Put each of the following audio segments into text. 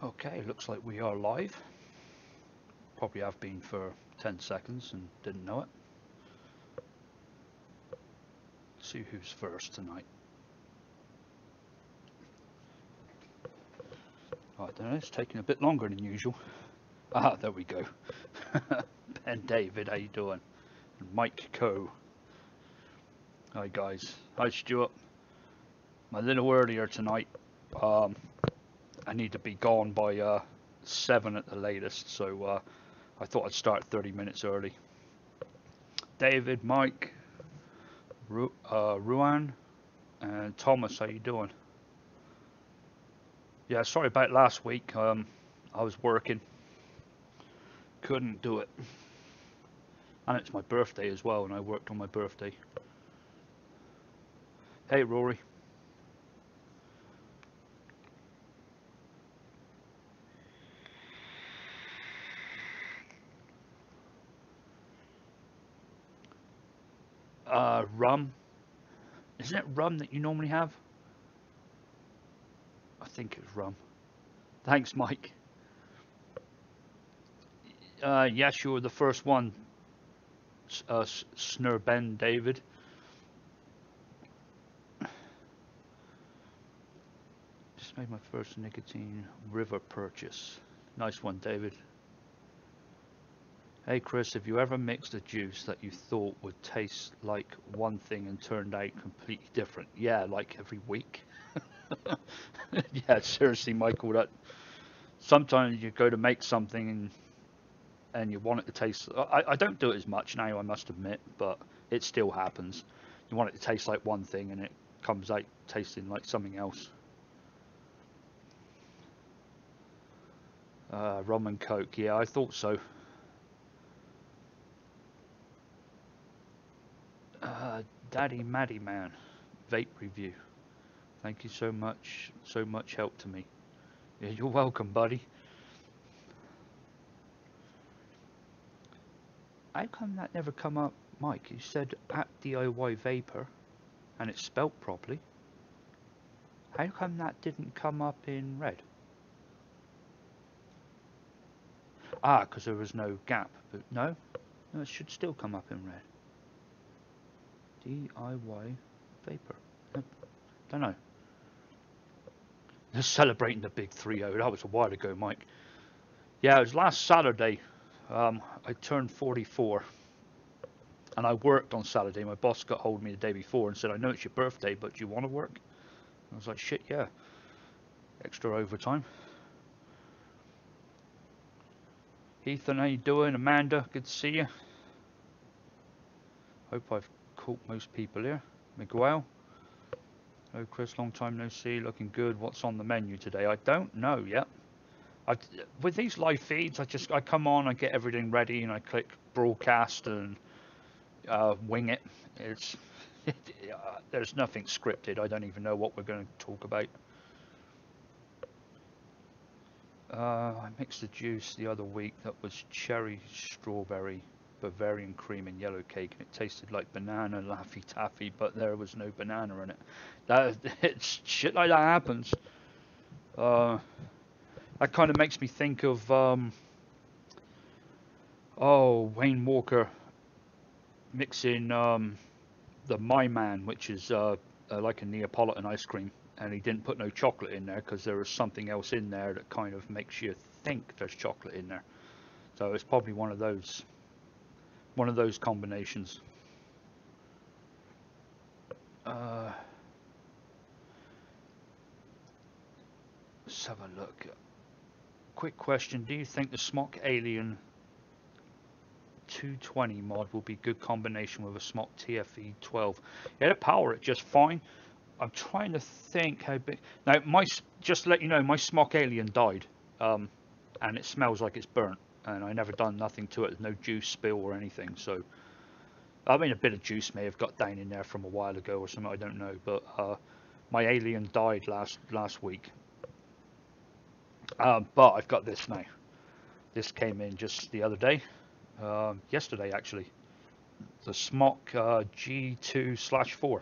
Okay, looks like we are live. Probably have been for 10 seconds and didn't know it. Let's see who's first tonight. I don't know, it's taking a bit longer than usual. Ah, there we go. Ben David, how you doing? And Mike Coe. Hi guys. Hi Stuart. I'm a little earlier tonight. I need to be gone by 7 at the latest, so I thought I'd start 30 minutes early. David, Mike, Ruan, and Thomas, how you doing? Yeah, sorry about last week. I was working, couldn't do it, and it's my birthday as well, and I worked on my birthday. Hey, Rory. Rum. Isn't it rum that you normally have? I think it's rum. Thanks, Mike. Yes, you were the first one, Snurben David. Just made my first nicotine river purchase. Nice one, David. Hey Chris, have you ever mixed a juice that you thought would taste like one thing and turned out completely different? Yeah, like every week. Yeah, seriously, Michael, that sometimes you go to make something and you want it to taste. I don't do it as much now, I must admit, but it still happens. You want it to taste like one thing and it comes out tasting like something else. Rum and Coke, yeah, I thought so. Daddy Maddie Man, vape review. Thank you so much help to me. Yeah, you're welcome, buddy. How come that never come up, Mike? You said at DIY Vapor, and it's spelt properly. How come that didn't come up in red? Ah, because there was no gap. But no, it should still come up in red. DIY Vapor. Don't know. They're celebrating the big 3-0. That was a while ago, Mike. Yeah, it was last Saturday. I turned 44. And I worked on Saturday. My boss got hold of me the day before and said, I know it's your birthday, but do you want to work? I was like, shit, yeah. Extra overtime. Ethan, how you doing? Amanda, good to see you. Hope I've caught most people here. Miguel. Oh, Chris, long time no see. Looking good. What's on the menu today? I don't know yet. With these live feeds, I come on, I get everything ready, and I click broadcast and wing it. It's there's nothing scripted. I don't even know what we're going to talk about. I mixed a juice the other week that was cherry, strawberry, Bavarian cream and yellow cake, and it tasted like banana Laffy Taffy, but there was no banana in it. It's shit like that happens. That kind of makes me think of Wayne Walker mixing the My Man, which is like a Neapolitan ice cream, and he didn't put no chocolate in there because there was something else in there that kind of makes you think there's chocolate in there. So it's probably one of those combinations. Let's have a look. Quick question: do you think the Smock Alien 220 mod will be a good combination with a Smock TFE 12? Yeah, to power it just fine. I'm trying to think how big. Now, just to let you know, my Smock Alien died, and it smells like it's burnt, and I never done nothing to it. There's no juice spill or anything. So, I mean, a bit of juice may have got down in there from a while ago or something. I don't know, but my Alien died last week. But I've got this now. This came in just the other day, yesterday actually. The Smock G2/4.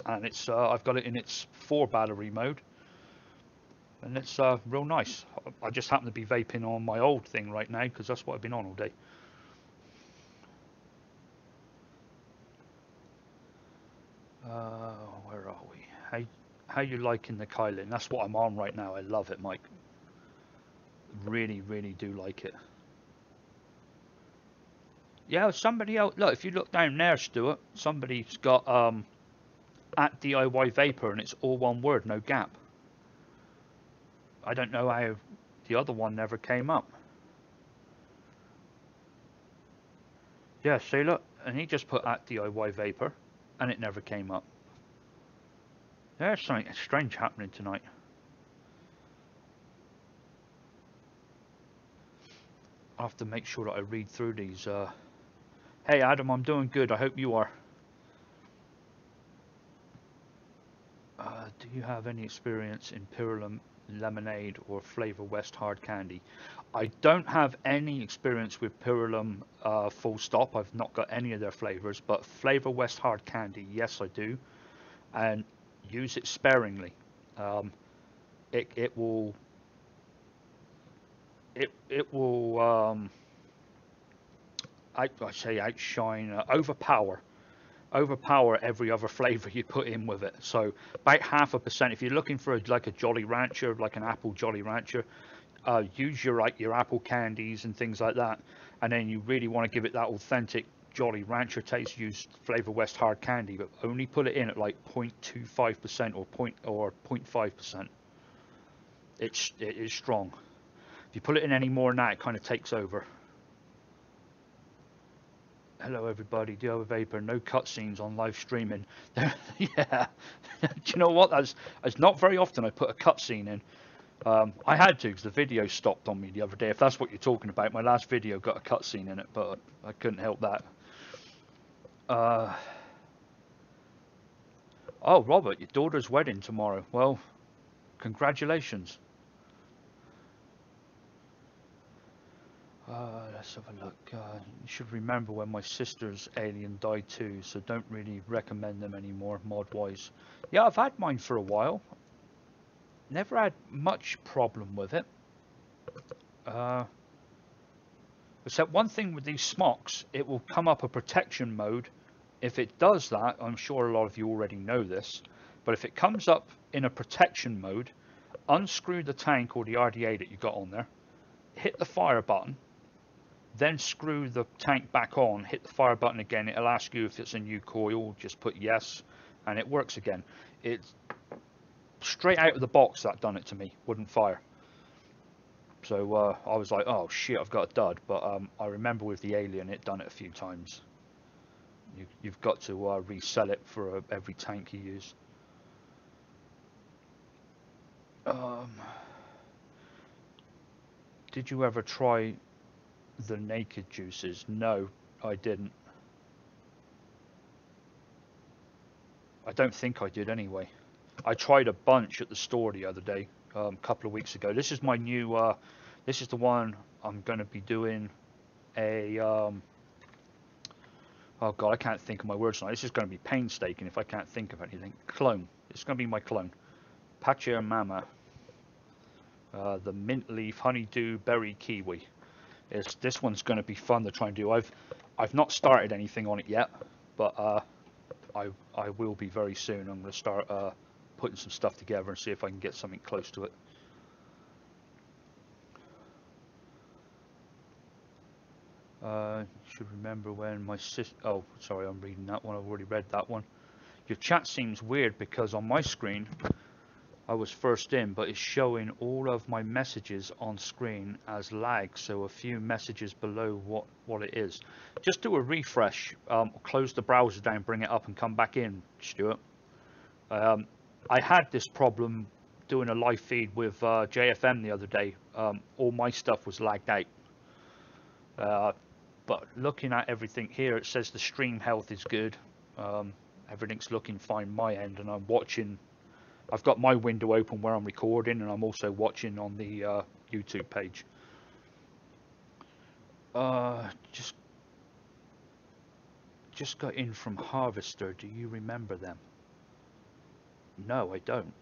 And it's I've got it in its 4 battery mode, and it's real nice. I just happen to be vaping on my old thing right now because that's what I've been on all day. Where are we? How you liking the Kylin? That's what I'm on right now. I love it, Mike. Really, really do like it. Yeah, somebody else. Look, if you look down there, Stuart, somebody's got at DIY Vapor, and it's all one word, no gap. I don't know how the other one never came up. Yeah, see, look, and he just put at DIY Vapor, and it never came up. There's something strange happening tonight. I'll have to make sure that I read through these. Hey, Adam, I'm doing good. I hope you are. Do you have any experience in Pyrolim lemonade or Flavor West hard candy? I don't have any experience with Pyrolim full stop. I've not got any of their flavors, but Flavor West hard candy, yes, I do, and use it sparingly. Um, it will it will I say outshine, overpower every other flavor you put in with it. So about 0.5%. If you're looking for like a Jolly Rancher, like an apple Jolly Rancher, use your apple candies and things like that. And then you really want to give it that authentic Jolly Rancher taste, use Flavor West hard candy, but only put it in at like 0.25% or 0.5%. It is strong. If you put it in any more than that, it kind of takes over. Hello everybody, do you have a vapor? No cutscenes on live streaming. Yeah. Do you know what? That's not very often I put a cutscene in. I had to because the video stopped on me the other day. If that's what you're talking about, my last video got a cutscene in it, but I couldn't help that. Oh, Robert, your daughter's wedding tomorrow. Well, congratulations. Let's have a look. You should remember when my sister's alien died too, so don't really recommend them anymore, mod-wise. Yeah, I've had mine for a while. Never had much problem with it. Except one thing with these smocks, it will come up a protection mode. If it does that, I'm sure a lot of you already know this, but if it comes up in a protection mode, unscrew the tank or the RDA that you got on there, hit the fire button, then screw the tank back on, hit the fire button again. It'll ask you if it's a new coil, just put yes, and it works again. It's straight out of the box that done it to me, wouldn't fire. So I was like, oh shit, I've got a dud. But I remember with the Alien, it done it a few times. You've got to resell it for every tank you use. Did you ever try the naked juices? No, I didn't. I don't think I did anyway. I tried a bunch at the store the other day, a couple of weeks ago. This is my new, this is the one I'm going to be doing a, oh God, I can't think of my words now. This is going to be painstaking if I can't think of anything. Clone. It's going to be my clone. Pachamama. The mint leaf, honeydew, berry, kiwi. This one's going to be fun to try and do. I've not started anything on it yet, but I will be very soon. I'm going to start putting some stuff together and see if I can get something close to it. Should remember when my sister. Oh, sorry, I'm reading that one. I've already read that one. Your chat seems weird because on my screen I was first in, but it's showing all of my messages on screen as lag, so a few messages below what it is. Just do a refresh, close the browser down, bring it up and come back in, Stuart. I had this problem doing a live feed with JFM the other day. All my stuff was lagged out. But looking at everything here, it says the stream health is good. Everything's looking fine my end, and I'm watching. I've got my window open where I'm recording, and I'm also watching on the YouTube page. Just got in from Harvester. Do you remember them? No, I don't.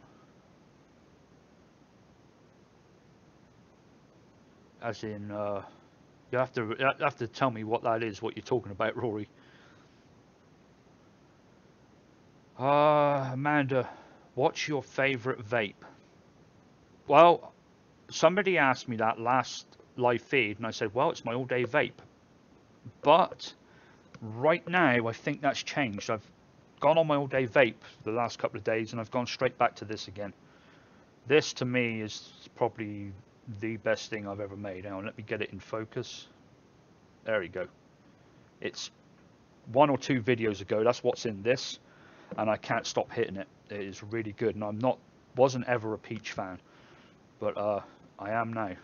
As in, you have to tell me what that is, what you're talking about, Rory. Amanda, what's your favorite vape? Well, somebody asked me that last live feed, and I said, well, it's my all-day vape. But right now, I think that's changed. I've gone on my all-day vape the last couple of days, and I've gone straight back to this again. This, to me, is probably the best thing I've ever made. Now, let me get it in focus. There we go. It's 1 or 2 videos ago. That's what's in this, and I can't stop hitting it. It is really good, and wasn't ever a peach fan, but I am now.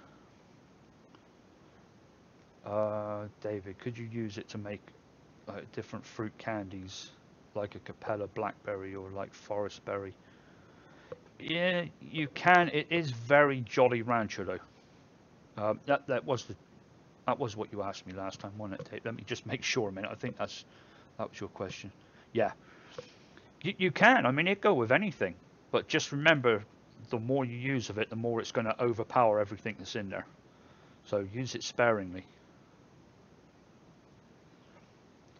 David, could you use it to make different fruit candies, like a Capella blackberry or like forest berry? Yeah, you can. It is very Jolly Rancher though. That was what you asked me last time, wasn't it, Dave? Let me just make sure a minute. I think that was your question. Yeah, you can. I mean, it go with anything, but just remember, the more you use of it, the more it's going to overpower everything that's in there. So use it sparingly.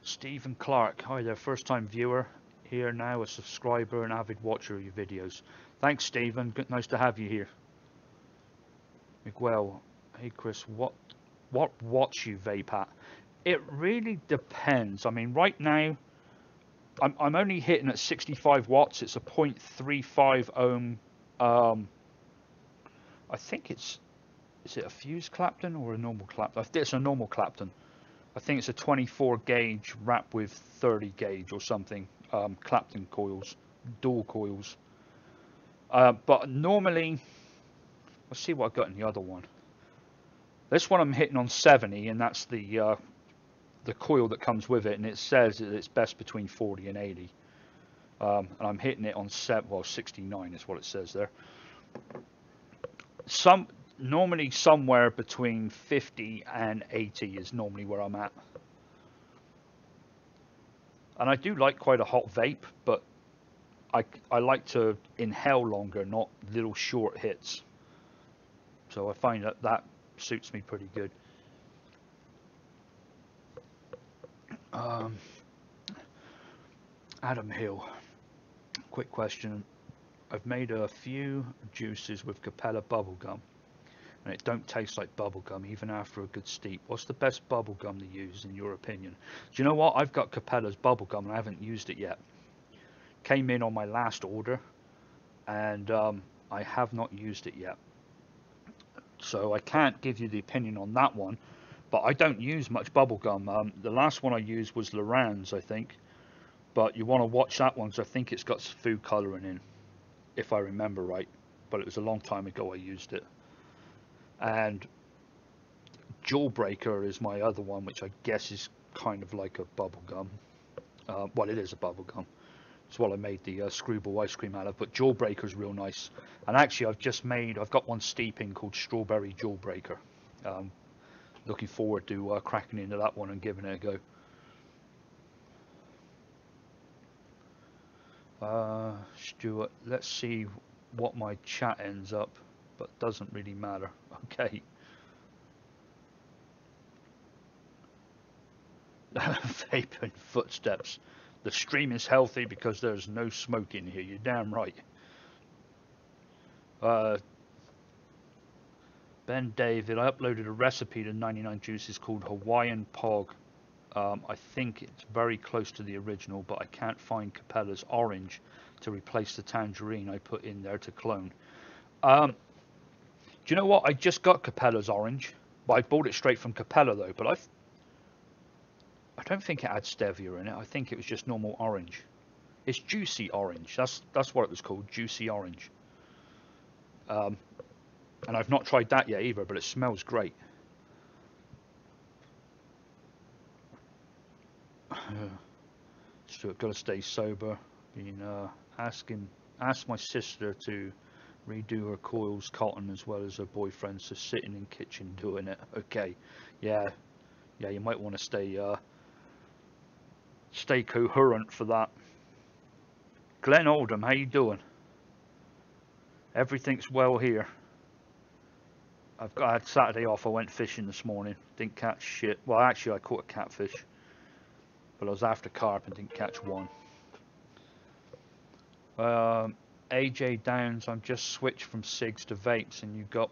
Stephen Clark, hi there, first time viewer here now, a subscriber and avid watcher of your videos. Thanks, Stephen. Good, nice to have you here. Miguel, hey Chris, what watts you vape at? It really depends. I mean, right now, I'm only hitting at 65 watts. It's a 0.35 ohm. I think is it a fused Clapton or a normal Clapton? I think it's a normal Clapton. I think it's a 24 gauge wrapped with 30 gauge or something. Clapton coils, dual coils. But normally, let's see what I've got in the other one. This one I'm hitting on 70, and that's the coil that comes with it, and it says that it's best between 40 and 80. And I'm hitting it on 69 is what it says there. Normally somewhere between 50 and 80 is normally where I'm at. And I do like quite a hot vape, but I like to inhale longer, not little short hits. So I find that suits me pretty good. Adam Hill, quick question. I've made a few juices with Capella bubblegum, and it don't taste like bubblegum even after a good steep. What's the best bubblegum to use in your opinion? Do you know what? I've got Capella's bubblegum and I haven't used it yet. Came in on my last order, and I have not used it yet. So I can't give you the opinion on that one, but I don't use much bubblegum. The last one I used was Loran's, I think, but you want to watch that one because I think it's got food colouring in, if I remember right, but it was a long time ago I used it. And Jawbreaker is my other one, which I guess is kind of like a bubblegum. Well, it is a bubblegum. It's what I made the screwball ice cream out of, but Jawbreaker is real nice. And actually I've got one steeping called Strawberry Jawbreaker. Looking forward to cracking into that one and giving it a go. Stuart, let's see what my chat ends up, but doesn't really matter. Okay. Vaping footsteps. The stream is healthy because there's no smoke in here. You're damn right. Ben David, I uploaded a recipe to 99 Juices called Hawaiian Pog. I think it's very close to the original, but I can't find Capella's orange to replace the tangerine I put in there to clone. Do you know what? I just got Capella's orange, but I bought it straight from Capella though. But I don't think it had stevia in it. I think it was just normal orange. It's juicy orange. That's what it was called, juicy orange. And I've not tried that yet either, but it smells great. Stuart, gotta stay sober. Been asked my sister to redo her coils cotton as well as her boyfriend, so sitting in kitchen doing it. Okay, yeah, you might want to stay coherent for that. Glenn Oldham, how you doing? Everything's well here. I had Saturday off. I went fishing this morning. Didn't catch shit. Well, actually, I caught a catfish, but I was after carp and didn't catch one. AJ Downs, I'm just switched from cigs to vapes, and you got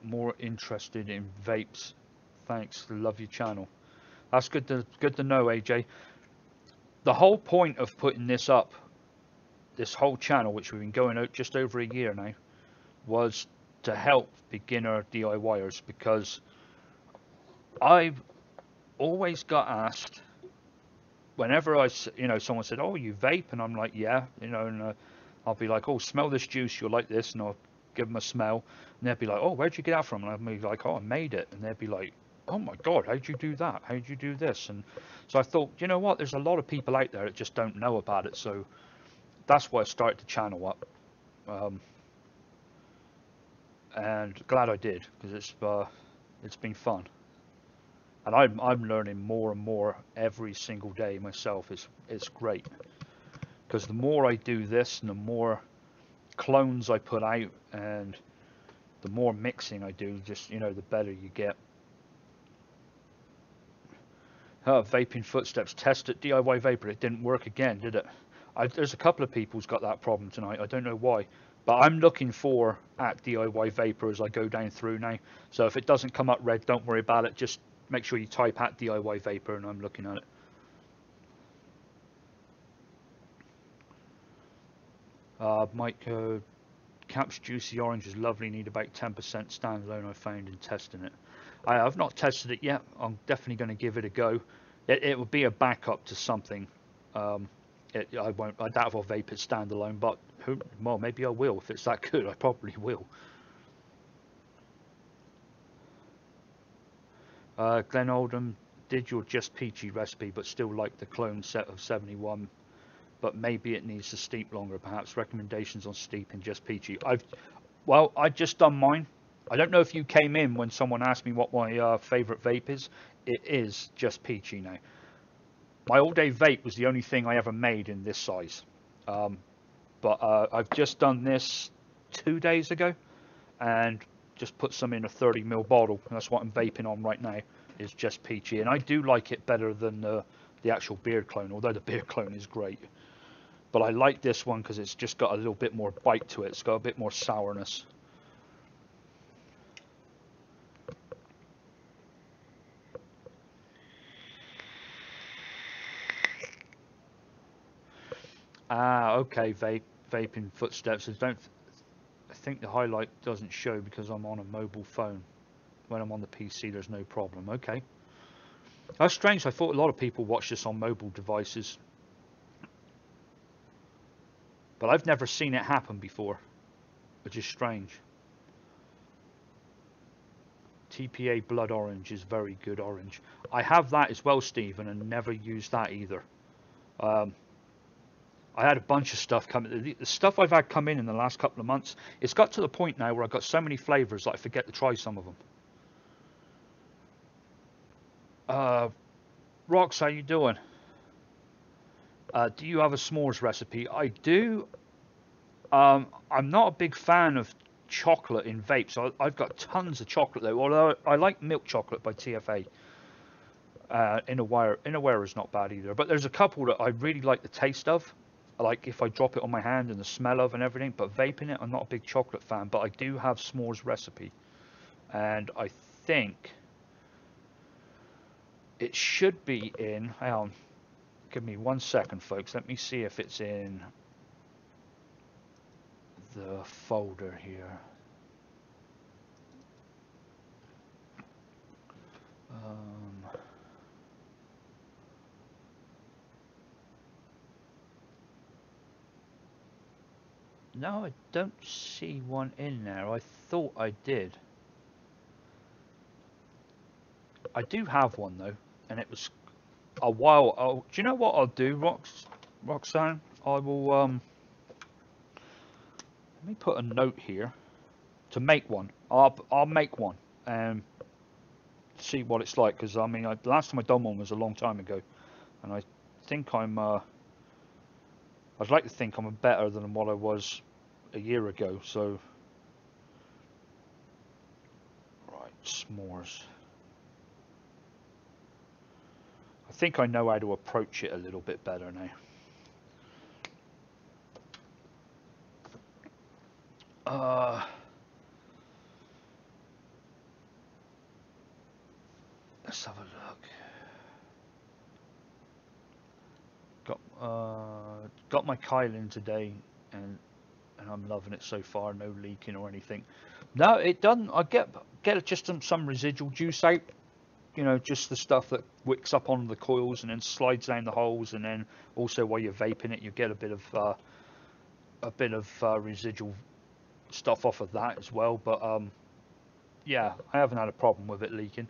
more interested in vapes. Thanks. Love your channel. That's good to know, AJ. The whole point of putting this up, this whole channel, which we've been going out just over a year now, was to help beginner DIYers, because I've always got asked whenever someone said, "Oh, you vape?" and I'm like, "Yeah," and I'll be like, "Oh, smell this juice, you'll like this," and I'll give them a smell, and they'd be like, "Oh, where'd you get that from?" And I'd be like, "Oh, I made it," and they'd be like, "Oh my God, how'd you do that? How'd you do this?" And so I thought, you know what? There's a lot of people out there that just don't know about it, so that's why I started the channel up. And glad I did, because it's been fun, and I'm learning more and more every single day myself. It's great, because the more I do this and the more clones I put out and the more mixing I do, just the better you get. Vaping footsteps, test it, DIY vapor. It didn't work again, did it? There's a couple of people who's got that problem tonight. I don't know why. But I'm looking for at DIY Vapor as I go down through now. So if it doesn't come up red, don't worry about it. Just make sure you type at DIY Vapor and I'm looking at it. Mike, Caps Juicy Orange is lovely. Need about 10% standalone, I found in testing it. I've not tested it yet. I'm definitely going to give it a go. It will be a backup to something. I doubt if I'll vape it standalone, but well, maybe I will. If it's that good, I probably will. Glenn Oldham, did your Just Peachy recipe, but still like the clone set of 71, but maybe it needs to steep longer. Perhaps recommendations on steeping Just Peachy. I just done mine. I don't know if you came in when someone asked me what my favorite vape is. It is Just Peachy now. My all-day vape was the only thing I ever made in this size, but I've just done this 2 days ago, and just put some in a 30ml bottle. And that's what I'm vaping on right now. Is Just Peachy, and I do like it better than the actual beard clone, although the beard clone is great. But I like this one because it's just got a little bit more bite to it. It's got a bit more sourness. Okay, vaping footsteps. I think the highlight doesn't show because I'm on a mobile phone. When I'm on the PC, there's no problem. Okay. That's strange. I thought a lot of people watch this on mobile devices, but I've never seen it happen before, which is strange. TPA Blood Orange is very good orange. I have that as well, Stephen, and never used that either. I had a bunch of stuff coming. The stuff I've had come in the last couple of months, it's got to the point now where I've got so many flavors that I forget to try some of them. Rox, how you doing? Do you have a s'mores recipe? I do. I'm not a big fan of chocolate in vapes. I've got tons of chocolate though. Although I like milk chocolate by TFA. Inner is not bad either. But there's a couple that I really like the taste of. Like if I drop it on my hand and the smell of and everything. But vaping it, I'm not a big chocolate fan. But I do have s'mores recipe, and I think it should be in. Hang on, give me 1 second, folks. Let me see if it's in the folder here. No, I don't see one in there. I thought I did. I do have one though, and it was a while. Oh, do you know what I'll do, Roxanne? I will let me put a note here to make one. I'll make one and see what it's like, because I mean, the last time I done one was a long time ago, and I think I'd like to think I'm better than what I was a year ago. So s'mores. I think I know how to approach it a little bit better now. Let's have a look. Got my Kyle in today, and I'm loving it so far. No leaking or anything. No, it doesn't. I get just some residual juice out. You know, just the stuff that wicks up on the coils and then slides down the holes, and then also while you're vaping it, you get a bit of residual stuff off of that as well. But yeah, I haven't had a problem with it leaking.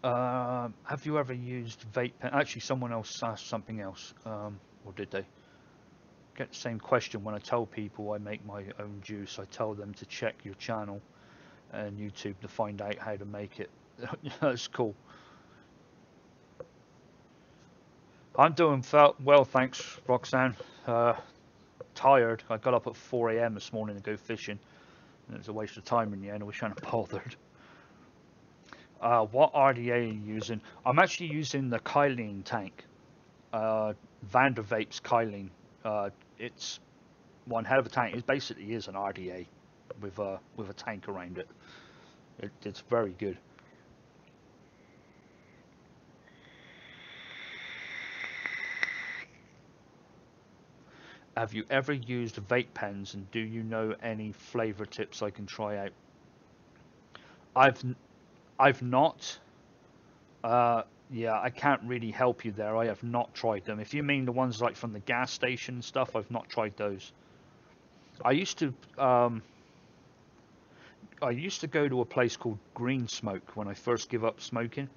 Have you ever used vape pen? Actually, someone else asked something else, or did they? Get the same question when I tell people I make my own juice. I tell them to check your channel and YouTube to find out how to make it. That's cool. I'm doing well, thanks, Roxanne. Tired. I got up at 4 a.m. this morning to go fishing, and it was a waste of time in the end. I wish I hadn't bothered. What RDA are you using? I'm actually using the Kylene tank. Vandervape's Kylene. It's one hell of a tank. It basically is an RDA with a tank around it. It's very good. Have you ever used vape pens, and do you know any flavor tips I can try out? I've not. Yeah, I can't really help you there. I have not tried them. If you mean the ones like from the gas station and stuff, I've not tried those. I used to go to a place called Green Smoke when I first give up smoking,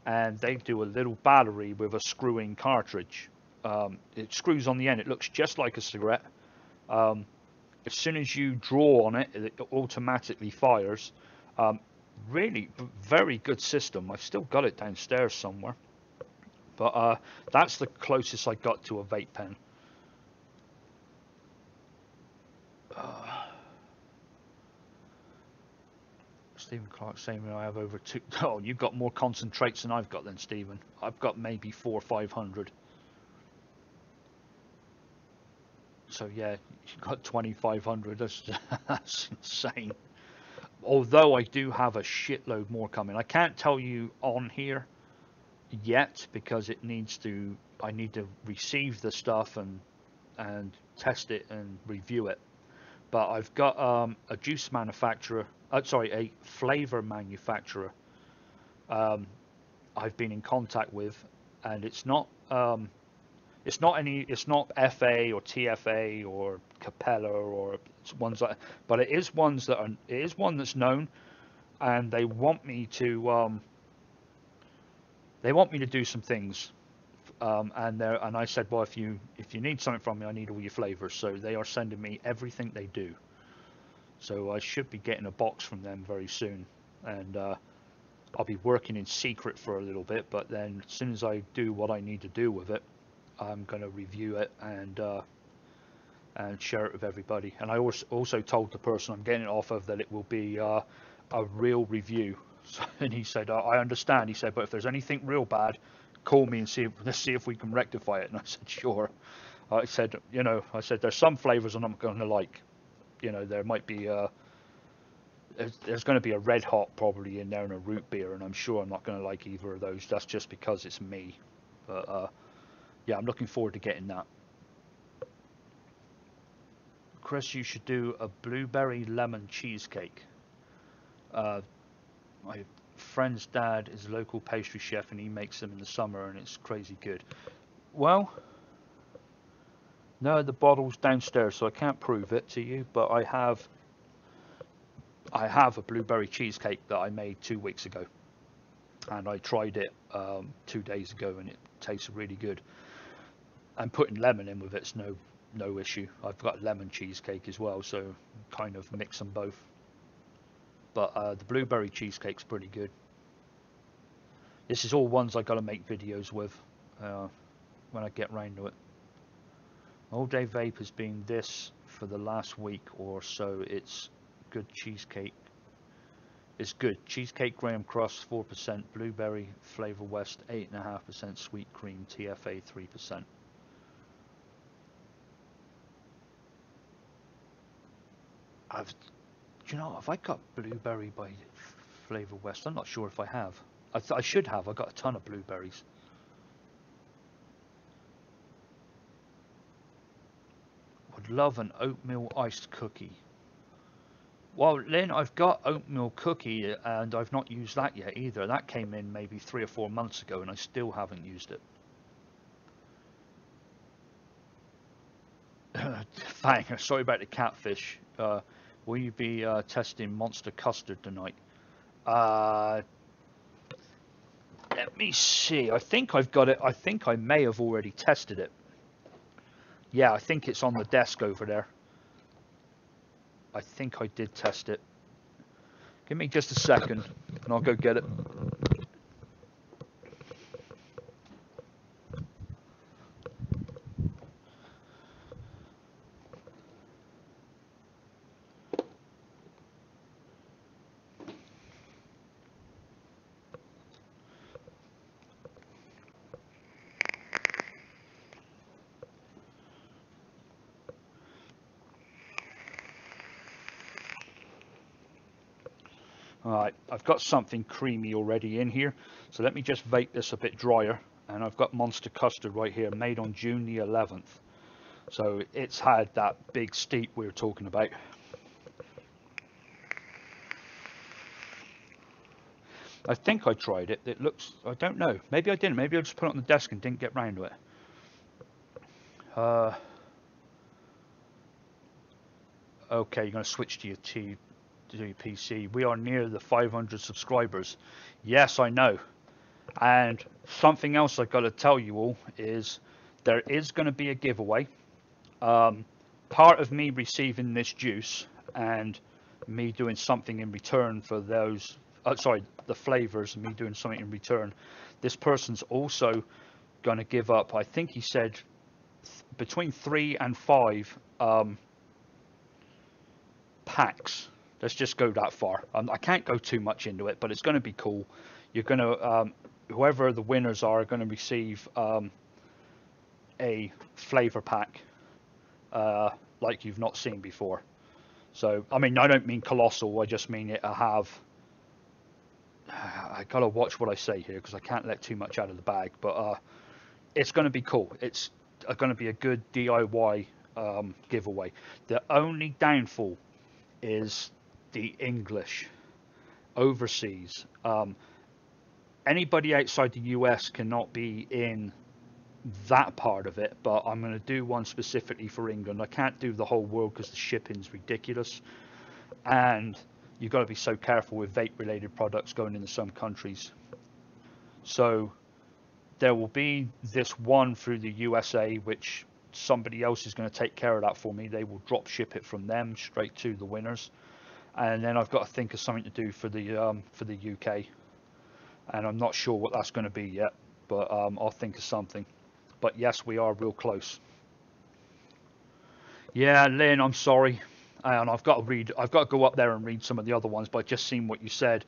and they do a little battery with a screw-in cartridge. It screws on the end. It looks just like a cigarette. As soon as you draw on it, it automatically fires. Really very good system. I've still got it downstairs somewhere, but that's the closest I got to a vape pen. Stephen Clark saying I have over two. Oh, you've got more concentrates than I've got then, Stephen. I've got maybe 400 or 500. So yeah, you've got 2,500. That's insane. Although I do have a shitload more coming. I can't tell you on here yet because it needs to. I need to receive the stuff and test it and review it. But I've got a juice manufacturer. Sorry, a flavor manufacturer. I've been in contact with, and it's not FA or TFA or Capella or ones like, but it is one that's known, and they want me to do some things. And I said, well, if you need something from me, I need all your flavors. So they are sending me everything they do. So I should be getting a box from them very soon, and I'll be working in secret for a little bit. But then as soon as I do what I need to do with it, I'm going to review it and share it with everybody. And I also told the person I'm getting it off of that it will be a real review. So, and he said, I understand. He said, but if there's anything real bad, call me and let's see if we can rectify it. And I said, sure. I said, there's some flavors I'm not going to like. There might be there's going to be a red hot probably in there and a root beer, and I'm sure I'm not going to like either of those. That's just because it's me. But yeah, I'm looking forward to getting that. Chris, you should do a blueberry lemon cheesecake. My friend's dad is a local pastry chef, and he makes them in the summer, and it's crazy good. Well, no, the bottle's downstairs, so I can't prove it to you, but I have a blueberry cheesecake that I made 2 weeks ago, and I tried it 2 days ago, and it tastes really good. And putting lemon in with it's no issue. I've got lemon cheesecake as well, so kind of mix them both. But the blueberry cheesecake's pretty good. This is all ones I got to make videos with when I get round to it. All Day Vape has been this for the last week or so. It's good cheesecake. It's good. Cheesecake graham crust 4%, blueberry flavor west 8.5%, sweet cream TFA 3%. I've, have I got blueberry by Flavor West? I'm not sure if I have. I should have. I got a ton of blueberries. Would love an oatmeal iced cookie. Well, Lynn, I've got oatmeal cookie and I've not used that yet either. That came in maybe 3 or 4 months ago and I still haven't used it. Fang, sorry about the catfish. Will you be testing Monster Custard tonight? Let me see. I think I've got it. I think I may have already tested it. Yeah, I think it's on the desk over there. I think I did test it. Give me just a second and I'll go get it. Alright, I've got something creamy already in here, so let me just bake this a bit drier. And I've got Monster Custard right here, made on June the 11th. So it's had that big steep we were talking about. I think I tried it. It looks, I don't know. Maybe I didn't. Maybe I just put it on the desk and didn't get round to it. Okay, you're going to switch to your PC. We are near the 500 subscribers. Yes, I know. And something else I've got to tell you all is there is going to be a giveaway. Part of me receiving this juice and me doing something in return for those, the flavors, and me doing something in return. This person's also going to give up, I think he said, between 3 and 5 packs. Let's just go that far. I can't go too much into it, but it's going to be cool. You're going to, whoever the winners are going to receive a flavor pack like you've not seen before. So, I mean, I don't mean colossal. I just mean it. I gotta watch what I say here because I can't let too much out of the bag. But it's going to be cool. It's going to be a good DIY giveaway. The only downfall is the English overseas. Anybody outside the US cannot be in that part of it, but I'm going to do one specifically for England. I can't do the whole world because the shipping's ridiculous, and you've got to be so careful with vape related products going into some countries. So there will be this one through the USA, which somebody else is going to take care of that for me. They will drop ship it from them straight to the winners, and then I've got to think of something to do for the UK, and I'm not sure what that's going to be yet, but I'll think of something. But yes, we are real close. Yeah, Lynn, I'm sorry, and I've got to go up there and read some of the other ones. But just seen what you said.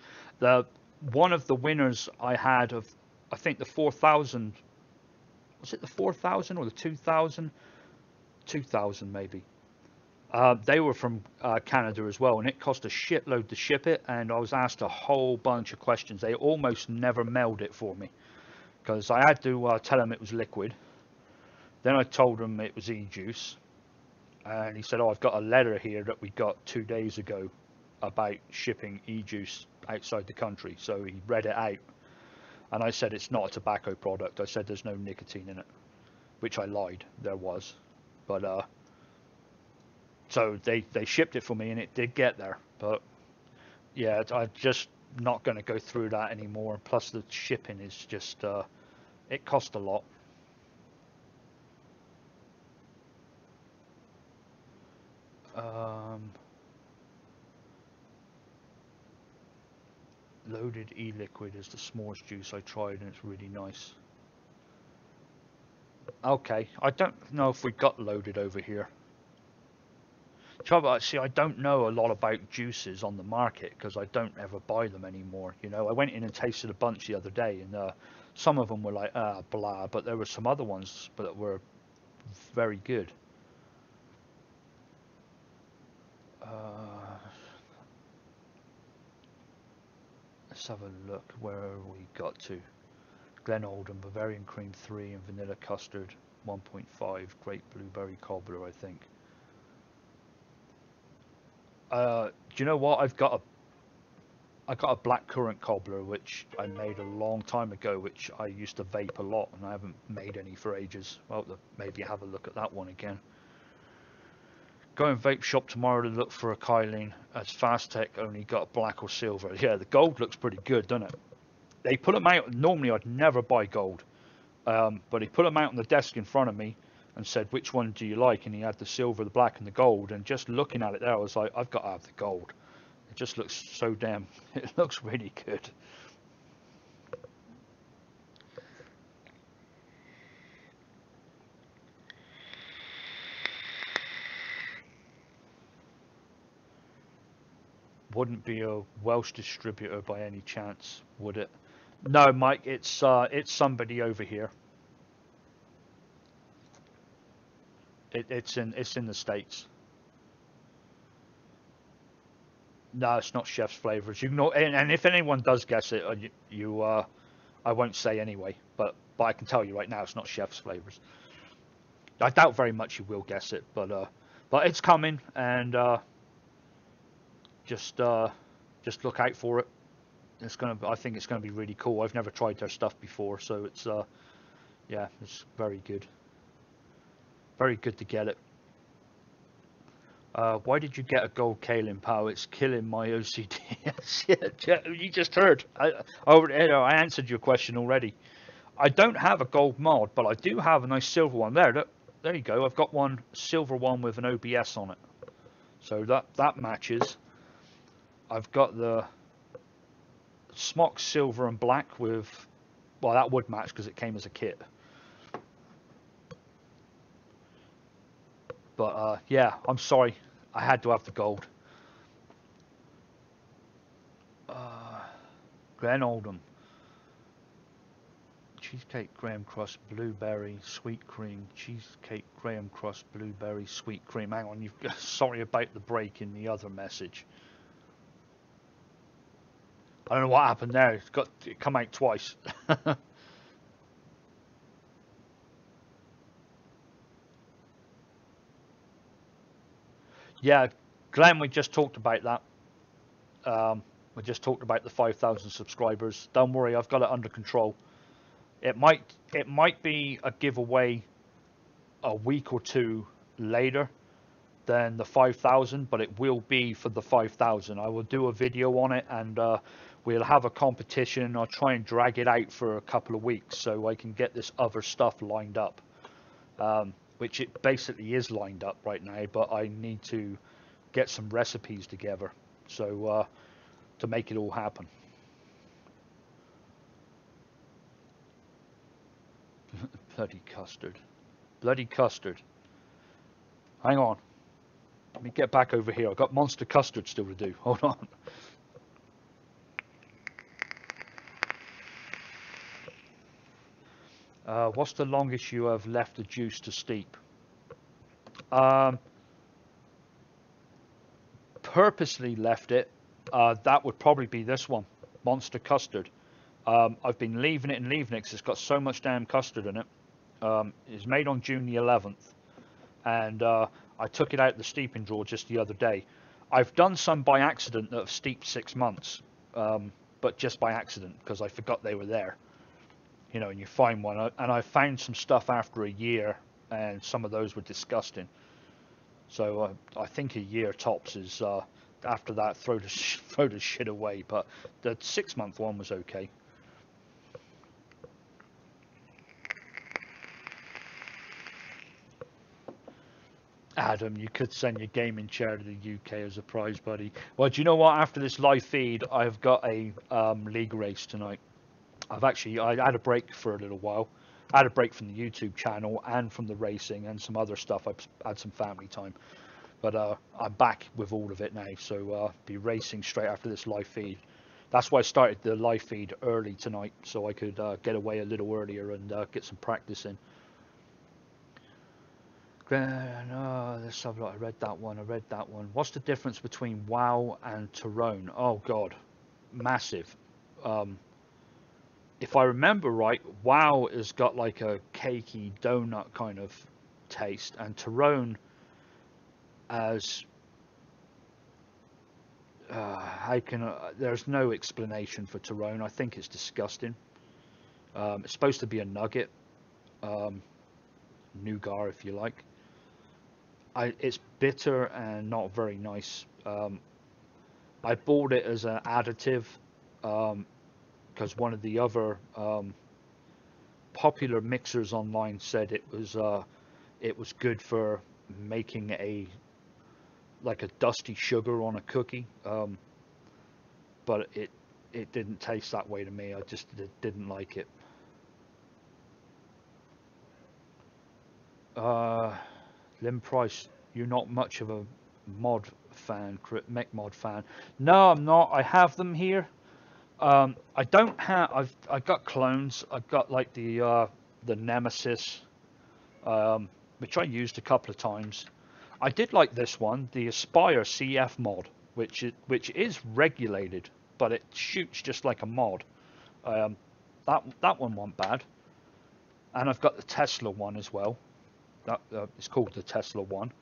One of the winners I had of, I think the 4,000. Was it the 4,000 or the 2,000? 2,000 maybe. They were from Canada as well, and it cost a shitload to ship it. And I was asked a whole bunch of questions. They almost never mailed it for me, because I had to tell him it was liquid. Then I told him it was e-juice, and he said, "Oh, I've got a letter here that we got 2 days ago about shipping e-juice outside the country." So he read it out, and I said it's not a tobacco product. I said there's no nicotine in it, which I lied, there was. But so they shipped it for me, and it did get there. But yeah, I'm just not going to go through that anymore. Plus the shipping is just it cost a lot. Loaded e-liquid is the s'mores juice I tried, and it's really nice. Okay, I don't know if we got loaded over here. Trouble, see, I don't know a lot about juices on the market because I don't ever buy them anymore. You know, I went in and tasted a bunch the other day, and some of them were like blah, but there were some other ones that were very good. Let's have a look where we got to. Glen Oldham, Bavarian Cream 3 and Vanilla Custard 1.5, Great Blueberry Cobbler, I think. Do you know what? I got a blackcurrant cobbler which I made a long time ago, which I used to vape a lot, and I haven't made any for ages. Well, maybe have a look at that one again. Go and vape shop tomorrow to look for a Kylene, as Fastech only got black or silver. Yeah, the gold looks pretty good, doesn't it? They put them out. Normally, I'd never buy gold, but he put them out on the desk in front of me and said, "Which one do you like?" And he had the silver, the black, and the gold. And just looking at it there, I was like, "I've got to have the gold." It just looks so damn. It looks really good. Wouldn't be a Welsh distributor by any chance, would it? No, Mike. It's somebody over here. It's in the States. No, it's not Chef's Flavors. You know, and if anyone does guess it, I won't say anyway. But I can tell you right now, it's not Chef's Flavors. I doubt very much you will guess it, but it's coming, and just just look out for it. I think it's gonna be really cool. I've never tried their stuff before, so it's yeah, it's very good. Very good to get it. Why did you get a gold kaolin, pal? It's killing my OCD. Yeah, you just heard. I answered your question already. I don't have a gold mod, but I do have a nice silver one. There you go. I've got one silver one with an OBS on it, so that matches. I've got the smock silver and black with, well, that would match because it came as a kit. But yeah, I'm sorry, I had to have the gold. Glen Oldham. Cheesecake graham crust blueberry sweet cream. Cheesecake graham crust blueberry sweet cream. Hang on, sorry about the break in the other message. I don't know what happened there. It come out twice. Yeah, Glenn, we just talked about that. We just talked about the 5,000 subscribers. Don't worry, I've got it under control. It might be a giveaway a week or two later than the 5,000, but it will be for the 5,000. I will do a video on it, and we'll have a competition. I'll try and drag it out for a couple of weeks so I can get this other stuff lined up, which it basically is lined up right now, but I need to get some recipes together so to make it all happen. Bloody custard. Bloody custard. Hang on. Let me get back over here. I've got monster custard still to do. Hold on. What's the longest you have left the juice to steep? Purposely left it. That would probably be this one, monster custard. I've been leaving it because it's got so much damn custard in it. It's made on June the 11th, and I took it out of the steeping drawer just the other day. I've done some by accident that have steeped 6 months, but just by accident because I forgot they were there. You know, and you find one, and I found some stuff after a year, and some of those were disgusting. So I think a year tops is. After that, throw the shit away. But the 6 month one was okay. Adam, you could send your gaming chair to the UK as a prize, buddy. Well, do you know what? After this live feed, I've got a league race tonight. I had a break for a little while. I had a break from the YouTube channel and from the racing and some other stuff. I've had some family time. But I'm back with all of it now, so be racing straight after this live feed. That's why I started the live feed early tonight, so I could get away a little earlier and get some practice in. Let's have a look. I read that one. What's the difference between WoW and Tyrone? Oh God, massive. If I remember right, WoW has got like a cakey donut kind of taste, and Tyrone as there's no explanation for Tyrone. I think it's disgusting. It's supposed to be a nugget, nougat if you like. It's bitter and not very nice. I bought it as an additive because one of the other popular mixers online said it was good for making like a dusty sugar on a cookie, but it didn't taste that way to me. I just didn't like it. Lim Price, you're not much of a mod fan, mech mod fan. No, I'm not. I have them here. I don't have. I got clones. I've got like the Nemesis, which I used a couple of times. I did like this one, the Aspire CF mod, which is regulated, but it shoots just like a mod. That one wasn't bad. And I've got the Tesla one as well. That it's called the Tesla one,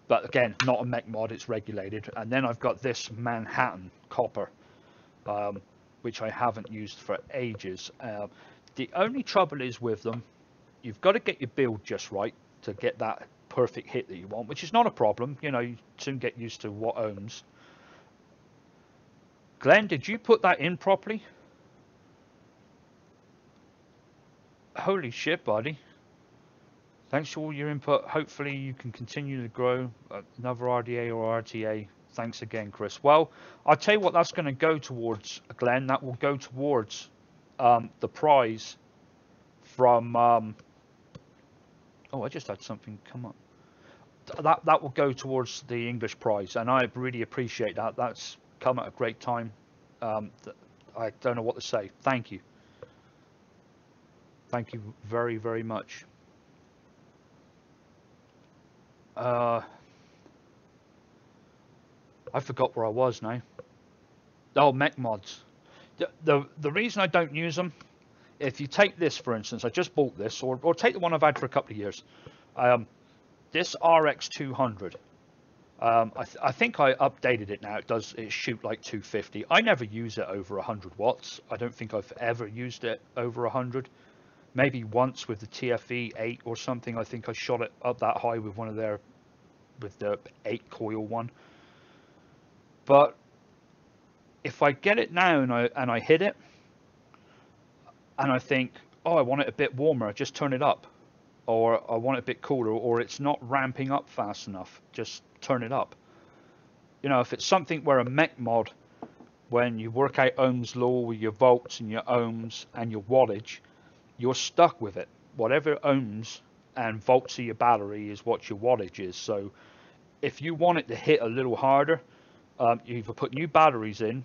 but again, not a mech mod. It's regulated. And then I've got this Manhattan Copper, which I haven't used for ages. The only trouble is with them, you've got to get your build just right to get that perfect hit that you want, which is not a problem. You know, you soon get used to what ohms. Glenn, did you put that in properly? Holy shit, buddy. Thanks for all your input. Hopefully you can continue to grow another RDA or RTA. Thanks again, Chris. Well, I'll tell you what that's going to go towards, Glenn. That will go towards the prize from... oh, I just had something come up. That will go towards the English prize, and I really appreciate that. That's come at a great time. I don't know what to say. Thank you. Thank you very, very much. I forgot where I was now. Oh, mech mods. The reason I don't use them, if you take this for instance, I just bought this, or take the one I've had for a couple of years. This RX200. I think I updated it now. It shoot like 250. I never use it over 100 watts. I don't think I've ever used it over 100. Maybe once with the TFE 8 or something. I think I shot it up that high with one of their, with the 8 coil one. But if I get it now and I hit it, and I think, oh, I want it a bit warmer, just turn it up. Or I want it a bit cooler, or it's not ramping up fast enough, just turn it up. You know, if it's something where a mech mod, when you work out Ohm's law with your volts and your ohms and your wattage, you're stuck with it. Whatever ohms and volts of your battery is what your wattage is. So if you want it to hit a little harder, you either put new batteries in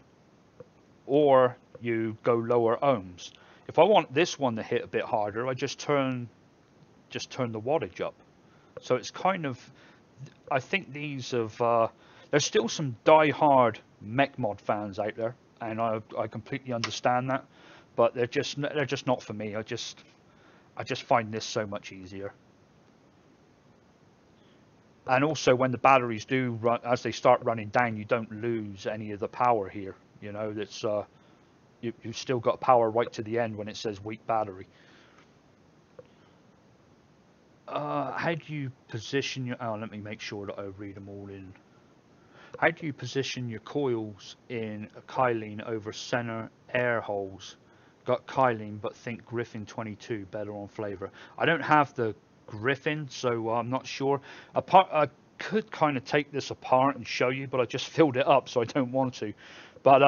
or you go lower ohms. If I want this one to hit a bit harder, I just turn the wattage up. So it's kind of, I think these have, there's still some die-hard mech mod fans out there, and I completely understand that, but they're just not for me. I just find this so much easier. And also, when the batteries do run, as they start running down, you don't lose any of the power here. You know, that's you've still got power right to the end when it says weak battery. How do you position your... Oh, let me make sure that I read them all in. How do you position your coils in a Kylene over center air holes? Got Kylene, but think Griffin 22 better on flavor. I don't have the Griffin, so I'm not sure. I could kind of take this apart and show you, but I just filled it up, so I don't want to. But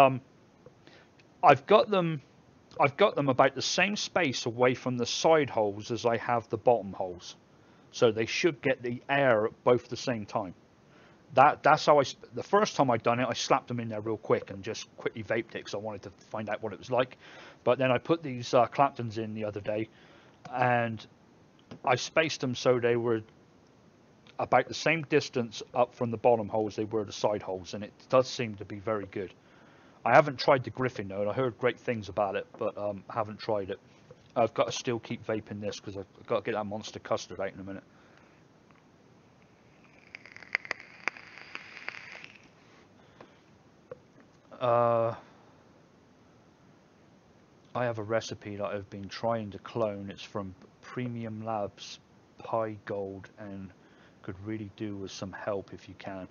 I've got them about the same space away from the side holes as I have the bottom holes. So they should get the air at both the same time. That's how the first time I'd done it, I slapped them in there real quick and just quickly vaped it because I wanted to find out what it was like. But then I put these Claptons in the other day, and I spaced them so they were about the same distance up from the bottom holes they were the side holes, and it does seem to be very good. I haven't tried the Griffin though, and I heard great things about it, but I haven't tried it. I've got to still keep vaping this because I've got to get that monster custard out in a minute. I have a recipe that I've been trying to clone. It's from Premium Labs Pi Gold and could really do with some help if you can.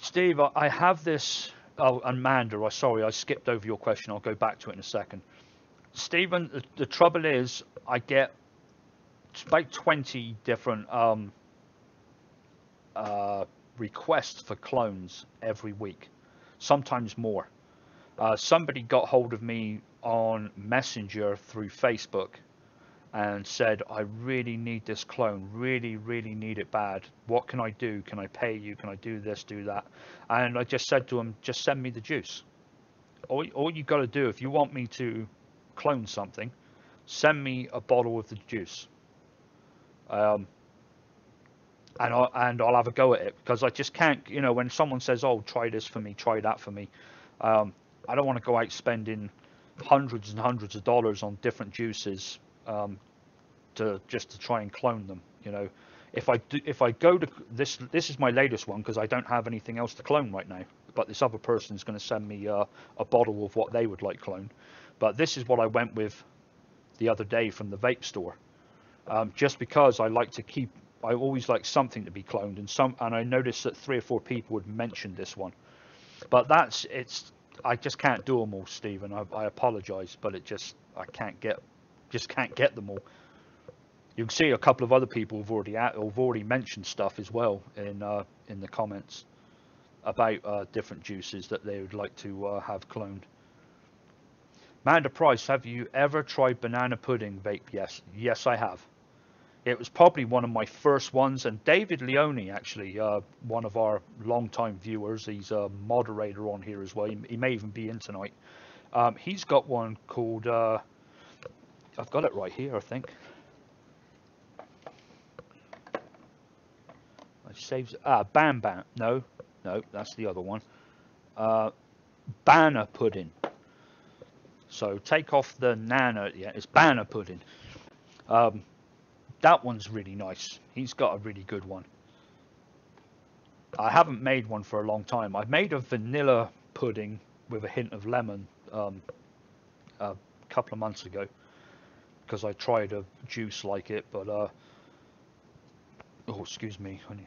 Steve, I have this. Oh, and Manda, sorry, I skipped over your question. I'll go back to it in a second. Stephen, the trouble is, I get about 20 different requests for clones every week, sometimes more. Somebody got hold of me on Messenger through Facebook and said, I really need this clone, really, really need it bad. What can I do? Can I pay you? Can I do this, do that? And I just said to him, just send me the juice. All you got to do, if you want me to clone something, send me a bottle of the juice. And I'll have a go at it, because I just can't, when someone says, oh, try this for me, try that for me, I don't want to go out spending hundreds and hundreds of dollars on different juices to try and clone them. If I go to this is my latest one because I don't have anything else to clone right now. But this other person is going to send me a bottle of what they would like cloned. But this is what I went with the other day from the vape store, just because I always like something to be cloned, and I noticed that 3 or 4 people had mentioned this one. But I just can't do them all, Stephen. I apologize, but I can't get them all. You can see a couple of other people have already mentioned stuff as well in the comments about different juices that they would like to have cloned. Amanda Price, have you ever tried banana pudding vape? Yes, I have. It was probably one of my first ones, and David Leone, actually, one of our long-time viewers, he's a moderator on here as well. He may even be in tonight. He's got one called, I've got it right here, I think. Bam Bam. No, that's the other one. Banner pudding. So take off the nana. Yeah, it's banner pudding. That one's really nice. He's got a really good one. I haven't made one for a long time. I made a vanilla pudding with a hint of lemon a couple of months ago because I tried a juice like it, but oh, excuse me, honey.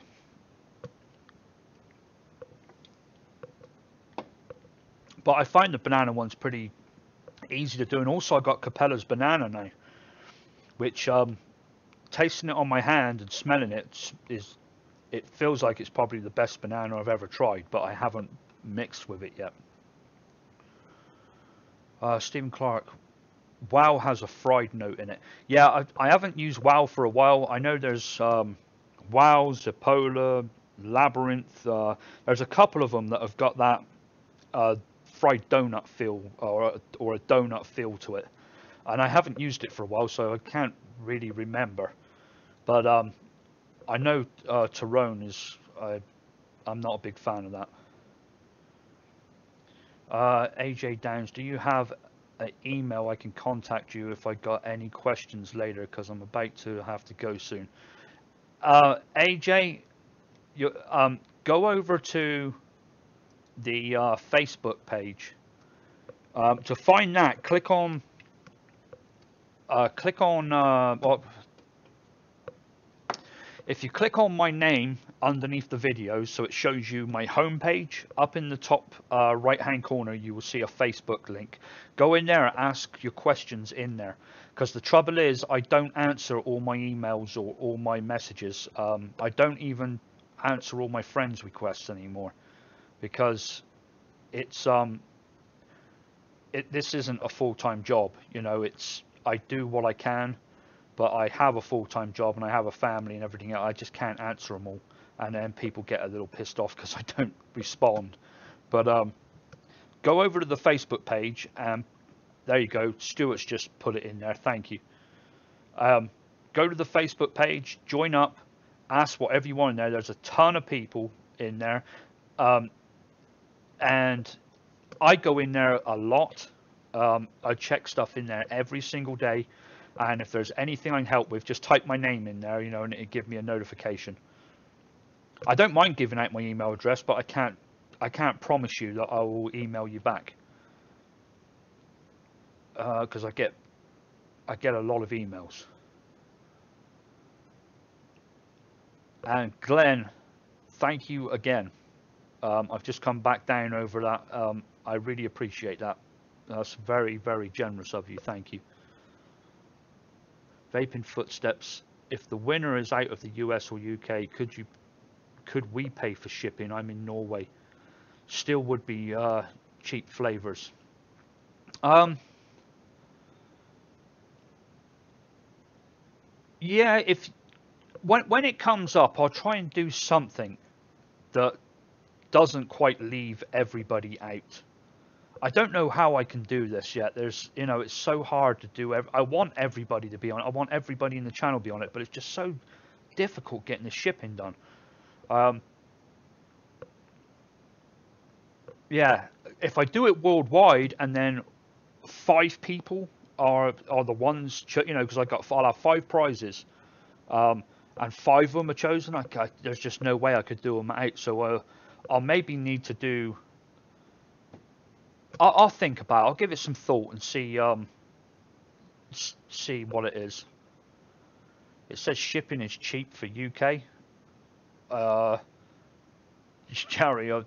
But I find the banana one's pretty easy to do, and also I got Capella's banana now, which tasting it on my hand and smelling it feels like it's probably the best banana I've ever tried, but I haven't mixed with it yet. Stephen Clark, WoW has a fried note in it. Yeah, I haven't used WoW for a while. I know there's WoW, Zapola, Labyrinth. There's a couple of them that have got that fried donut feel or a donut feel to it, and I haven't used it for a while, so I can't really remember. But I know Tyrone is. I'm not a big fan of that. AJ Downs, do you have an email I can contact you if I got any questions later? Because I'm about to have to go soon. AJ, go over to the Facebook page. To find that, click on. If you click on my name underneath the video, so it shows you my homepage, up in the top right-hand corner, you will see a Facebook link. Go in there and ask your questions in there. Because the trouble is, I don't answer all my emails or all my messages. I don't even answer all my friends' requests anymore. Because it's this isn't a full-time job. I do what I can. But I have a full-time job and I have a family and everything else. I just can't answer them all. and then people get a little pissed off because I don't respond. But go over to the Facebook page, and there you go. Stuart's just put it in there. Thank you. Go to the Facebook page, join up, ask whatever you want in there. There's a ton of people in there, and I go in there a lot. I check stuff in there every single day, and if there's anything I can help with, just type my name in there, you know, and it'll give me a notification. I don't mind giving out my email address, but I can't promise you that I will email you back, because I get a lot of emails. And Glenn, thank you again. I've just come back down over that. I really appreciate that. That's very, very generous of you. Thank you. Vaping Footsteps. If the winner is out of the US or UK, could we pay for shipping? I'm in Norway. Still would be cheap flavors. Yeah, if when it comes up, I'll try and do something that doesn't quite leave everybody out. I don't know how I can do this yet. There's, you know, it's so hard to do. I want everybody to be on it. I want everybody in the channel to be on it, but it's just so difficult getting the shipping done. Yeah, if I do it worldwide and then 5 people are the ones, you know, because I'll have 5 prizes, and 5 of them are chosen. There's just no way I could do them out. So I'll maybe need to do. I'll think about it. I'll give it some thought and see what it is. It says shipping is cheap for UK. Jerry, I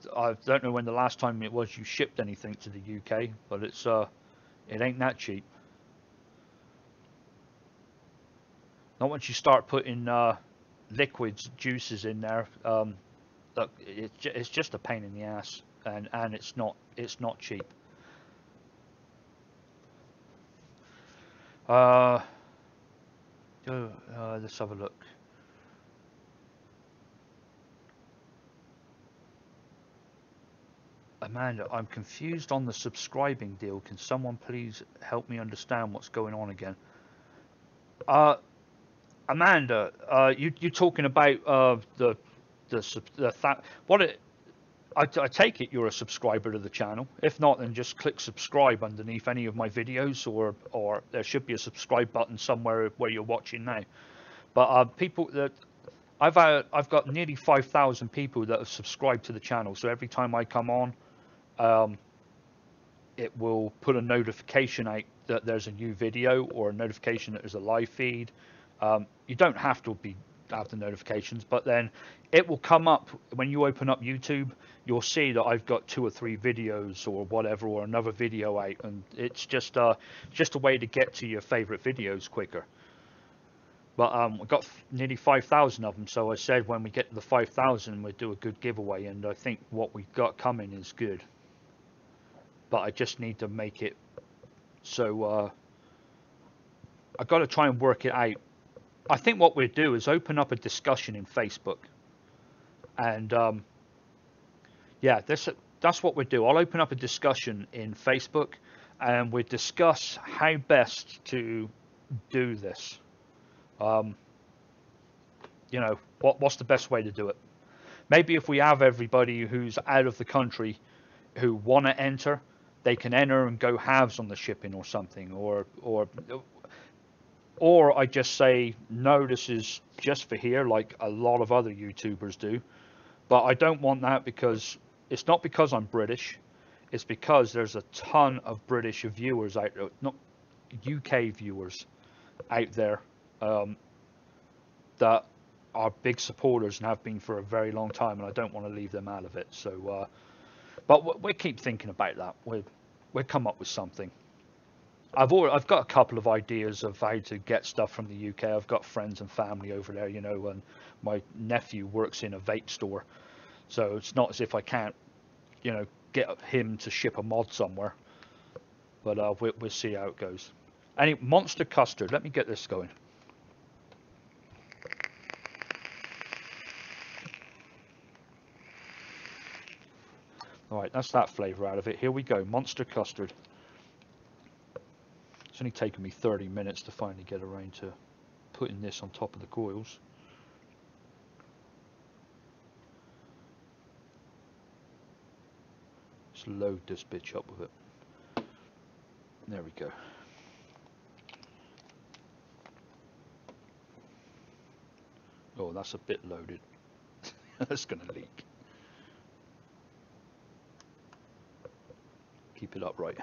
don't know when the last time it was you shipped anything to the UK, but it ain't that cheap. Not once you start putting liquids, juices in there. Look, it's just a pain in the ass, and it's not cheap. Let's have a look. Amanda, I'm confused on the subscribing deal. Can someone please help me understand what's going on again? Amanda, you talking about I take it you're a subscriber to the channel. If not, then just click subscribe underneath any of my videos, or there should be a subscribe button somewhere where you're watching now. But people that I've got nearly 5,000 people that have subscribed to the channel. So every time I come on, it will put a notification out that there's a new video, or a notification that there's a live feed. You don't have to have the notifications, but then it will come up when you open up YouTube. You'll see that I've got 2 or 3 videos or whatever, or another video out, and it's just a way to get to your favorite videos quicker. But we've got nearly 5,000 of them, so I said when we get to the 5,000, we'll do a good giveaway, and I think what we've got coming is good. But I just need to make it so I've got to try and work it out. I think what we'll do is open up a discussion in Facebook, and yeah, that's what we'll do. I'll open up a discussion in Facebook, and we'll discuss how best to do this. You know, what's the best way to do it? Maybe if we have everybody who's out of the country who want to enter, they can enter and go halves on the shipping or something, or I just say, no, this is just for here, like a lot of other YouTubers do. But I don't want that, because it's not because I'm British. It's because there's a ton of British viewers out there, not UK viewers out there, that are big supporters and have been for a very long time, and I don't want to leave them out of it. So, but we'll keep thinking about that. We'll come up with something. I've got a couple of ideas of how to get stuff from the UK. I've got friends and family over there, you know, and my nephew works in a vape store, so it's not as if I can't, you know, get him to ship a mod somewhere. But we'll see how it goes. Any Monster Custard? Let me get this going. Right, that's that flavour out of it. Here we go, monster custard. It's only taken me 30 minutes to finally get around to putting this on top of the coils. Let's load this bitch up with it. There we go. Oh, that's a bit loaded. That's going to leak. Keep it upright.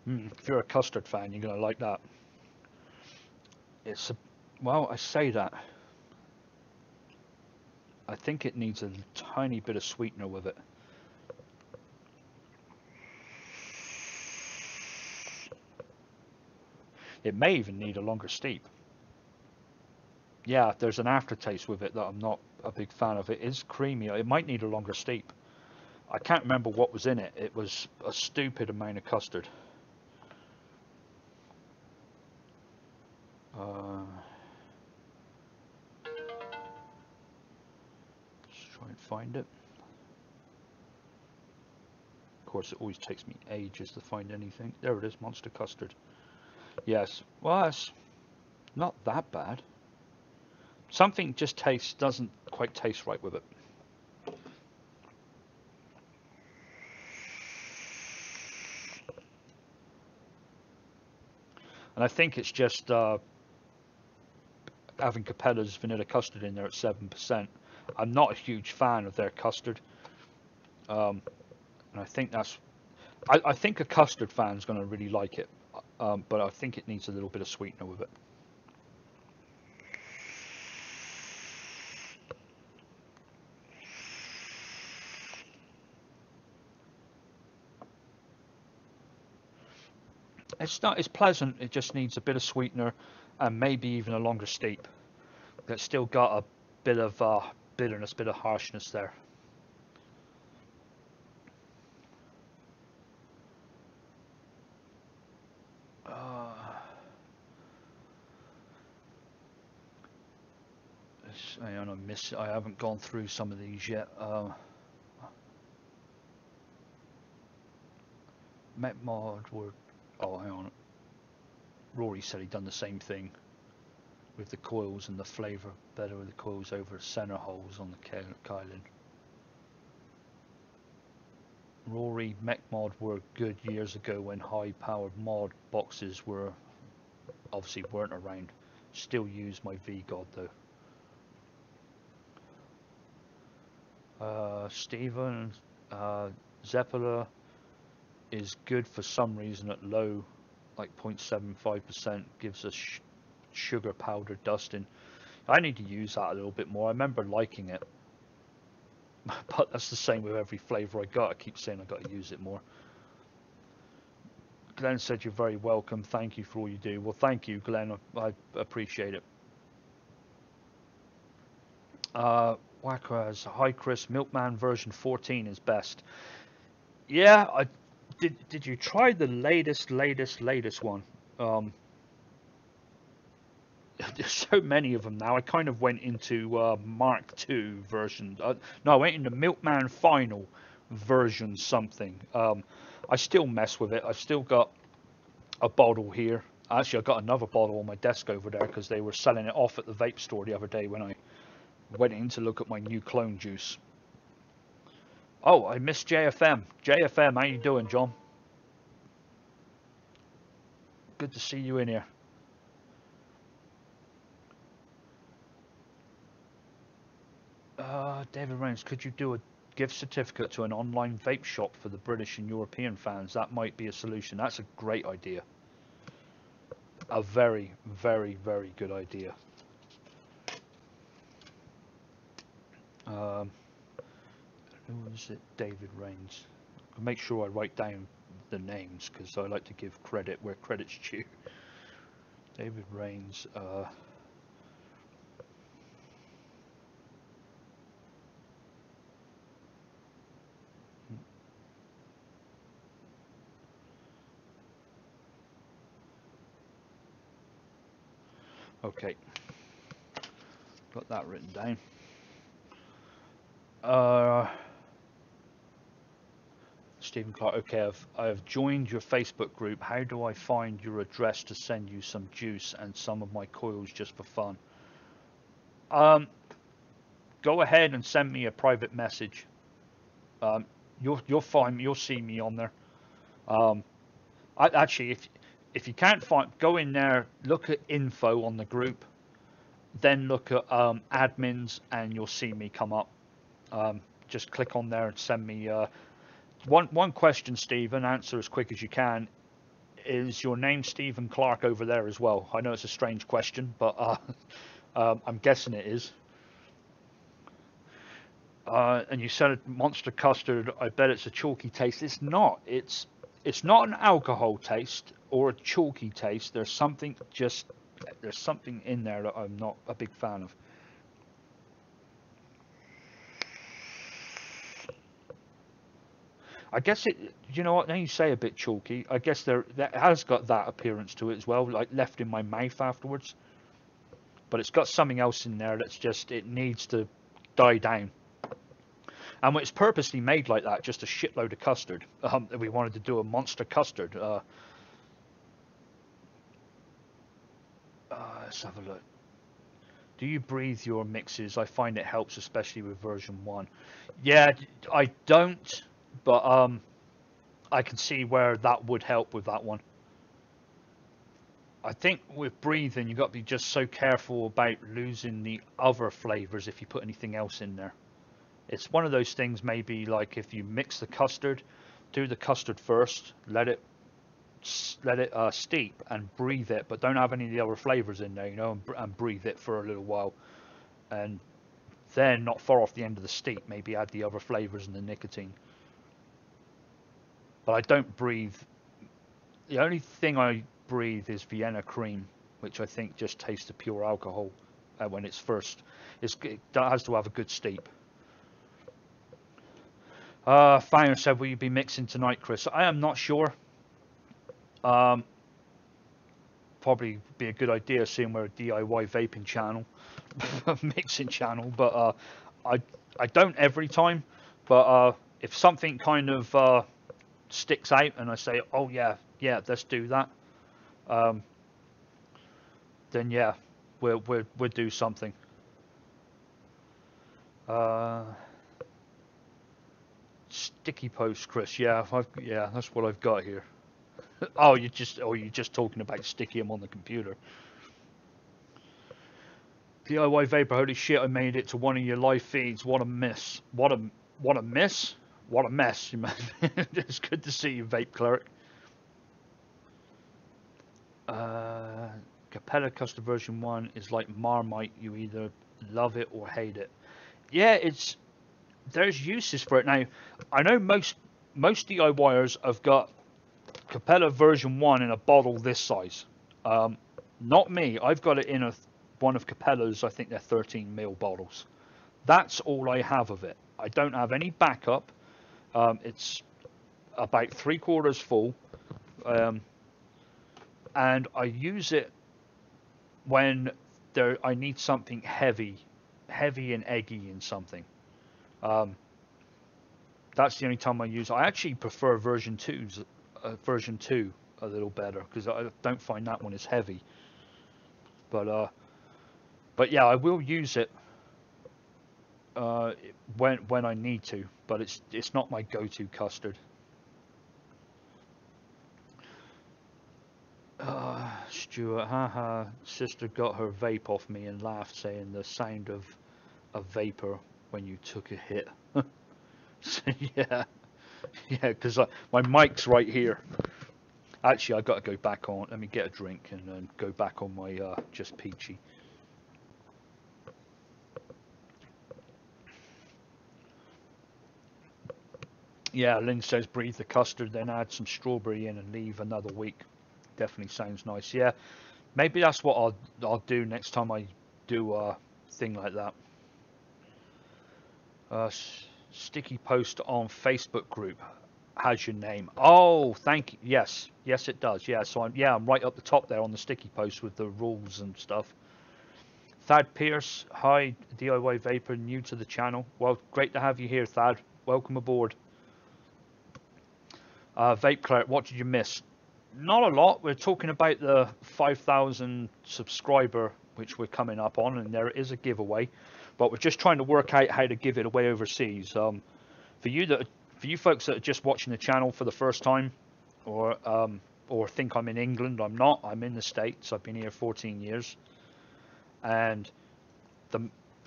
If you're a custard fan, you're going to like that. It's a, well, I say that. I think it needs a tiny bit of sweetener with it. It may even need a longer steep. Yeah, there's an aftertaste with it that I'm not a big fan of. It is creamy. It might need a longer steep. I can't remember what was in it. It was a stupid amount of custard. Let's try and find it. Of course, it always takes me ages to find anything. There it is, monster custard. Yes, well, it's not that bad. Something just doesn't quite taste right with it. And I think it's just having Capella's vanilla custard in there at 7%. I'm not a huge fan of their custard. And I think that's... I think a custard fan's going to really like it. But I think it needs a little bit of sweetener with it. It's pleasant. It just needs a bit of sweetener and maybe even a longer steep. It's still got a bit of bitterness, bit of harshness there. I haven't gone through some of these yet. Metmod were... Oh, hang on. Rory said he'd done the same thing with the coils and the flavour better with the coils over centre holes on the Kylan. Rory, Mechmod were good years ago when high-powered mod boxes were obviously weren't around. Still use my V-God though. Stephen, Zeppela is good for some reason at low, like 0.75%, gives us sugar powder dusting. I need to use that a little bit more. I remember liking it, but that's the same with every flavour I got. I keep saying I got to use it more. Glenn said you're very welcome. Thank you for all you do. Well, thank you, Glenn. I appreciate it. Wackers, hi Chris. Milkman version 14 is best. Yeah, I did. Did you try the latest one? There's so many of them now. I kind of went into Mark II version. No, I went into Milkman Final version something. I still mess with it. I've still got a bottle here. Actually, I got another bottle on my desk over there because they were selling it off at the vape store the other day when I went in to look at my new clone juice. Oh, I missed JFM. JFM, how you doing, John? Good to see you in here. David Reigns, could you do a gift certificate to an online vape shop for the British and European fans? That might be a solution. That's a great idea. A very, very, very good idea. Who is it? David Reigns. I'll make sure I write down the names because I like to give credit where credit's due. David Reigns. Okay, got that written down. Stephen Clark. Okay, I've joined your Facebook group. How do I find your address to send you some juice and some of my coils just for fun? Um, Go ahead and send me a private message. Um, you'll find you'll see me on there. Um, actually, if you can't find, go in there, look at info on the group, then look at admins, and you'll see me come up. Just click on there and send me one question, Stephen. Answer as quick as you can. Is your name Stephen Clark over there as well? I know it's a strange question, but I'm guessing it is. And you said monster custard. I bet it's a chalky taste. It's not. It's not an alcohol taste or a chalky taste. There's something in there that I'm not a big fan of. I guess it. You know what? Now you say a bit chalky. I guess that has got that appearance to it as well, like left in my mouth afterwards. But it's got something else in there that's just it needs to die down. And it's purposely made like that, just a shitload of custard. We wanted to do a monster custard. Let's have a look. Do you breathe your mixes? I find it helps, especially with version 1. Yeah, I don't, but I can see where that would help with that one. I think with breathing, you've got to be just so careful about losing the other flavors if you put anything else in there. It's one of those things, maybe like if you mix the custard, do the custard first, let it steep and breathe it, but don't have any of the other flavors in there, and breathe it for a little while. And then, not far off the end of the steep, maybe add the other flavors and the nicotine. But I don't breathe. The only thing I breathe is Vienna cream, which I think just tastes of pure alcohol when it's first. It has to have a good steep. Fire said, will you be mixing tonight, Chris? I am not sure. Probably be a good idea seeing we're a DIY vaping channel, mixing channel, but I don't every time. But if something kind of sticks out and I say, oh yeah, let's do that, then yeah, we'll do something. Sticky post, Chris. Yeah, that's what I've got here. Oh, you're just talking about sticking them on the computer. DIY Vapor, holy shit! I made it to one of your live feeds. What a miss! What a miss! What a mess! It's good to see you, Vape Cleric. Capella Custom version 1 is like Marmite. You either love it or hate it. Yeah, there's uses for it now. I know most DIYers have got Capella version 1 in a bottle this size. Not me. I've got it in one of Capella's. I think they're 13ml bottles. That's all I have of it. I don't have any backup. It's about 3/4 full, and I use it when I need something heavy and eggy in something. That's the only time I use it. I actually prefer version 2 a little better because I don't find that one as heavy. But yeah, I will use it when I need to, but it's not my go-to custard. Stuart, haha, sister got her vape off me and laughed, saying the sound of a vapor when you took a hit. So, yeah, because my mic's right here. Actually, I've got to go back on. Let me get a drink and then go back on my just peachy. Yeah, Lynn says breathe the custard, then add some strawberry in and leave another week. Definitely sounds nice. Yeah, maybe that's what I'll do next time I do a thing like that. Sticky post on Facebook group has your name. Oh, thank you. Yes, it does. Yeah, so I'm right up the top there on the sticky post with the rules and stuff. Thad Pierce, hi, DIY Vapor, new to the channel. Well, great to have you here, Thad. Welcome aboard. Vape Clerk, what did you miss? Not a lot. We're talking about the 5,000 subscriber, which we're coming up on, and there is a giveaway. But we're just trying to work out how to give it away overseas. For you folks that are just watching the channel for the first time, or think I'm in England, I'm not. I'm in the States. I've been here 14 years, and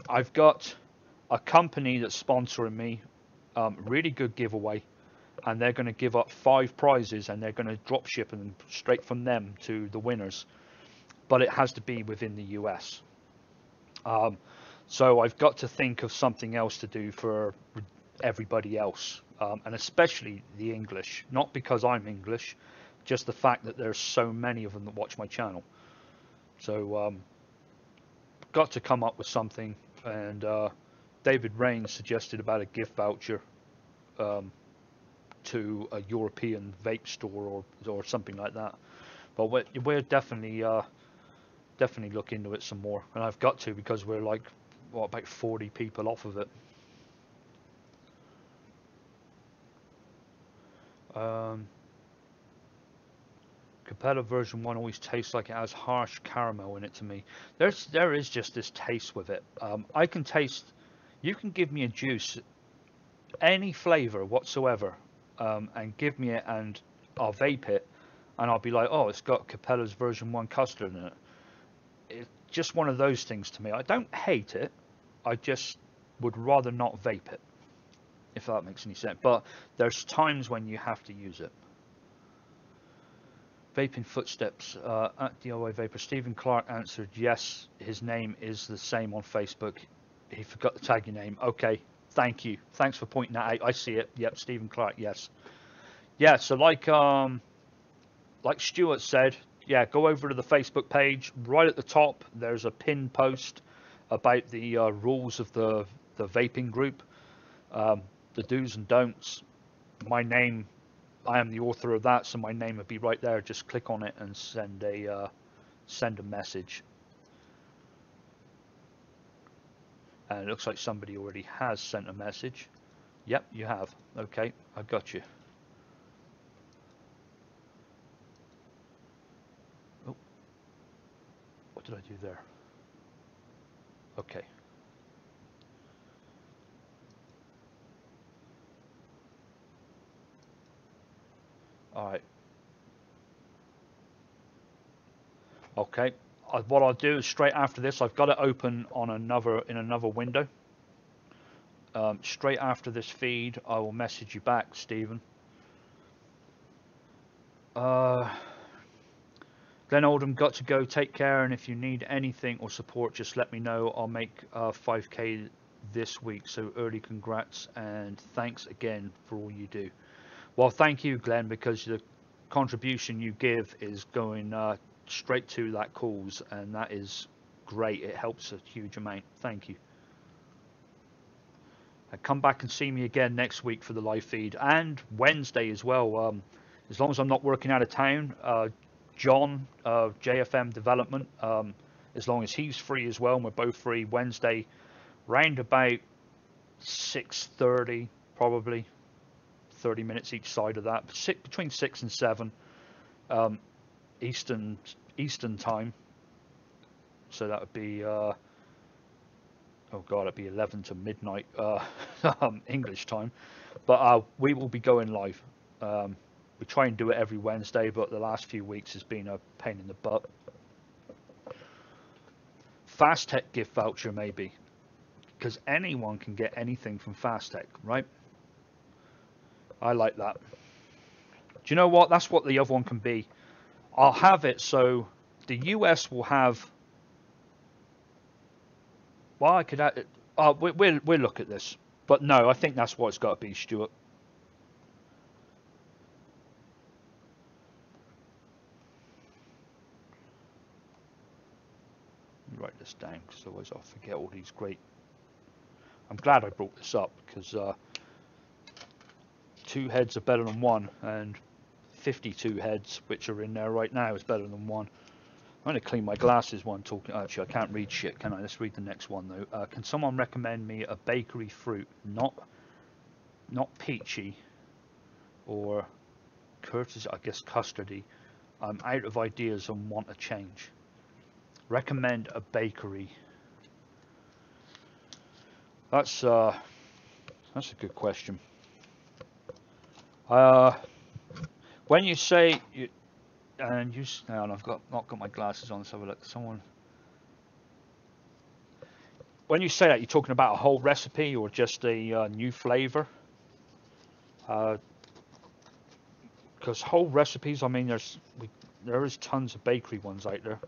I've got a company that's sponsoring me. Really good giveaway, and they're going to give up 5 prizes, and they're going to drop ship them straight from them to the winners. But it has to be within the US. So I've got to think of something else to do for everybody else, and especially the English. Not because I'm English, just the fact that there's so many of them that watch my channel. So got to come up with something, and David Rain suggested about a gift voucher to a European vape store or something like that. But we're definitely look into it some more, and I've got to, because we're like about 40 people off of it. Capella version 1 always tastes like it has harsh caramel in it to me. There is just this taste with it. I can taste. You can give me a juice, any flavor whatsoever, and give me it, and I'll vape it, and I'll be like, oh, it's got Capella's version 1 custard in it. It's just one of those things to me. I don't hate it. I just would rather not vape it, if that makes any sense. But there's times when you have to use it. Vaping Footsteps at DIY Vapor. Stephen Clark answered yes. His name is the same on Facebook. He forgot to tag your name. Okay, thank you. Thanks for pointing that out. I see it. Yep, Stephen Clark. Yes. Yeah. So like Stuart said, yeah, go over to the Facebook page. Right at the top, there's a pinned post about the rules of the vaping group, the do's and don'ts. My name. I am the author of that, so my name would be right there. Just click on it and send a message. And it looks like somebody already has sent a message. Yep, you have. Okay, I got you. Oh, what did I do there? Okay. All right. Okay. What I'll do is straight after this, I've got it open on another window. Straight after this feed, I will message you back, Stephen. Glenn Oldham, got to go. Take care, and if you need anything or support, just let me know. I'll make 5K this week, so early congrats, and thanks again for all you do. Well, thank you, Glenn, because the contribution you give is going straight to that cause, and that is great. It helps a huge amount. Thank you. And come back and see me again next week for the live feed, and Wednesday as well. As long as I'm not working out of town, John, JFM Development, as long as he's free as well, and we're both free Wednesday, round about 6:30, probably 30 minutes each side of that, between 6 and 7 Eastern time. So that would be oh god, it'd be 11 to midnight English time. But we will be going live. We try and do it every Wednesday, but the last few weeks has been a pain in the butt. Fastech gift voucher maybe, because anyone can get anything from Fastech, right? I like that. Do you know what? That's what the other one can be. I'll have it so the US will have. Well, I could add it. We'll look at this, but no, I think that's what it's got to be, Stuart. Let me write this down, because otherwise I'll forget all these great. I'm glad I brought this up, because 2 heads are better than 1, and 52 heads, which are in there right now, is better than 1. I'm going to clean my glasses while I'm talking. Actually, I can't read shit, can I? Let's read the next one, though. Can someone recommend me a bakery fruit, not peachy or Curtis, I guess custardy? I'm out of ideas and want a change. Recommend a bakery. That's a good question. When you say you, and you, now I've not got my glasses on, so look, someone. When you say that, you're talking about a whole recipe or just a new flavor? Because whole recipes, I mean, there is tons of bakery ones out there,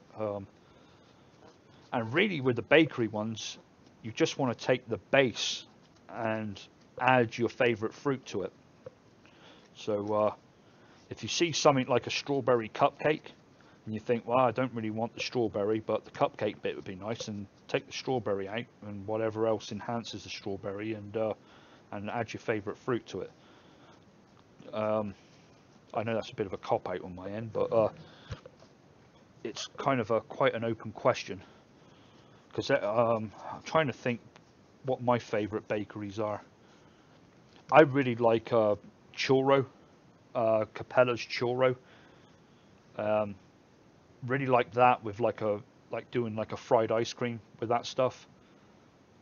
and really with the bakery ones, you just want to take the base and add your favorite fruit to it. So if you see something like a strawberry cupcake and you think, well, I don't really want the strawberry, but the cupcake bit would be nice, and take the strawberry out and whatever else enhances the strawberry, and add your favorite fruit to it. I know that's a bit of a cop-out on my end, but it's kind of quite an open question, because I'm trying to think what my favorite bakeries are. I really like churro, Capella's churro. Really like that with like doing like a fried ice cream with that stuff,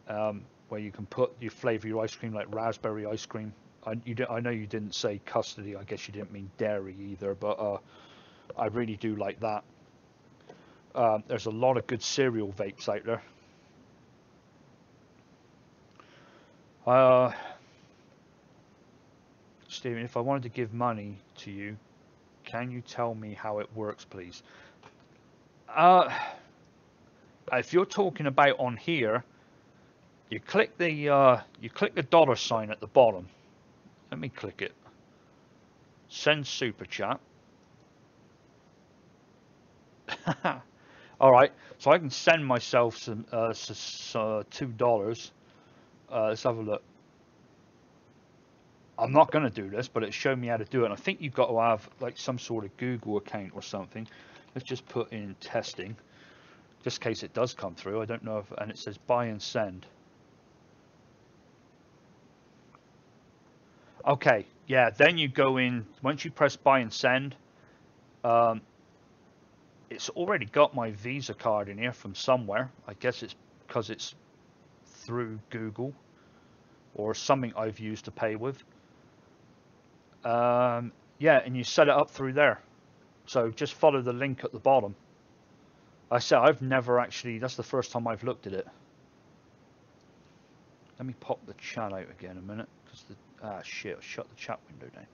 where you can flavor your ice cream like raspberry ice cream. I know you didn't say custody. I guess you didn't mean dairy either, but I really do like that. There's a lot of good cereal vapes out there. Stephen, if I wanted to give money to you, can you tell me how it works, please? If you're talking about on here, you click the dollar sign at the bottom. Let me click it. Send super chat. All right, so I can send myself some $2. Let's have a look. I'm not going to do this, but it showed me how to do it. And I think you've got to have like some sort of Google account or something. Let's just put in testing, just in case it does come through. I don't know if, and it says buy and send. Okay, yeah, then you go in, once you press buy and send, it's already got my Visa card in here from somewhere. I guess it's because it's through Google or something I've used to pay with. Yeah, and you set it up through there. So just follow the link at the bottom. I said I've never actually, that's the first time I've looked at it. Let me pop the chat out again a minute, because shit, I shut the chat window down.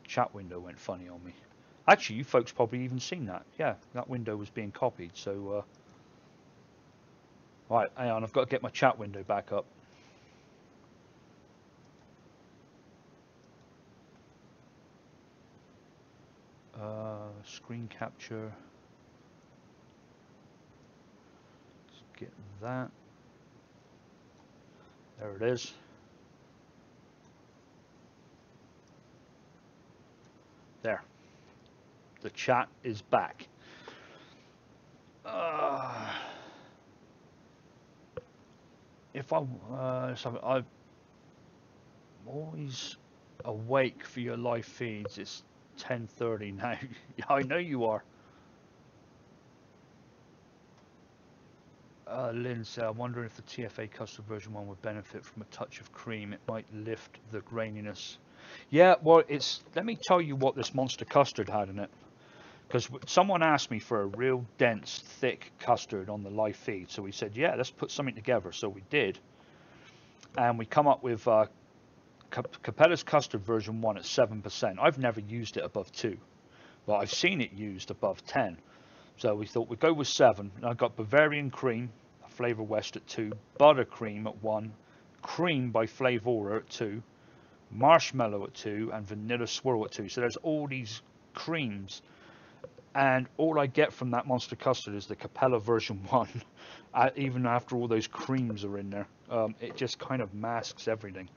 Chat window went funny on me. Actually, you folks probably even seen that. Yeah, that window was being copied, so right, hang on, I've got to get my chat window back up. Screen capture. Let's get that. There it is. There. The chat is back. If I'm always awake for your live feeds. It's 10:30 now. I know you are. Lynn said, I'm wondering if the TFA custard version 1 would benefit from a touch of cream. It might lift the graininess. Yeah, well, let me tell you what this monster custard had in it. Because someone asked me for a real dense, thick custard on the live feed. So we said, yeah, let's put something together. So we did. And we come up with Capella's custard version 1 at 7%. I've never used it above 2. But I've seen it used above 10. So we thought we'd go with 7. And I've got Bavarian cream, Flavor West at 2. Buttercream at 1. Cream by Flavora at 2. Marshmallow at 2. And Vanilla Swirl at 2. So there's all these creams. And all I get from that monster custard is the Capella version 1. Even after all those creams are in there. It just kind of masks everything.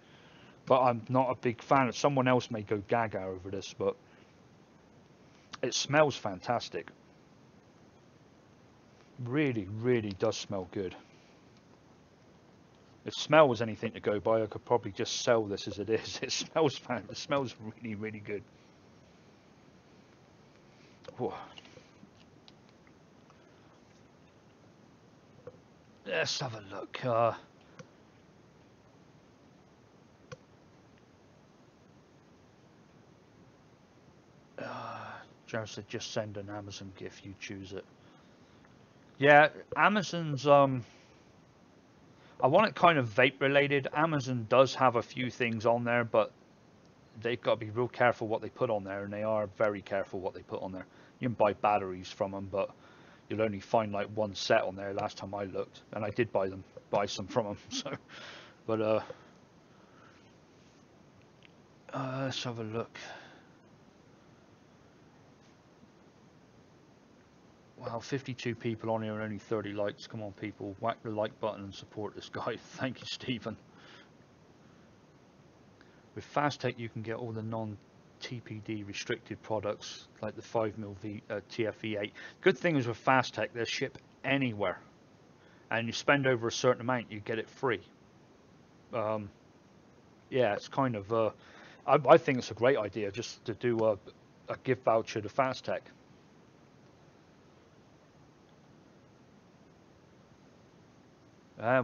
But I'm not a big fan. Someone else may go gaga over this, but It smells fantastic. Really, really does smell good. If smell was anything to go by, I could probably just sell this as it is. It smells it smells really, really good. Whoa. Let's have a look. Jared said just send an Amazon gift, you choose it. Yeah, Amazon's I want it kind of vape related. Amazon does have a few things on there, but they've got to be real careful what they put on there, and they are very careful what they put on there. You can buy batteries from them, but you'll only find like one set on there last time I looked, and I did buy some from them. So, but let's have a look. Wow, 52 people on here and only 30 likes. Come on, people, whack the like button and support this guy. Thank you, Stephen. With FastTech, you can get all the non-TPD restricted products like the 5mm TFE8. Good thing is with FastTech, they'll ship anywhere, and you spend over a certain amount, you get it free. Yeah, it's kind of. I think it's a great idea just to do a gift voucher to FastTech.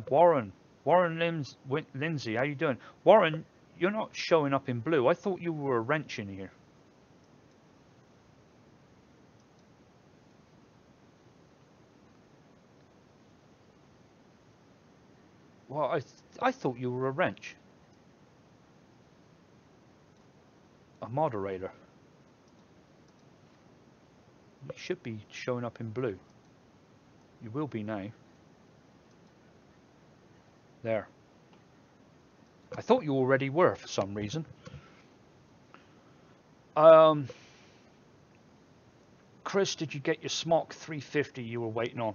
Warren Lindsay, how you doing? Warren, you're not showing up in blue. I thought you were a wrench in here. Well, I thought you were a wrench. A moderator. You should be showing up in blue. You will be now. There. I thought you already were for some reason. Chris, did you get your Smock 350 you were waiting on?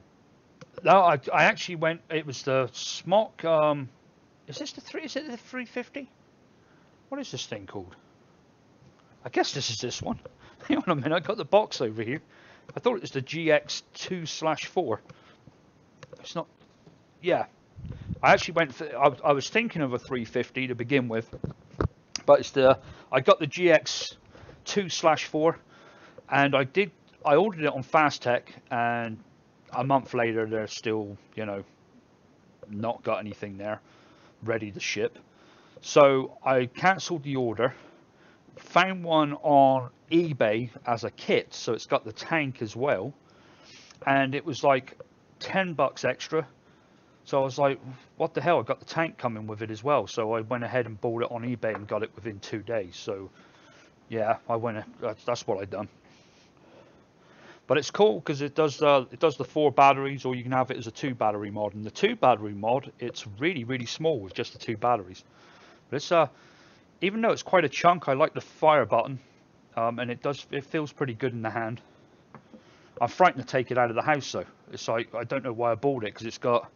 No, I actually went. It was the Smock. Is this the three? Is it the 350? What is this thing called? I guess this is this one. Hang on a minute. I got the box over here. I thought it was the GX2/4. It's not. Yeah. I actually went for. I was thinking of a 350 to begin with, but it's the. I got the GX2/4, and I ordered it on FastTech, and a month later they're still, not got anything there ready to ship. So I cancelled the order, found one on eBay as a kit, so it's got the tank as well, and it was like $10 extra. So I was like, what the hell, I got the tank coming with it as well. So I went ahead and bought it on eBay and got it within 2 days. So yeah, that's what I done. But it's cool because it does the 4 batteries, or you can have it as a 2 battery mod. And the 2 battery mod, it's really, really small with just the 2 batteries. But it's even though it's quite a chunk, I like the fire button, and it feels pretty good in the hand. I'm frightened to take it out of the house though. It's like, I don't know why I bought it, because it's got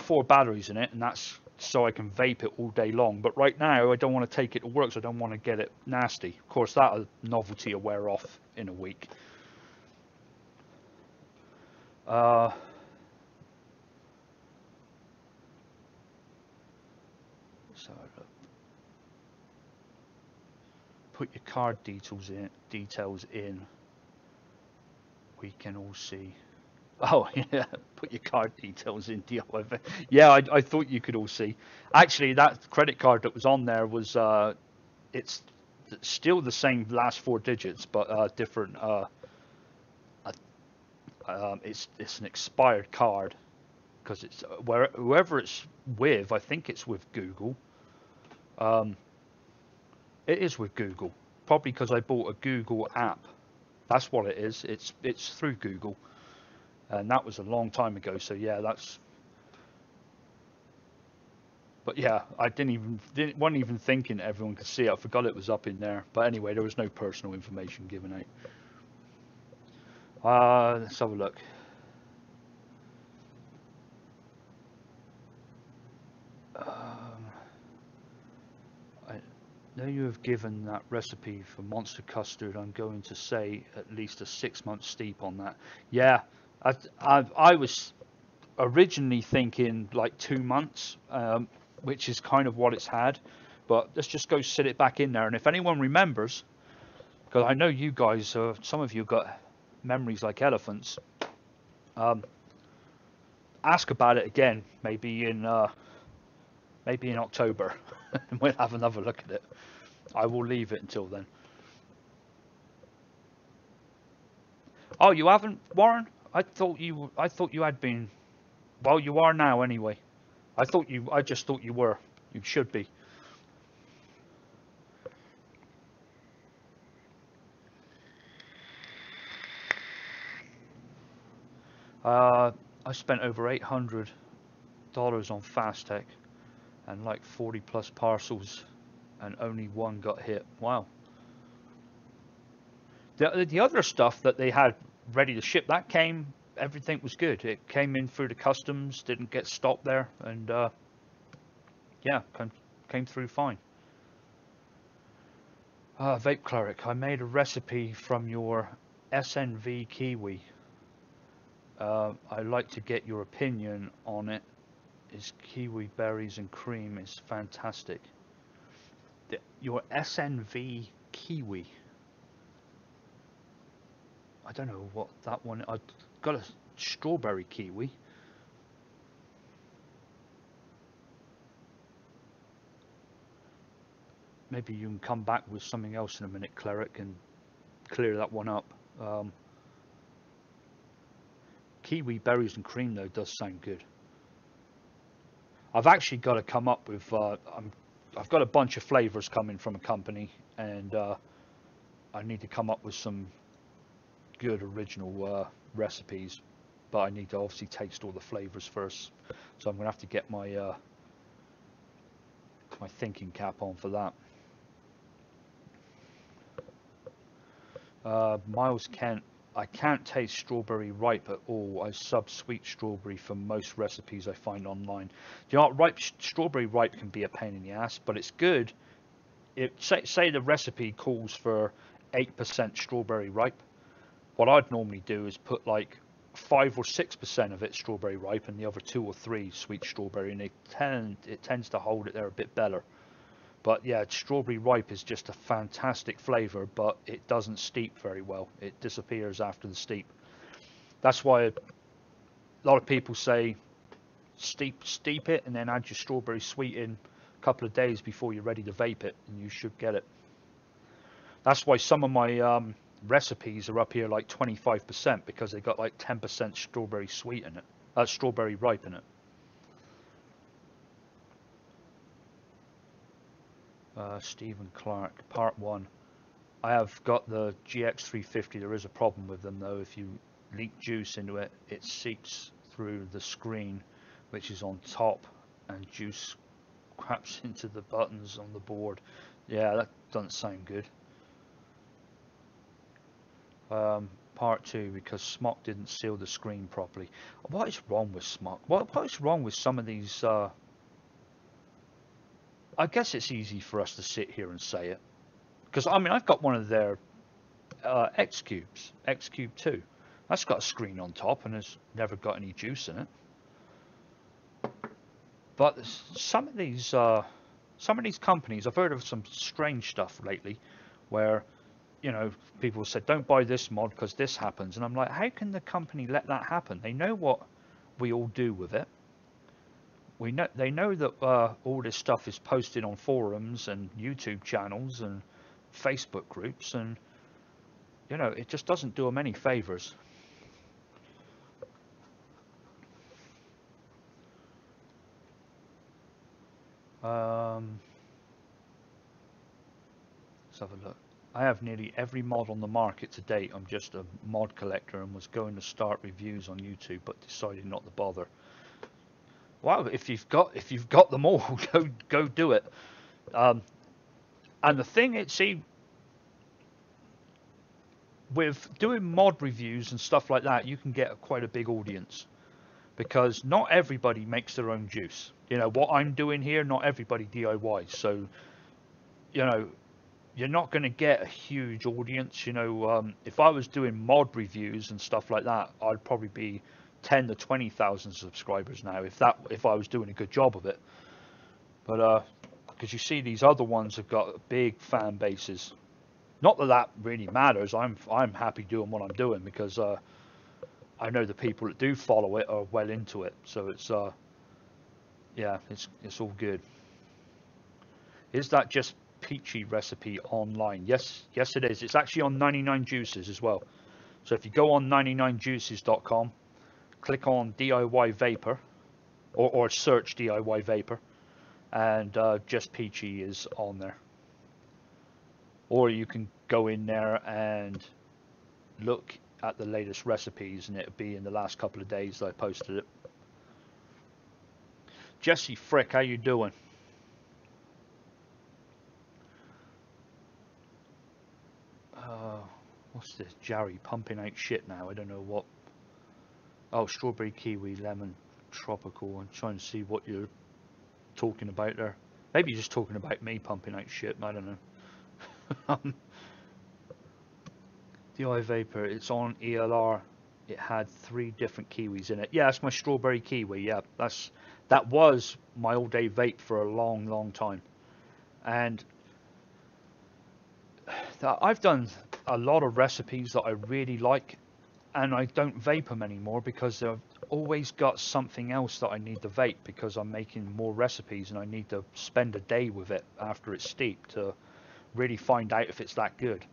4 batteries in it, and that's so I can vape it all day long. But right now I don't want to take it to work, so I don't want to get it nasty. Of course, that novelty will wear off in a week. So put your card details in. We can all see. Oh yeah, put your card details in. Yeah, I thought you could all see. Actually, that credit card that was on there was it's still the same last 4 digits, but different. It's an expired card, because it's whoever it's with. I think it's with Google. It is with Google, probably because I bought a Google app. That's what it is. It's through Google, and that was a long time ago. So yeah, that's. But yeah, I wasn't even thinking everyone could see it. I forgot it was up in there. But anyway, there was no personal information given out. Let's have a look. now you have given that recipe for monster custard, I'm going to say at least a 6-month steep on that. Yeah, I was originally thinking like 2 months, which is kind of what it's had. But let's just go sit it back in there. And if anyone remembers, because I know you guys, some of you got memories like elephants, um, ask about it again, maybe in October, and we'll have another look at it. I will leave it until then. Oh, you haven't, Warren? I thought you had been. Well, you are now anyway. I just thought you were. You should be. I spent over $800 on Fastech and like 40 plus parcels, and only one got hit. Wow. The other stuff that they had ready to ship, that came, everything was good. It came in through the customs, didn't get stopped there, and yeah, came through fine. Vape Cleric, I made a recipe from your SNV Kiwi. I'd like to get your opinion on it. Is kiwi berries and cream is fantastic. Your SNV Kiwi. I don't know what that one. I got a strawberry kiwi. Maybe you can come back with something else in a minute, Cleric, and clear that one up. Kiwi berries and cream though does sound good. I've actually got to come up with. I've got a bunch of flavors coming from a company, and I need to come up with some good original recipes. But I need to obviously taste all the flavors first, so I'm gonna have to get my my thinking cap on for that. Miles Kent, I can't taste strawberry ripe at all. I sub sweet strawberry for most recipes I find online. Do you know what? Strawberry ripe can be a pain in the ass, but it's good. Say the recipe calls for 8% strawberry ripe. What I'd normally do is put like 5 or 6% of it strawberry ripe and the other 2 or 3 sweet strawberry, and it tends to hold it there a bit better. But yeah, strawberry ripe is just a fantastic flavor, but it doesn't steep very well. It disappears after the steep. That's why a lot of people say steep it and then add your strawberry sweet in a couple of days before you're ready to vape it, and you should get it. That's why some of my recipes are up here like 25% because they got like 10% strawberry sweet in it, strawberry ripe in it. Stephen Clark, part 1. I have got the GX350. There is a problem with them though. If you leak juice into it, it seeps through the screen, which is on top, and juice craps into the buttons on the board. Yeah, that doesn't sound good. Part 2, because Smok didn't seal the screen properly. What is wrong with Smok? What is wrong with some of these? I guess it's easy for us to sit here and say it, because I mean I've got one of their X Cubes, X Cube 2. That's got a screen on top and has never got any juice in it. But some of these companies, I've heard of some strange stuff lately, where people said don't buy this mod because this happens, and I'm like, how can the company let that happen? They know what we all do with it. They know that all this stuff is posted on forums and YouTube channels and Facebook groups, and it just doesn't do them any favors. Let's have a look. I have nearly every mod on the market to date. I'm just a mod collector and was going to start reviews on YouTube, but decided not to bother. Wow, if you've got them all, go do it. And the thing, with doing mod reviews and stuff like that, you can get quite a big audience, because not everybody makes their own juice. What I'm doing here, not everybody DIYs. So you know, you're not going to get a huge audience. If I was doing mod reviews and stuff like that, I'd probably be 10 to 20,000 subscribers now if I was doing a good job of it. But because you see these other ones have got big fan bases. Not that that really matters. I'm happy doing what I'm doing because I know the people that do follow it are well into it. So it's yeah, it's all good. Is that just peachy recipe online? Yes, yes it is. It's actually on 99 Juices as well. So if you go on 99juices.com, click on DIY Vapor, or search DIY Vapor, and just peachy is on there. Or you can go in there and look at the latest recipes, and it'll be in the last couple of days that I posted it. Jesse Frick, how you doing? What's this? Jerry pumping out shit now. I don't know what. Oh, strawberry, kiwi, lemon, tropical. I'm trying to see what you're talking about there. Maybe you're just talking about me pumping out shit. I don't know. DI Vapor. It's on ELR. It had 3 different kiwis in it. Yeah, that's my strawberry kiwi. Yeah, that was my all-day vape for a long, long time. And I've done a lot of recipes that I really like, and I don't vape them anymore because I've always got something else that I need to vape because I'm making more recipes and I need to spend a day with it after it's steeped to really find out if it's that good.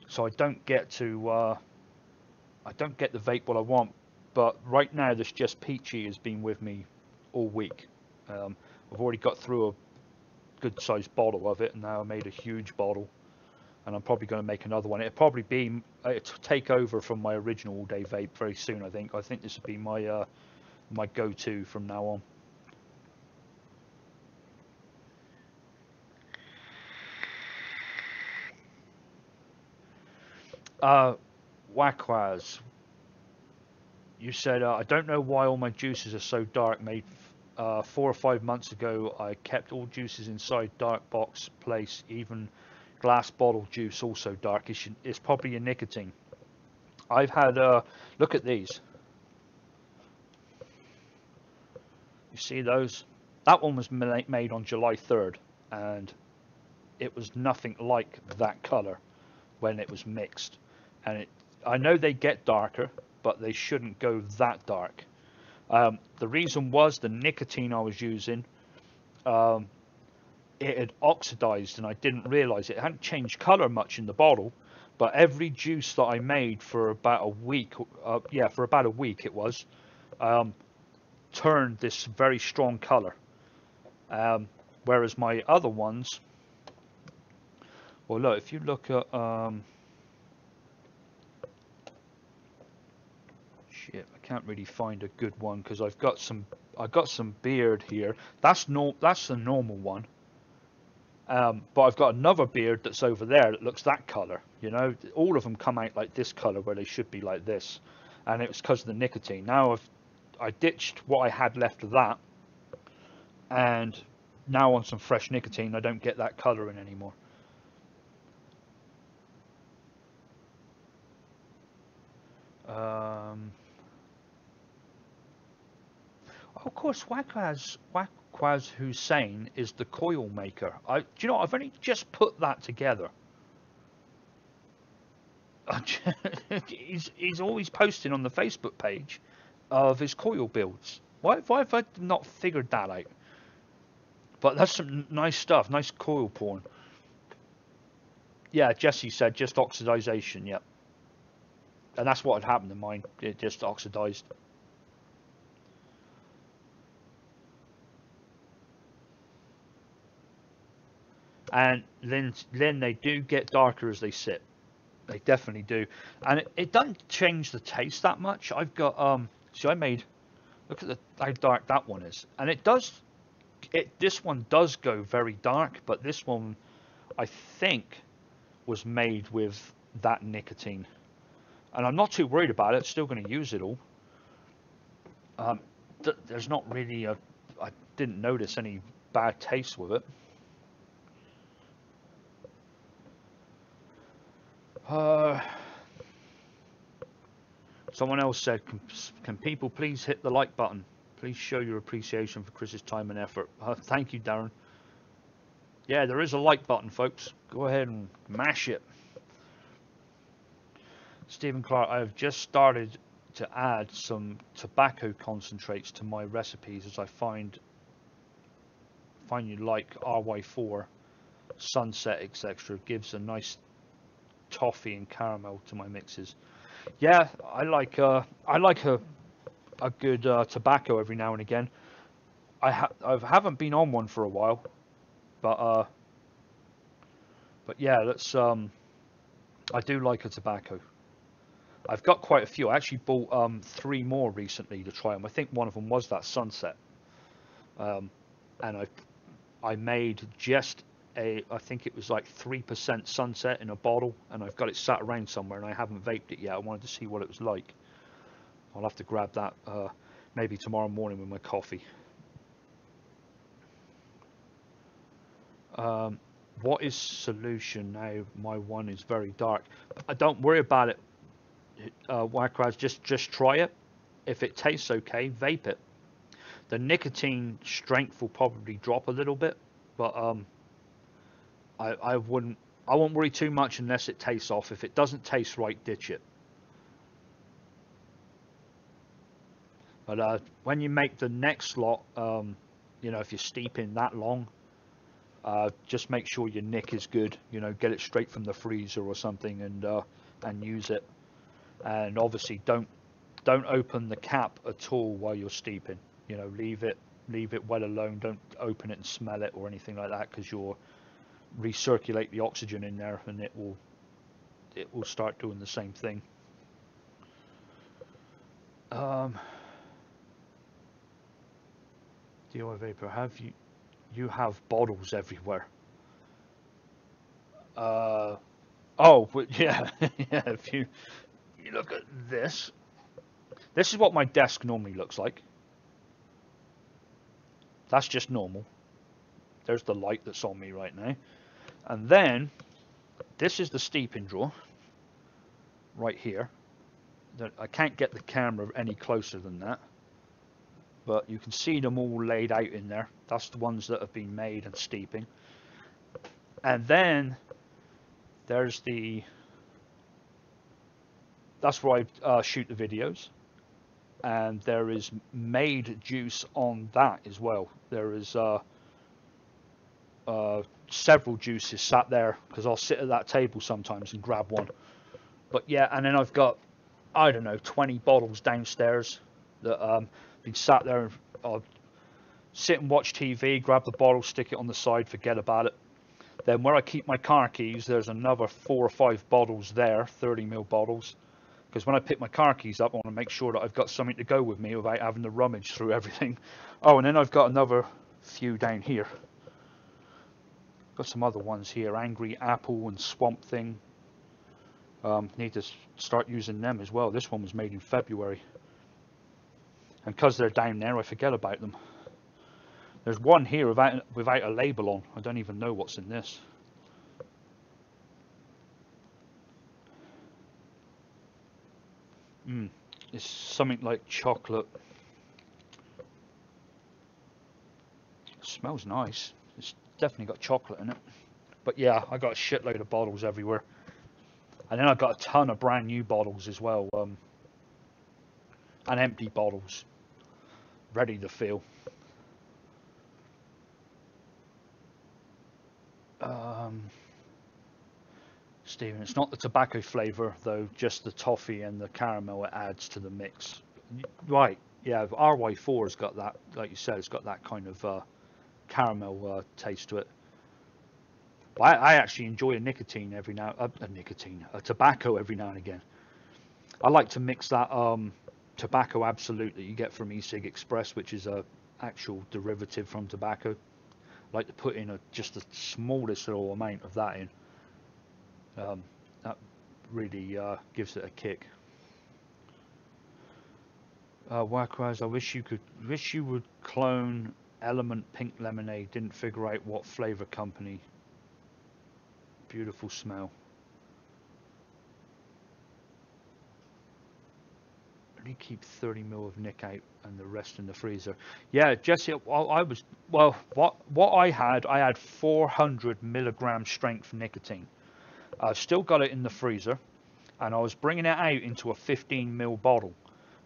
So I don't get the vape what I want. But right now, this Just Peachy has been with me all week. I've already got through a good sized bottle of it, and now I made a huge bottle, and I'm probably going to make another one. It'll take over from my original all day vape very soon. I think this will be my my go-to from now on. Wakwaz, you said I don't know why all my juices are so dark. Made 4 or 5 months ago, I kept all juices inside dark box place, even glass bottle juice also dark. It's probably your nicotine. I've had look at these. You see those? That one was made on July 3rd, and it was nothing like that color when it was mixed. And I know they get darker, but they shouldn't go that dark. The reason was the nicotine I was using, it had oxidized, and I didn't realize it. It hadn't changed color much in the bottle, but every juice that I made for about a week, for about a week it was, turned this very strong color. Whereas my other ones, well, look, if you look at shit, I can't really find a good one because I got some beard here. That's the normal one. But I've got another beard that's over there that looks that color. All of them come out like this color where they should be like this, and it was because of the nicotine. Now I ditched what I had left of that, and now on some fresh nicotine, I don't get that color in anymore. Of course, Waqas Hussein is the coil maker. Do you know? I've only just put that together. He's always posting on the Facebook page of his coil builds. Why have I not figured that out? But that's some nice stuff, nice coil porn. Yeah, Jesse said just oxidization. Yep, and that's what had happened to mine. It just oxidized. And then they do get darker as they sit. They definitely do, and it doesn't change the taste that much. I've got see, I made. Look at how dark that one is, and it does. This one does go very dark, but this one, I think, was made with that nicotine, and I'm not too worried about it. Still going to use it all. There's not really I didn't notice any bad taste with it. Uh, Someone else said, can people please hit the like button? Please show your appreciation for Chris's time and effort. Thank you, Darren. Yeah, there is a like button, folks. Go ahead and mash it. Stephen Clark, I have just started to add some tobacco concentrates to my recipes as I find you like RY4, Sunset, etc. Gives a nice toffee and caramel to my mixes. Yeah, I like a good tobacco every now and again. I haven't been on one for a while, but yeah, that's I do like a tobacco. I've got quite a few. I actually bought 3 more recently to try them. I think one of them was that Sunset, and I made just I think it was like 3% Sunset in a bottle, and I've got it sat around somewhere, and I haven't vaped it yet. I wanted to see what it was like. I'll have to grab that maybe tomorrow morning with my coffee. What is solution now? My one is very dark. Don't worry about it, Wackrad. Just try it. If it tastes okay, vape it. The nicotine strength will probably drop a little bit, but I won't worry too much unless it tastes off. If it doesn't taste right, ditch it. But when you make the next lot, you know, if you're steeping that long, just make sure your nick is good. You know, get it straight from the freezer or something, and use it. And obviously, don't open the cap at all while you're steeping. You know, leave it well alone. Don't open it and smell it or anything like that, because you'll recirculate the oxygen in there, and it will start doing the same thing. DIY Vapor, have you have bottles everywhere? Oh, yeah, yeah. If you look at this is what my desk normally looks like. That's just normal. There's the light that's on me right now. And then this is the steeping drawer right here. I can't get the camera any closer than that, but you can see them all laid out in there. That's the ones that have been made and steeping. And then there's that's where I shoot the videos, and there is made juice on that as well. There is several juices sat there, because I'll sit at that table sometimes and grab one. But yeah, and then I've got, I don't know, 20 bottles downstairs that been sat there. I'll sit and watch TV, grab the bottle, stick it on the side, forget about it. Then where I keep my car keys, there's another 4 or 5 bottles there, 30ml bottles. Because when I pick my car keys up, I want to make sure that I've got something to go with me without having to rummage through everything. Oh, and then I've got another few down here. Got some other ones here, Angry Apple and Swamp Thing. Need to start using them as well. This one was made in February. And because they're down there, I forget about them. There's one here without a label on. I don't even know what's in this. It's something like chocolate. It smells nice. It's definitely got chocolate in it. But yeah, I got a shitload of bottles everywhere. And then I've got a ton of brand new bottles as well. And empty bottles. Ready to fill. Stephen, it's not the tobacco flavour though, just the toffee and the caramel it adds to the mix. Right, yeah, RY4 has got that, like you said, it's got that kind of caramel taste to it. But I actually enjoy a tobacco every now and again. I like to mix that tobacco Absolute that you get from eCig Express, which is a actual derivative from tobacco. I like to put in just the smallest little amount of that in. That really gives it a kick. Workwise, I wish you would clone Element Pink Lemonade. Didn't figure out what flavor company. Beautiful smell. only keep 30 mil of nick out and the rest in the freezer. Yeah, Jesse. What I had 400 milligram strength nicotine. I've still got it in the freezer, and I was bringing it out into a 15 mil bottle.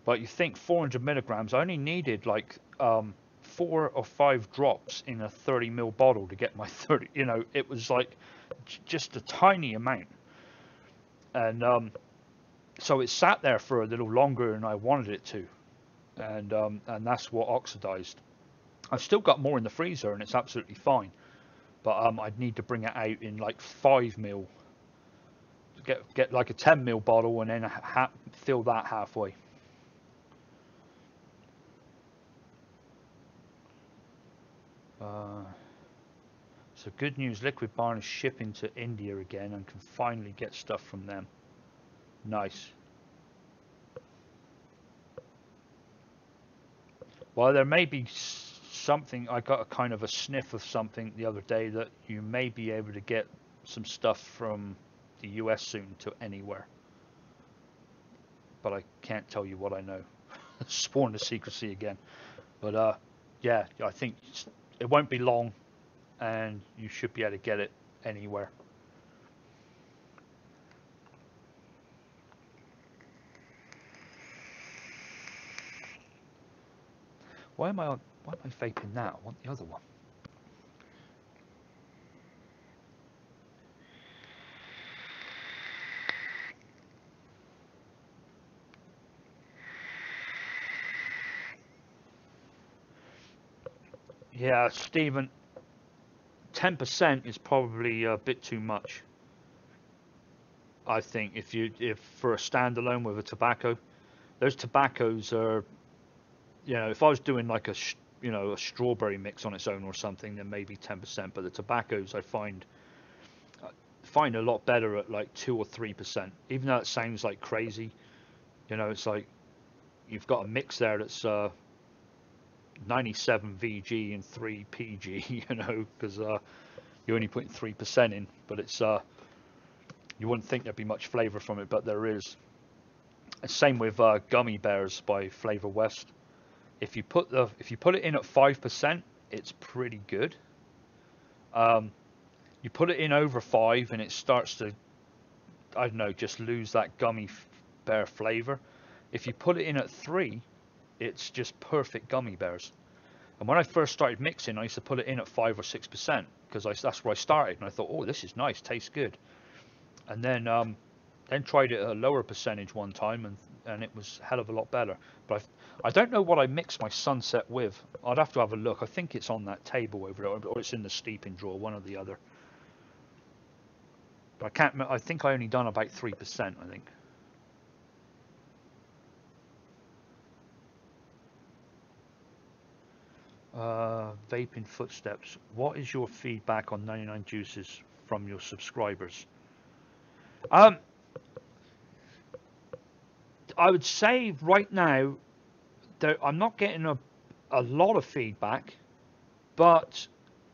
But you think 400 milligrams? I only needed like 4 or 5 drops in a 30 mil bottle to get my 30. You know, it was like just a tiny amount, and so it sat there for a little longer than I wanted it to, and that's what oxidized. I've still got more in the freezer, and it's absolutely fine. But I'd need to bring it out in like 5 mil. Get like a 10 mil bottle and then fill that halfway. So good news, Liquid Barn is shipping to India again and can finally get stuff from them. Nice. Well, there may be something. I got a kind of a sniff of something the other day that you may be able to get some stuff from the US soon to anywhere. But I can't tell you what I know. Sworn to secrecy again. But yeah, I think it won't be long and you should be able to get it anywhere. Why am I vaping now? I want the other one. Yeah, Stephen, 10% is probably a bit too much. I think if for a standalone with a tobacco, those tobaccos are, if I was doing like a strawberry mix on its own or something, then maybe 10%. But the tobaccos I find a lot better at like 2 or 3%. Even though it sounds like crazy, it's like you've got a mix there that's 97 VG and 3 PG, because you're only putting 3% in, but it's you wouldn't think there'd be much flavor from it, but there is. Same with Gummy Bears by Flavor West. If you put it in at 5%, it's pretty good. You put it in over 5 and it starts to, I don't know, just lose that gummy bear flavor. If you put it in at 3, it's just perfect gummy bears. And when I first started mixing, I used to put it in at 5 or 6% because that's where I started, and I thought, oh, this is nice, tastes good. And then tried it at a lower percentage one time, and it was a hell of a lot better. But I don't know what I mixed my Sunset with. I'd have to have a look. I think it's on that table over there, or it's in the steeping drawer, one or the other. But I can't. I think I only done about 3%. I think. Vaping footsteps. What is your feedback on 99 Juices from your subscribers? I would say right now I'm not getting a lot of feedback, but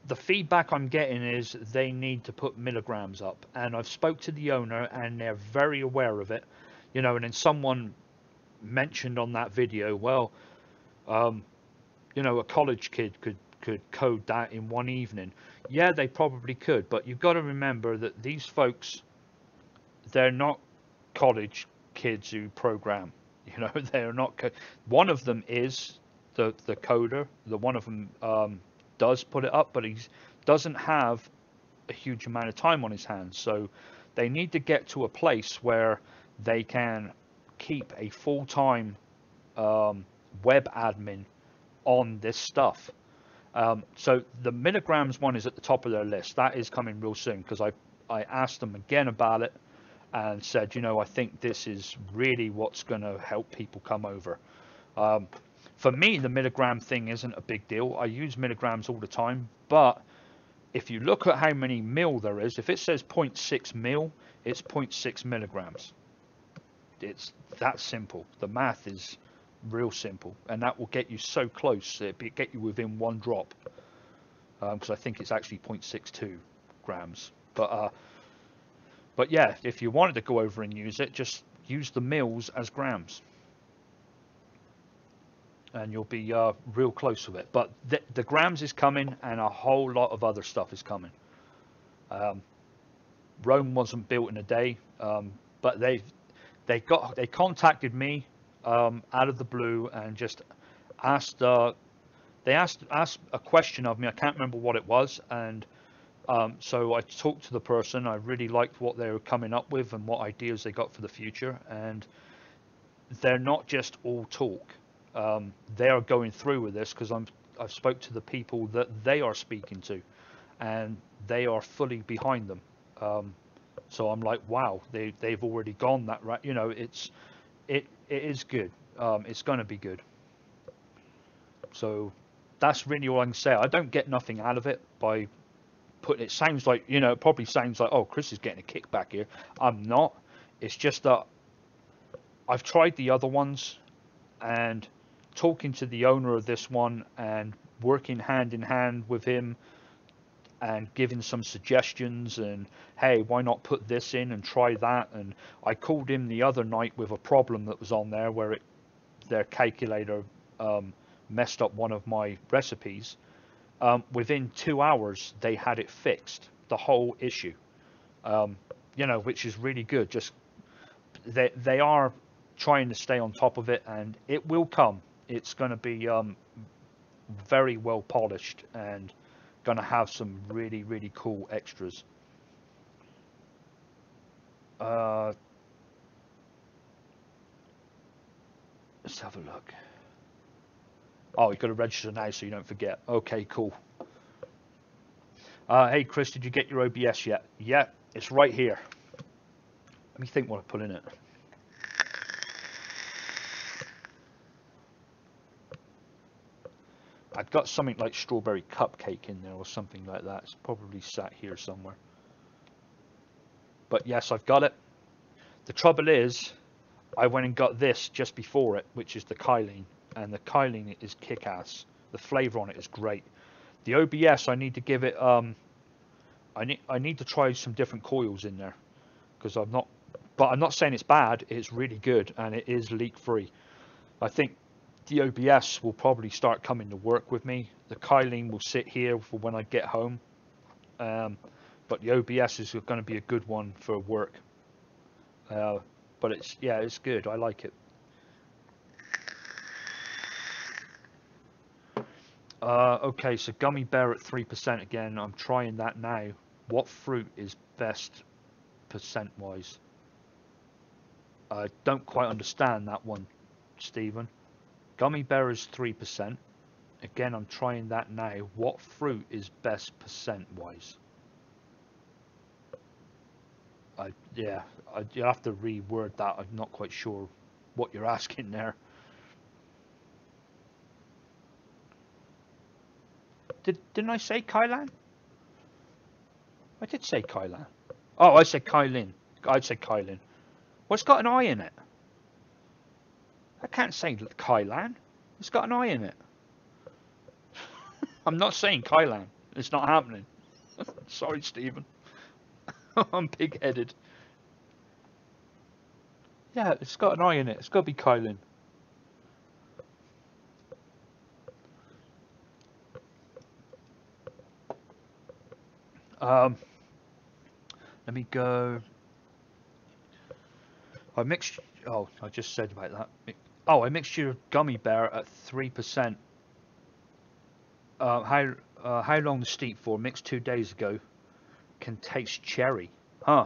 the feedback I'm getting is they need to put milligrams up, and I've spoke to the owner and they're very aware of it, and then someone mentioned on that video, well, a college kid could code that in one evening. Yeah, they probably could, but you've got to remember that these folks, they're not college kids who program. They're not. One of them is the coder. One of them does put it up, but he doesn't have a huge amount of time on his hands. So they need to get to a place where they can keep a full-time web admin on this stuff. So the milligrams one is at the top of their list. That is coming real soon, because I asked them again about it and said, I think this is really what's going to help people come over. For me, the milligram thing isn't a big deal. I use milligrams all the time, but if you look at how many mil there is, if it says 0.6 mil, it's 0.6 milligrams. It's that simple. The math is real simple, and that will get you so close. It'll get you within one drop, because I think it's actually 0.62 grams. But yeah, if you wanted to go over and use it, just use the mils as grams. and you'll be real close with it. But the grams is coming, and a whole lot of other stuff is coming. Um, Rome wasn't built in a day, but they contacted me out of the blue and just asked they asked a question of me. I can't remember what it was, and so I talked to the person. I really liked what they were coming up with and what ideas they got for the future, and they're not just all talk. They are going through with this because I've spoke to the people that they are speaking to, and they are fully behind them. So I'm like, wow, they've already gone that right. You know, it is good. It's going to be good. So that's really all I can say. I don't get nothing out of it by putting. It sounds like, you know, it probably sounds like, oh, Chris is getting a kickback here. I'm not. It's just that I've tried the other ones, and talking to the owner of this one and working hand in hand with him and giving some suggestions, and hey, why not put this in and try that. And I called him the other night with a problem that was on there where their calculator messed up one of my recipes. Within 2 hours they had it fixed, the whole issue. You know, which is really good. Just they are trying to stay on top of it, and it will come. It's going to be very well polished and going to have some really, really cool extras. Uh, let's have a look. Oh, you got to register now so you don't forget. Okay, cool. Hey, Chris, did you get your OBS yet? Yeah, it's right here. Let me think what I put in it. I've got something like strawberry cupcake in there or something like that. It's probably sat here somewhere. But yes, I've got it. The trouble is, I went and got this just before it, which is the Kylene, and the Kylene is kick-ass. The flavor on it is great. The OBS, I need to give it. I need to try some different coils in there because I'm not. But I'm not saying it's bad. It's really good, and it is leak-free. I think the OBS will probably start coming to work with me. The Kylene will sit here for when I get home. But the OBS is going to be a good one for work. But it's good. I like it. Okay, so gummy bear at 3% again. I'm trying that now. What fruit is best percent-wise? I don't quite understand that one, Stephen. Gummy bear is 3%. Again, I'm trying that now. What fruit is best percent-wise? You have to reword that. I'm not quite sure what you're asking there. Didn't I say Kylan? I did say Kylan. Oh, I said Kylin. I said Kylin. Well, it's got an I in it. I can't say Kylan. It's got an I in it. I'm not saying Kylan. It's not happening. Sorry, Stephen. I'm pig-headed. Yeah, it's got an I in it. It's got to be Kylin. Let me go. I just said about that. Oh, I mixed your gummy bear at 3%. How long to steep for? Mixed 2 days ago. Can taste cherry. Huh.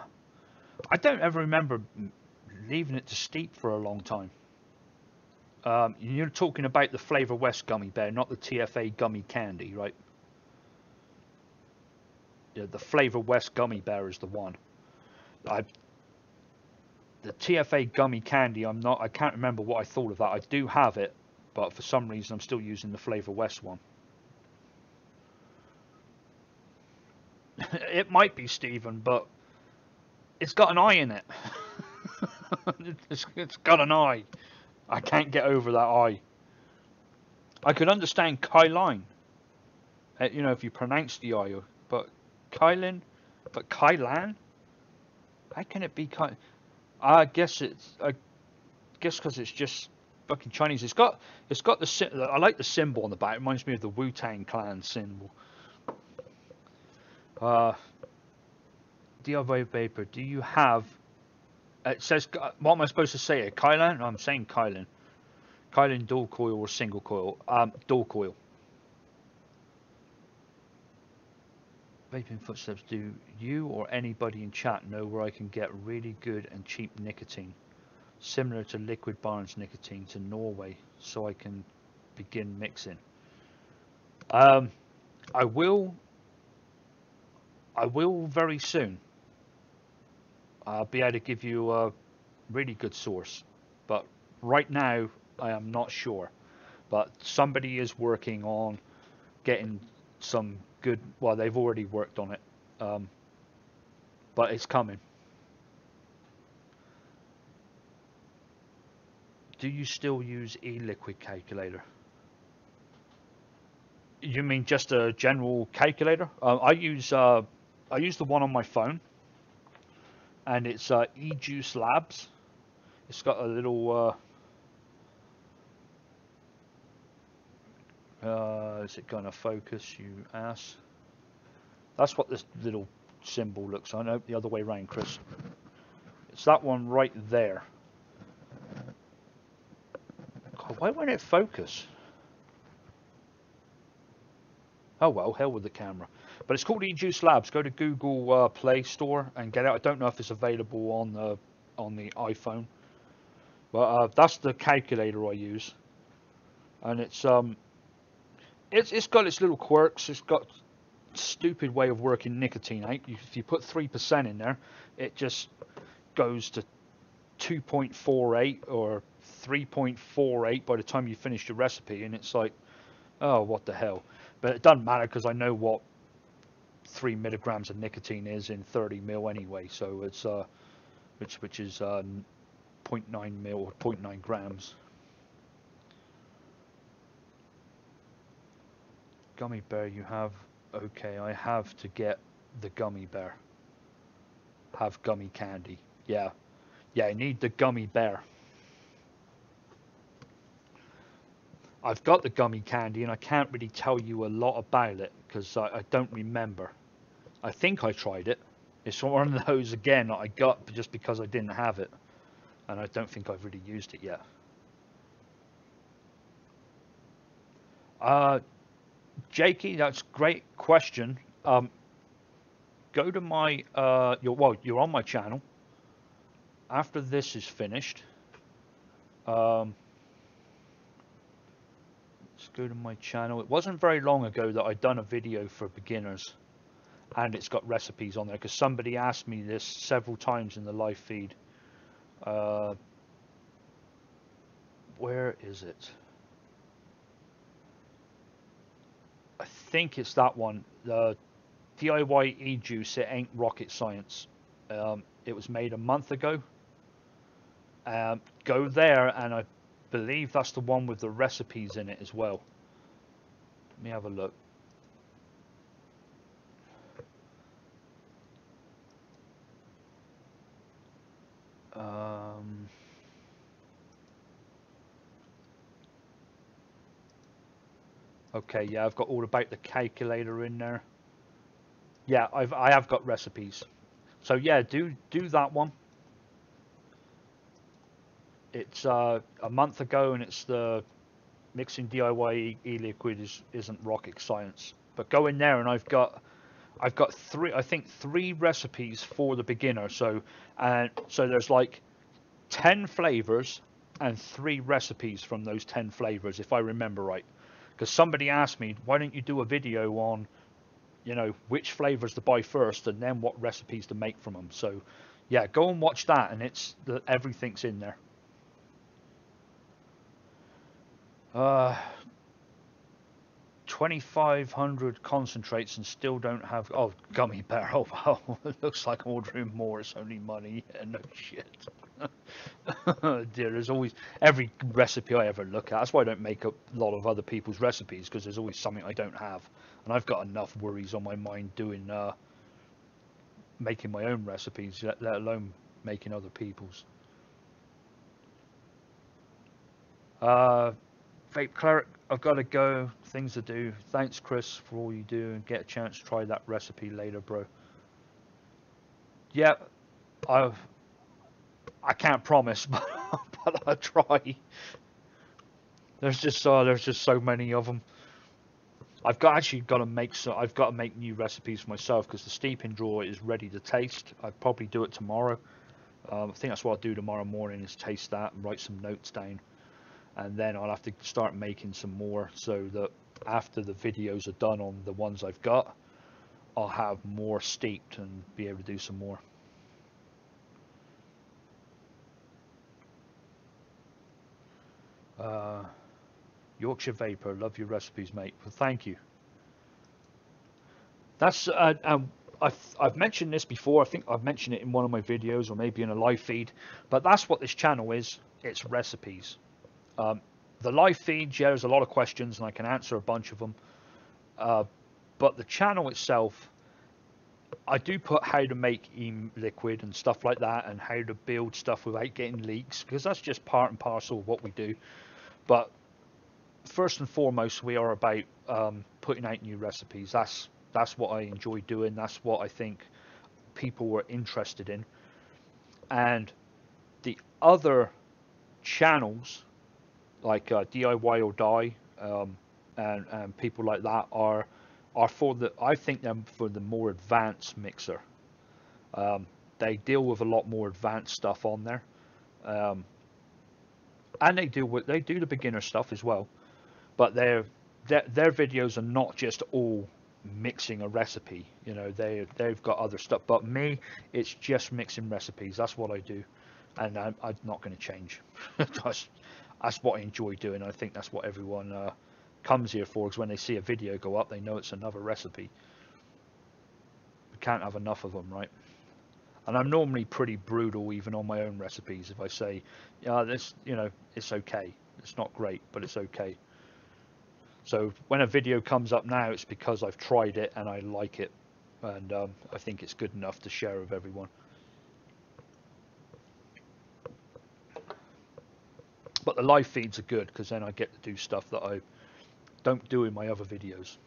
I don't ever remember leaving it to steep for a long time. You're talking about the Flavor West gummy bear, not the TFA gummy candy, right? Yeah, the Flavor West gummy bear is the one. The TFA gummy candy, I can't remember what I thought of that. I do have it, but for some reason I'm still using the Flavor West one. It might be, Stephen, but it's got an I in it. It's got an I. I can't get over that I. I could understand Kyline, you know, if you pronounce the I, but Kylin, but Kylan? How can it be I guess because it's just fucking Chinese. It's got the I like the symbol on the back. It reminds me of the Wu-Tang Clan symbol. DIY Vapor, do you have? It says, what am I supposed to say? Kylan? No, I'm saying Kylan. Kylan dual coil or single coil? Dual coil. Vaping Footsteps, do you or anybody in chat know where I can get really good and cheap nicotine? Similar to Liquid Barnes nicotine to Norway, so I can begin mixing. I will very soon. I'll be able to give you a really good source, but right now I am not sure. But somebody is working on getting some good. Well, they've already worked on it, but it's coming. Do you still use e-liquid calculator? You mean just a general calculator? I use the one on my phone, and it's eJuice Labs. It's got a little. Is it gonna focus? You ask. That's what this little symbol looks like. No, the other way around, Chris. It's that one right there. God, why won't it focus? Oh well, hell with the camera. But it's called eJuice Labs. Go to Google Play Store and get it. I don't know if it's available on the iPhone, but that's the calculator I use, and it's got its little quirks. It's got stupid way of working nicotine out. If you put 3% in there, it just goes to 2.48 or 3.48 by the time you finish the recipe, and it's like, oh, what the hell. But it doesn't matter because I know what 3 milligrams of nicotine is in 30 mil anyway, so it's which is 0.9 mil or 0.9 grams. Gummy bear you have? Okay, I have to get the gummy bear. Have gummy candy. Yeah, I need the gummy bear. I've got the gummy candy and I can't really tell you a lot about it because I don't remember. I think I tried it. It's one of those again that I got just because I didn't have it, and I don't think I've really used it yet. Jakey, that's a great question. Go to my you're on my channel. After this is finished, let's go to my channel. It wasn't very long ago that I'd done a video for beginners, and it's got recipes on there because somebody asked me this several times in the live feed. Where is it? I think it's that one. The DIY eJuice. It ain't rocket science. It was made a month ago. Go there, and I believe that's the one with the recipes in it as well. Let me have a look. Okay, yeah, I've got all about the calculator in there. Yeah, I have got recipes. So yeah, do that one. It's a month ago, and it's the mixing DIY e-liquid isn't rocket science. But go in there, and I've got three recipes for the beginner. So there's like 10 flavors and 3 recipes from those 10 flavors, if I remember right. Because somebody asked me, why don't you do a video on, which flavors to buy first and then what recipes to make from them. So yeah, go and watch that, and everything's in there. 2,500 concentrates and still don't have. Oh, gummy bear. Oh wow, it looks like I'm ordering more. It's only money. Yeah, no shit. Dear, there's always every recipe I ever look at. That's why I don't make a lot of other people's recipes, because there's always something I don't have, and I've got enough worries on my mind doing making my own recipes, let alone making other people's. Vape Cleric, I've got to go. Things to do. Thanks, Chris, for all you do, and get a chance to try that recipe later, bro. Yeah, I've I can't promise, but I'll try. There's just so many of them. Actually got to make I've got to make new recipes for myself because the steeping drawer is ready to taste. I'll probably do it tomorrow. I think that's what I'll do tomorrow morning is taste that and write some notes down, and then I'll have to start making some more so that after the videos are done on the ones I've got, I'll have more steeped and be able to do some more. Uh, Yorkshire Vapor, love your recipes, mate. Well, thank you. That's I've mentioned this before. I think I've mentioned it in one of my videos or maybe in a live feed. But that's what this channel is. It's recipes. Um, the live feed, yeah, there's a lot of questions and I can answer a bunch of them. But the channel itself, I do put how to make e-liquid and stuff like that, and how to build stuff without getting leaks, because that's just part and parcel of what we do. But first and foremost, we are about putting out new recipes. That's what I enjoy doing. That's what I think people were interested in. And the other channels, like DIY or Die, and people like that are for the, I think them for the more advanced mixer. Um, they deal with a lot more advanced stuff on there, um, and they do the beginner stuff as well. But their videos are not just all mixing a recipe. You know, they've got other stuff. But me, it's just mixing recipes. That's what I do, and I'm not going to change. That's what I enjoy doing. I think that's what everyone comes here for. Because when they see a video go up, they know it's another recipe. We can't have enough of them, right? And I'm normally pretty brutal even on my own recipes. If I say, yeah, this, it's okay. It's not great, but it's okay. So when a video comes up now, it's because I've tried it and I like it, and I think it's good enough to share with everyone. But the live feeds are good because then I get to do stuff that I don't do in my other videos.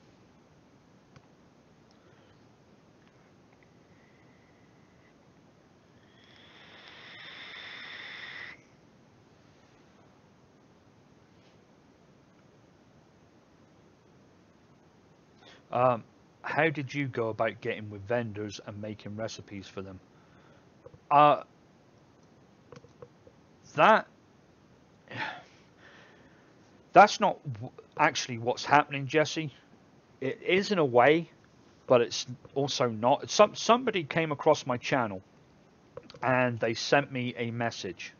Um, how did you go about getting with vendors and making recipes for them? Uh, that that's not actually what's happening, Jesse. It is in a way, but it's also not. Somebody came across my channel and they sent me a message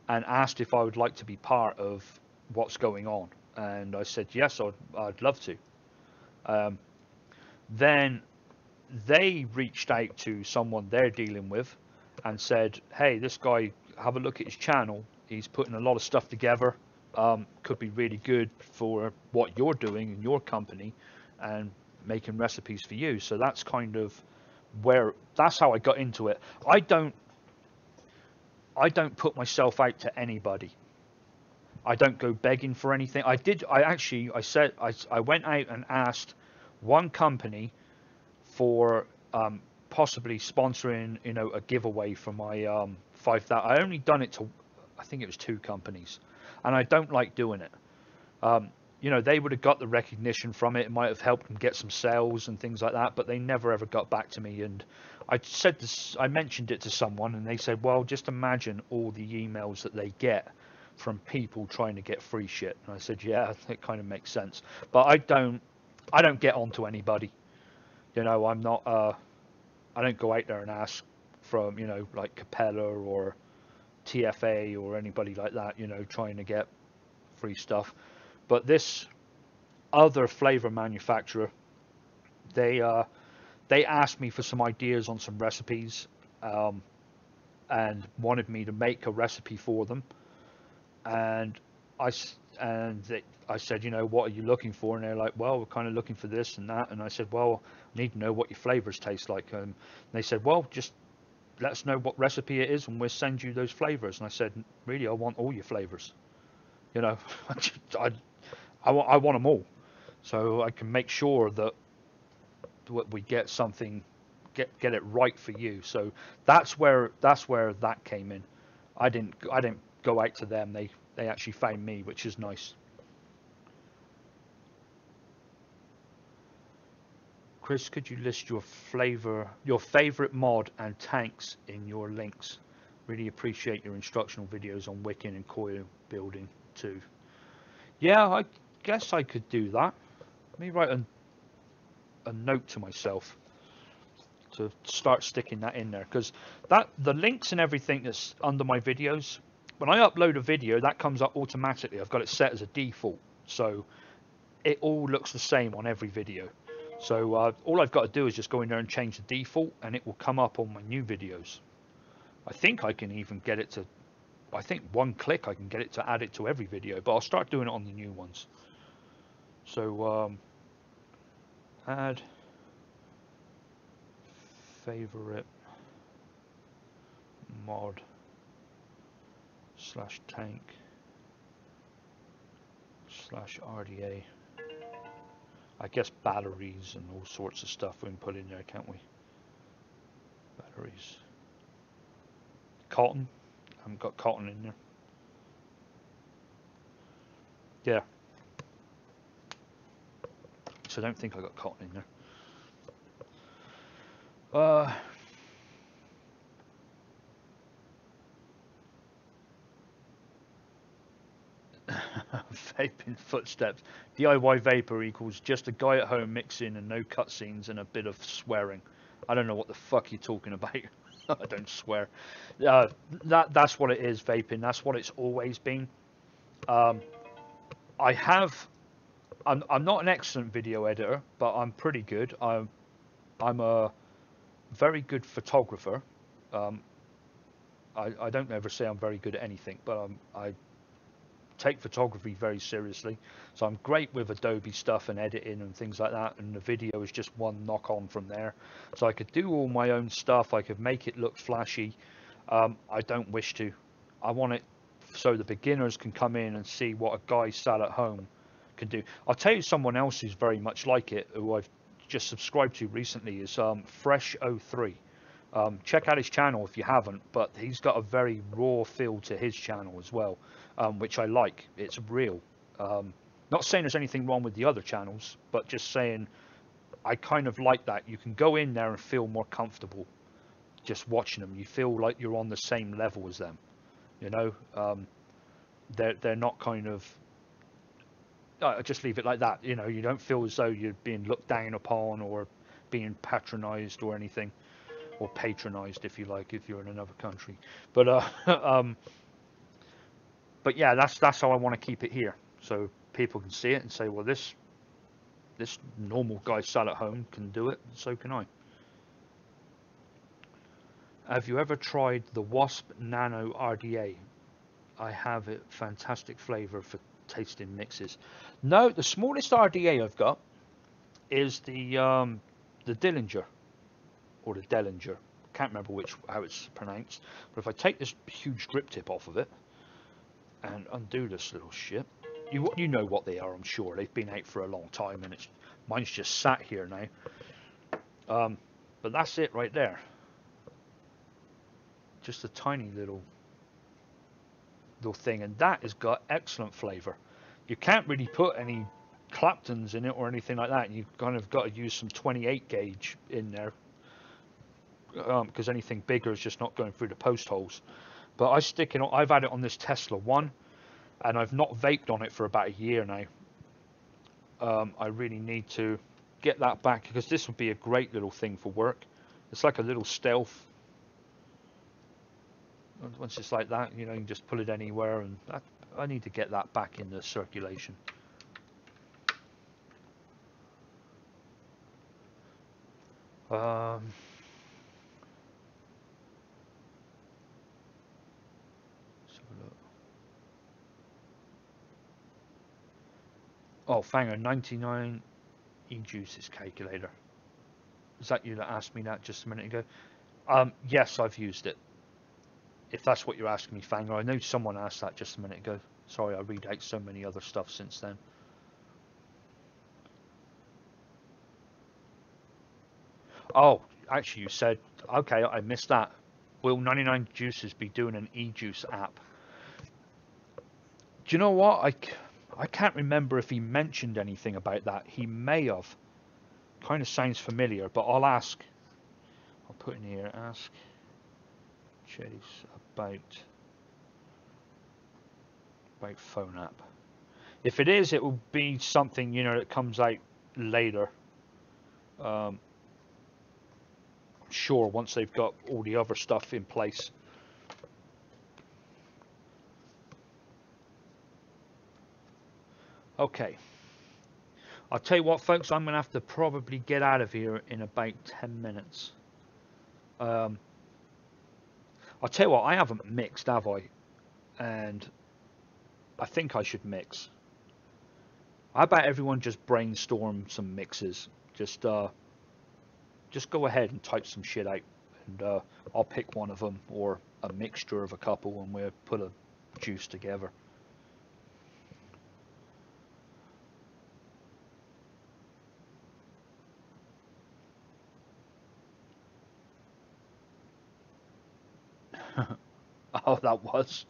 and asked if I would like to be part of what's going on, and I said yes, I'd love to. Um, then they reached out to someone they're dealing with and said, hey, this guy, have a look at his channel. He's putting a lot of stuff together. Could be really good for what you're doing in your company and making recipes for you. So that's kind of that's how I got into it. I don't put myself out to anybody. I don't go begging for anything. I went out and asked one company for possibly sponsoring, a giveaway for my 5,000. I only done it to, I think it was two companies, and I don't like doing it. They would have got the recognition from it. It might have helped them get some sales and things like that, but they never ever got back to me. And I mentioned it to someone, and they said, well, just imagine all the emails that they get from people trying to get free shit. And I said, yeah, it kind of makes sense. But I don't get onto anybody. I'm not, I don't go out there and ask from, like Capella or TFA or anybody like that, trying to get free stuff. But this other flavor manufacturer, they asked me for some ideas on some recipes, and wanted me to make a recipe for them. And I I said, what are you looking for? And they're like, well, we're kind of looking for this and that. And I said, well, I need to know what your flavors taste like. And they said, well, just let us know what recipe it is and we'll send you those flavors. And I said, really, I want all your flavors. You know, I want them all, so I can make sure that we get something, get it right for you. So that's where that came in. I didn't go out to them. They actually found me, which is nice. Chris, could you list your favorite mod and tanks in your links? Really appreciate your instructional videos on Wiccan and coil building too. Yeah, I guess I could do that. Let me write a note to myself to start sticking that in there, because that the links and everything that's under my videos, when I upload a video, that comes up automatically. I've got it set as a default, so it all looks the same on every video. So all I've got to do is just go in there and change the default, and it will come up on my new videos. I think I can even get it to, I think one click I can get it to add it to every video, but I'll start doing it on the new ones. So add favorite mod slash tank slash RDA. I guess batteries and all sorts of stuff we can put in there, can't we? Batteries. Cotton. I haven't got cotton in there. Yeah. So I don't think I got cotton in there. Vaping footsteps. DIY vapor equals just a guy at home mixing and no cutscenes and a bit of swearing. I don't know what the fuck you're talking about. I don't swear. That's what it is, vaping. That's what it's always been. Um, I have. I'm not an excellent video editor, but I'm pretty good. I'm a very good photographer. Um, I don't ever say I'm very good at anything, but I take photography very seriously. So I'm great with Adobe stuff and editing and things like that, and the video is just one knock on from there. So I could do all my own stuff. I could make it look flashy. I don't wish to. I want it so the beginners can come in and see what a guy sat at home can do. I'll tell you someone else who's very much like it, who I've just subscribed to recently, is Fresh03. Check out his channel if you haven't, but he's got a very raw feel to his channel as well, which I like. It's real. Not saying there's anything wrong with the other channels, but just saying I kind of like that. You can go in there and feel more comfortable just watching them. You feel like you're on the same level as them. You know, they're not kind of. Just leave it like that. You know, you don't feel as though you're being looked down upon or being patronized or anything, or patronized if you like, if you're in another country. But but yeah, that's how I want to keep it here, so people can see it and say, well, this normal guy sat at home can do it, so can I. Have you ever tried the Wasp Nano RDA? I have it. Fantastic flavor for tasting mixes. No, the smallest RDA I've got is the Dillinger, or the Dellinger. Can't remember how it's pronounced. But if I take this huge grip tip off of it and undo this little shit, you know what they are, I'm sure. They've been out for a long time, and mine's just sat here now. But that's it right there. Just a tiny little thing, and that has got excellent flavor. You can't really put any Claptons in it or anything like that. You've kind of got to use some 28 gauge in there, because anything bigger is just not going through the post holes. But I've had it on this Tesla 1, and I've not vaped on it for about a year now. I really need to get that back, because this would be a great little thing for work. It's like a little stealth. Once it's like that, you know, you can just pull it anywhere, and I need to get that back in the circulation. Oh, Fanger 99 e-juices calculator. Is that you that asked me that just a minute ago? Yes, I've used it. if that's what you're asking me, Fanger. I know someone asked that just a minute ago. Sorry, I read out so many other stuff since then. Oh, actually, you said, okay, I missed that. Will 99 Juices be doing an e-juice app? Do you know what? I can't remember if he mentioned anything about that. He may have. Kind of sounds familiar, but I'll ask. I'll put in here, ask Chase about phone app. If it is, it will be something, you know, that comes out later. Sure, once they've got all the other stuff in place. Okay. I'll tell you what, folks, I'm going to have to probably get out of here in about 10 minutes. I'll tell you what, I haven't mixed, have I? And I think I should mix. How about everyone just brainstorm some mixes? Just go ahead and type some shit out, and I'll pick one of them, or a mixture of a couple, and we'll put a juice together. Oh, that was.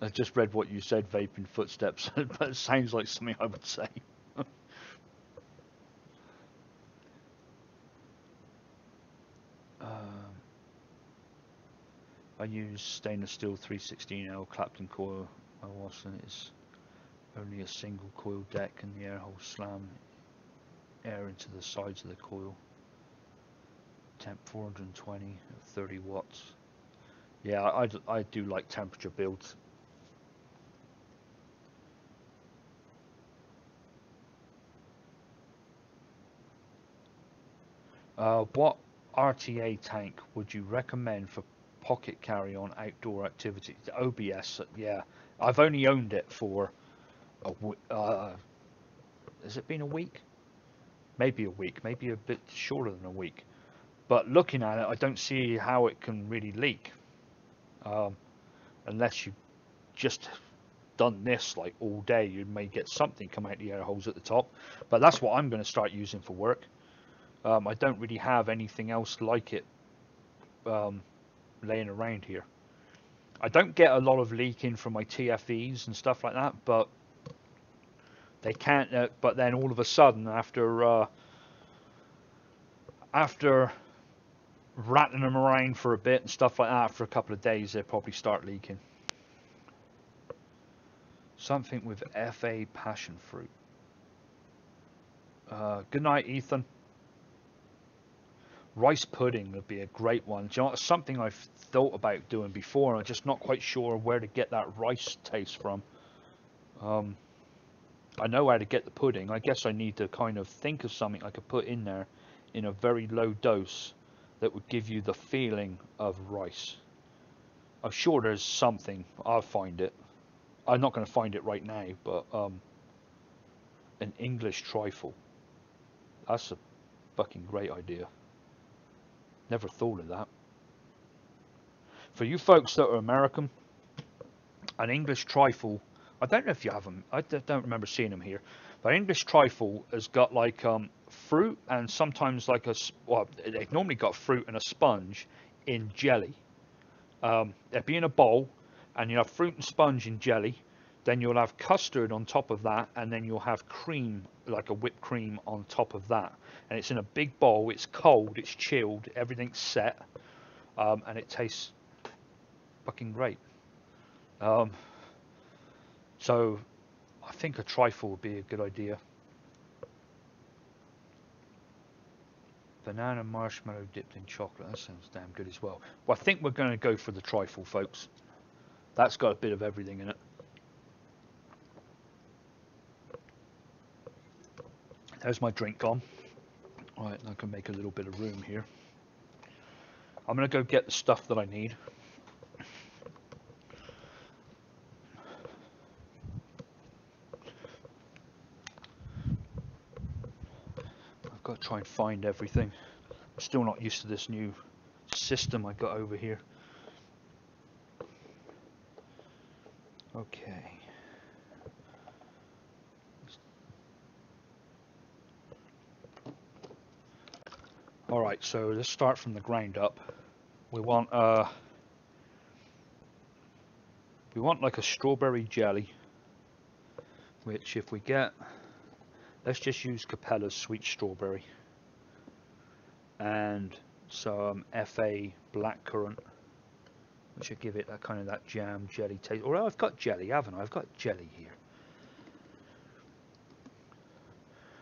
I just read what you said, vaping footsteps, but it sounds like something I would say. I use stainless steel 316L Clapton coil. My Watson is only a single coil deck, and the air holes slam air into the sides of the coil. Temp 420 at 30 watts. Yeah, I do like temperature builds. What RTA tank would you recommend for pocket carry on outdoor activities? OBS, yeah. I've only owned it for has it been a week? Maybe a week, maybe a bit shorter than a week. But looking at it, I don't see how it can really leak, unless you just done this like all day. You may get something come out the air holes at the top, but that's what I'm going to start using for work. I don't really have anything else like it laying around here. I don't get a lot of leaking from my TFEs and stuff like that, but they can't. But then all of a sudden, after rattling them around for a bit and stuff like that, for a couple of days, they probably start leaking. Something with FA passion fruit. Good night, Ethan. Rice pudding would be a great one. Do you know, it's something I've thought about doing before. I'm just not quite sure where to get that rice taste from. I know how to get the pudding. I guess I need to kind of think of something I could put in there in a very low dose that would give you the feeling of rice. I'm sure there's something. I'll find it. I'm not going to find it right now, but an English trifle. That's a fucking great idea. Never thought of that. For you folks that are American, an English trifle, I don't know if you have them, I don't remember seeing them here, but English trifle has got like fruit and sometimes like well, they've normally got fruit and a sponge in jelly. They'd be in a bowl, and you have fruit and sponge in jelly, then you'll have custard on top of that, and then you'll have cream, like a whipped cream on top of that. And it's in a big bowl, it's cold, it's chilled, everything's set, and it tastes fucking great. So I think a trifle would be a good idea. Banana marshmallow dipped in chocolate, that sounds damn good as well. Well, I think we're going to go for the trifle, folks. That's got a bit of everything in it. There's my drink gone. Alright, I can make a little bit of room here. I'm going to go get the stuff that I need. I've got to try and find everything. I'm still not used to this new system I got over here. Okay. Alright, so let's start from the ground up. We want like a strawberry jelly, which if we get, let's just use Capella's sweet strawberry, and some FA blackcurrant, which should give it that kind of that jam jelly taste. Or I've got jelly, haven't I? I've got jelly here.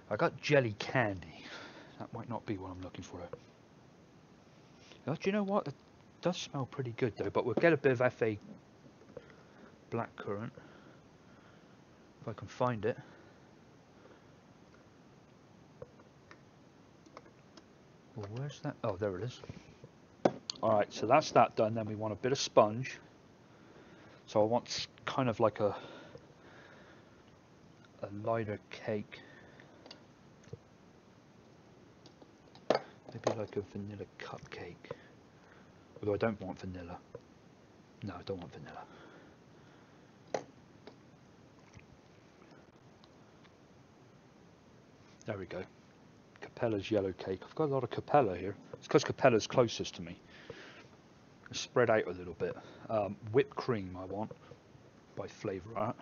I got jelly candy. That might not be what I'm looking for. Oh, do you know what? It does smell pretty good though, but we'll get a bit of FA blackcurrant if I can find it. Well, where's that? Oh, there it is. Alright, so that's that done. Then we want a bit of sponge. So I want kind of like a lighter cake. Maybe like a vanilla cupcake. Although I don't want vanilla. No, I don't want vanilla. There we go. Capella's yellow cake. I've got a lot of Capella here. It's because Capella's closest to me. It's spread out a little bit. Whipped cream I want by Flavor Art.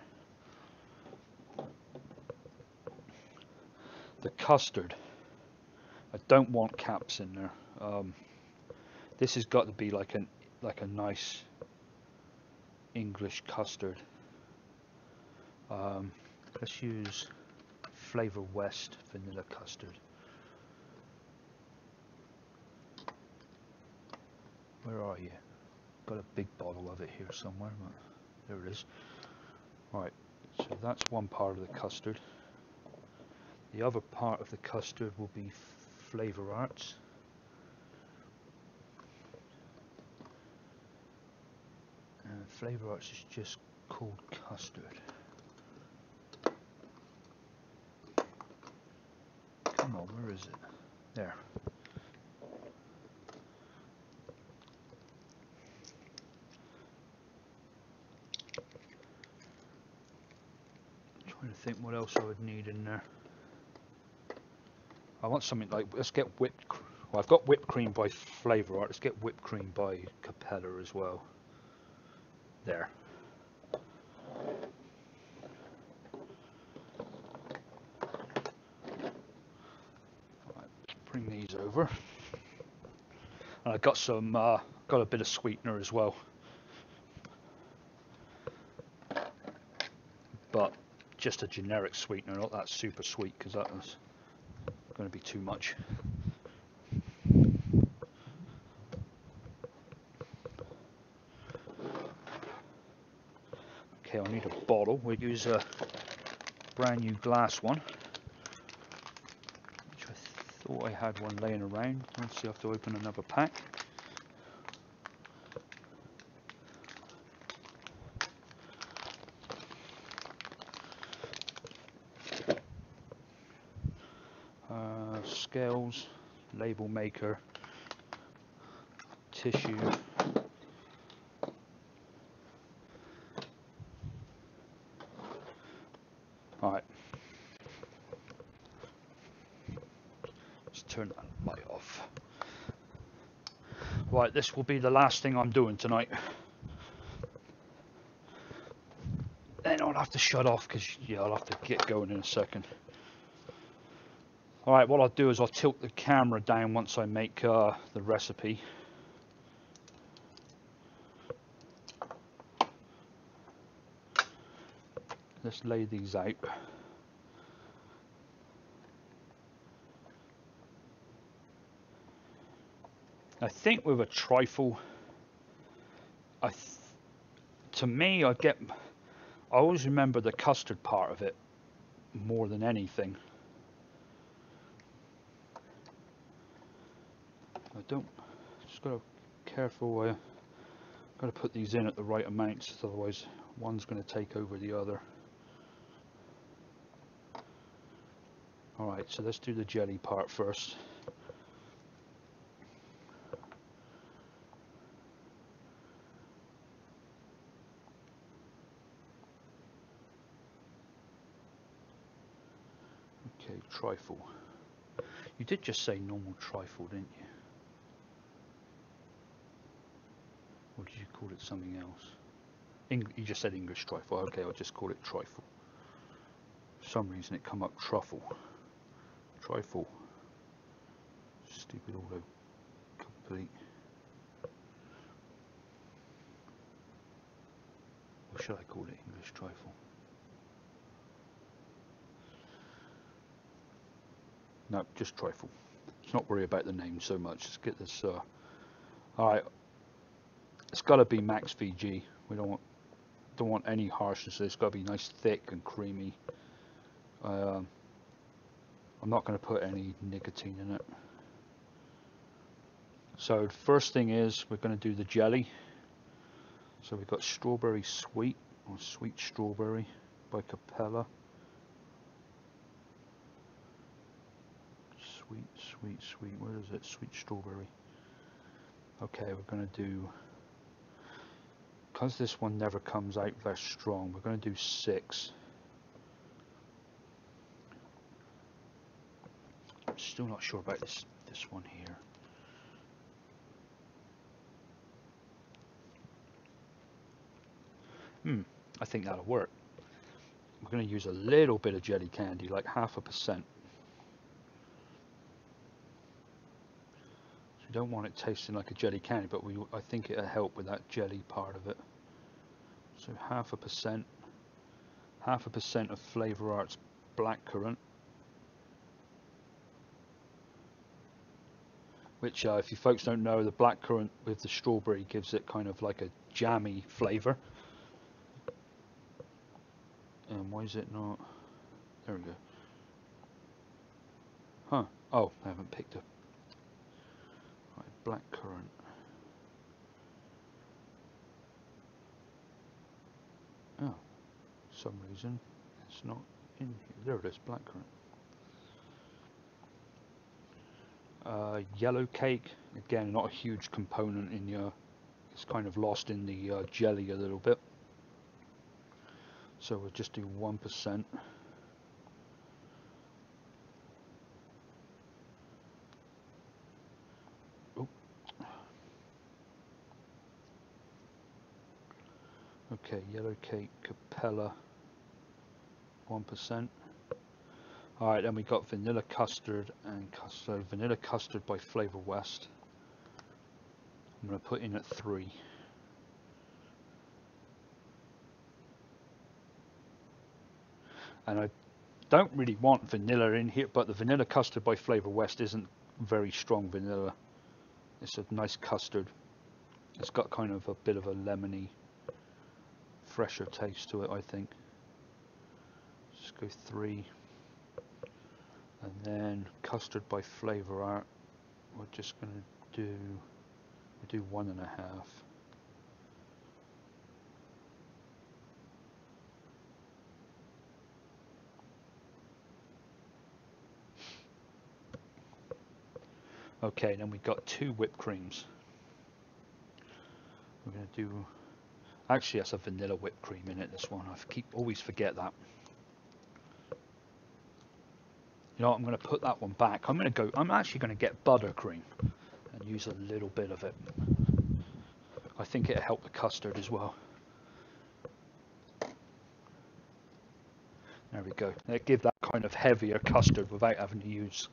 The custard. I don't want caps in there. This has got to be like a nice English custard. Let's use Flavor West vanilla custard. Where are you? Got a big bottle of it here somewhere. But there it is. Right, so that's one part of the custard. The other part of the custard will be Flavor Arts. And Flavor Arts is just called custard. Come on, where is it? There. I'm trying to think what else I would need in there. I want something like, let's get whipped, well I've got whipped cream by Flavor Art, let's get whipped cream by Capella as well. There. Right, bring these over. And I got some, got a bit of sweetener as well. But just a generic sweetener, not that super sweet, because that was going to be too much. Okay, I'll need a bottle. We'll use a brand new glass one, which I thought I had one laying around. Let's see, I have to open another pack. Scales, label maker, tissue, alright, let's turn that light off. Right, this will be the last thing I'm doing tonight. Then I'll have to shut off because yeah, I'll have to get going in a second. Alright, what I'll do is I'll tilt the camera down once I make the recipe. Let's lay these out. I think with a trifle, to me, I always remember the custard part of it more than anything. Just gotta careful. Gotta put these in at the right amounts, otherwise one's gonna take over the other. All right, so let's do the jelly part first. trifle. You did just say normal trifle, didn't you? Or did you call it something else? You just said English trifle. Okay, I'll just call it trifle. For some reason it come up truffle. Trifle. Stupid auto complete. Or should I call it English trifle? No, just trifle. Let's not worry about the name so much. Let's get this. Alright. It's got to be max VG. We don't want any harshness. It's got to be nice, thick and creamy. I'm not going to put any nicotine in it. So the first thing is we're going to do the jelly. So we've got Strawberry Sweet, or Sweet Strawberry by Capella. Sweet, sweet, sweet. Where is it? Sweet Strawberry. Okay, we're going to do, because this one never comes out very strong, we're going to do 6. I'm still not sure about this one here. I think that'll work. We're going to use a little bit of jelly candy, like 0.5%. We don't want it tasting like a jelly candy, but I think it'll help with that jelly part of it. So 0.5%, 0.5% of Flavor Arts blackcurrant, which if you folks don't know, the blackcurrant with the strawberry gives it kind of like a jammy flavour. And why is it not? There we go. Huh? Oh, I haven't picked up. Right, blackcurrant. Oh, for some reason it's not in here. There it is, blackcurrant. Yellow cake, again, not a huge component in your. It's kind of lost in the jelly a little bit. So we'll just do 1%. Oop. Okay, yellow cake, Capella, 1%. Alright, then we got vanilla custard and so vanilla custard by Flavor West. I'm going to put in at 3. And I don't really want vanilla in here, but the vanilla custard by Flavor West isn't very strong vanilla. It's a nice custard. It's got kind of a bit of a lemony, fresher taste to it, I think. Just go 3. And then custard by Flavor Art. We're just going to do 1.5. Okay, then we've got 2 whipped creams. We're going to do, actually that's a vanilla whipped cream in it, this one. I always forget that. You know what, I'm going to put that one back. I'm actually going to get buttercream and use a little bit of it. I think it'll help the custard as well. There we go. It'll give that kind of heavier custard without having to use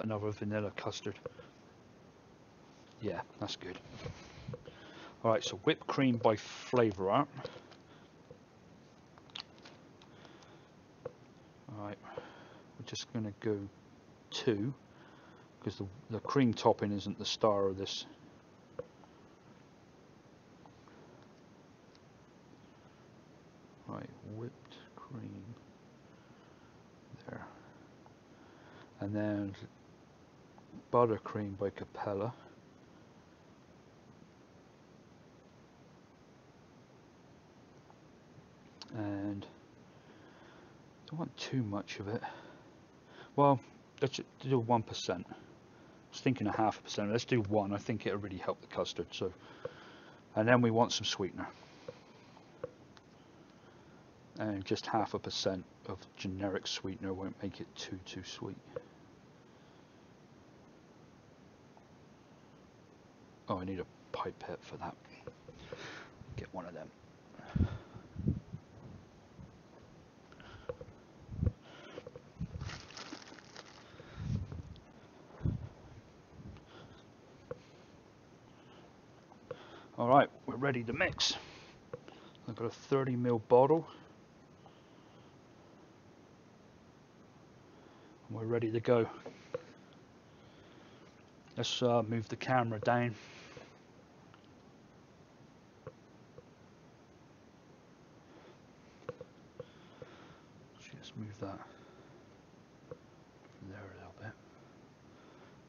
another vanilla custard. Yeah, that's good. Alright, so whipped cream by Flavor Art. Alright, we're just going to go 2 because the cream topping isn't the star of this. Right, whipped cream there. And then buttercream by Capella. And don't want too much of it. Well, let's do 1%. I was thinking 0.5%. Let's do 1. I think it'll really help the custard. So, and then we want some sweetener. and just 0.5% of generic sweetener won't make it too sweet. Oh, I need a pipette for that. Get one of them. All right, we're ready to mix. I've got a 30ml bottle. And we're ready to go. Let's move the camera down. Just move that there a little bit.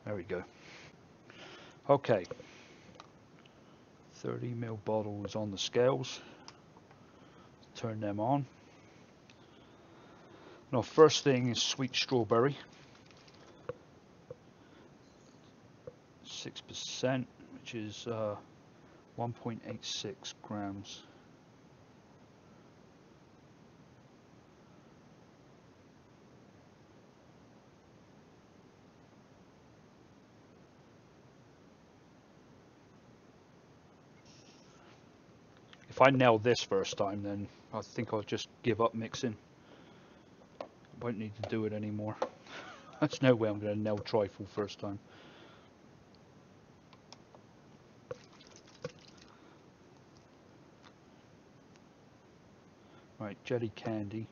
There we go. Okay. 30ml bottle is on the scales. Turn them on. Now, first thing is sweet strawberry. 6%, which is 1.86 grams. If I nail this first time, then I think I'll just give up mixing. I won't need to do it anymore. There's no way I'm going to nail trifle first time. Right, jelly candy,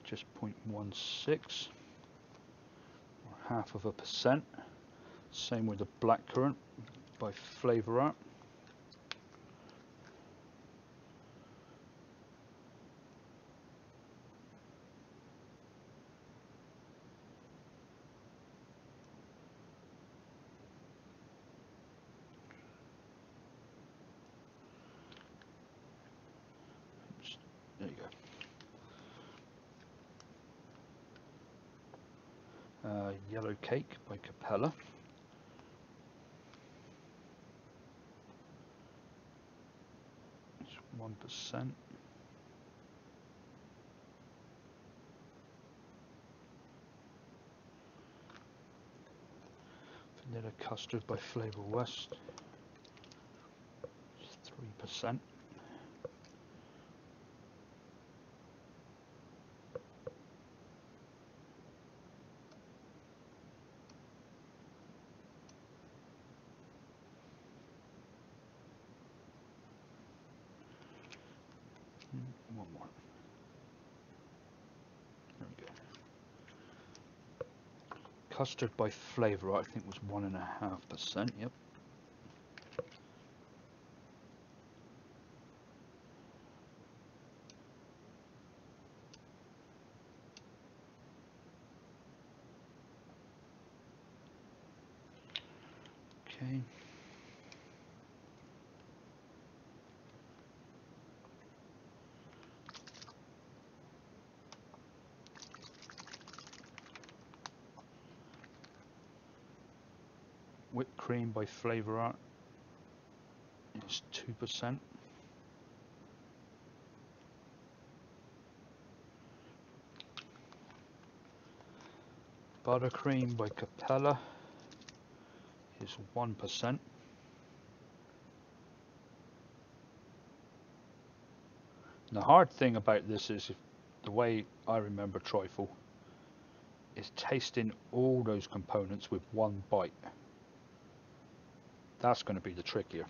just 0.16, or 0.5%. Same with the blackcurrant by Flavor Art. There you go. Yellow Cake by Capella. It's 1%. Vanilla Custard by Flavor West. It's 3%. One more. There we go. Custard by Flavor Art, I think was 1.5%. Yep. Okay. Whipped cream by Flavor Art is 2%. Buttercream by Capella is 1%. The hard thing about this is, if the way I remember trifle, is tasting all those components with one bite. That's going to be the trick here.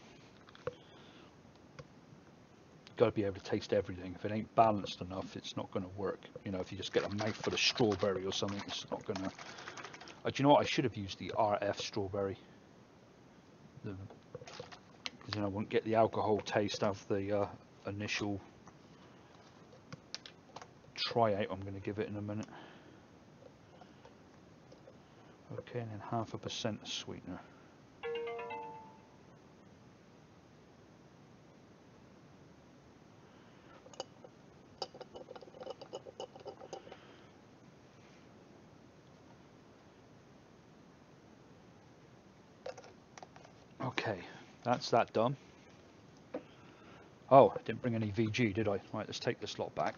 Got to be able to taste everything. If it ain't balanced enough, it's not going to work. You know, if you just get a mouthful of strawberry or something, it's not going to. Do you know what? I should have used the RF strawberry. Because then I wouldn't get the alcohol taste of the initial try out I'm going to give it in a minute. Okay, and then 0.5% sweetener. Okay, that's that done. Oh, I didn't bring any VG, did I? Right, let's take this lot back.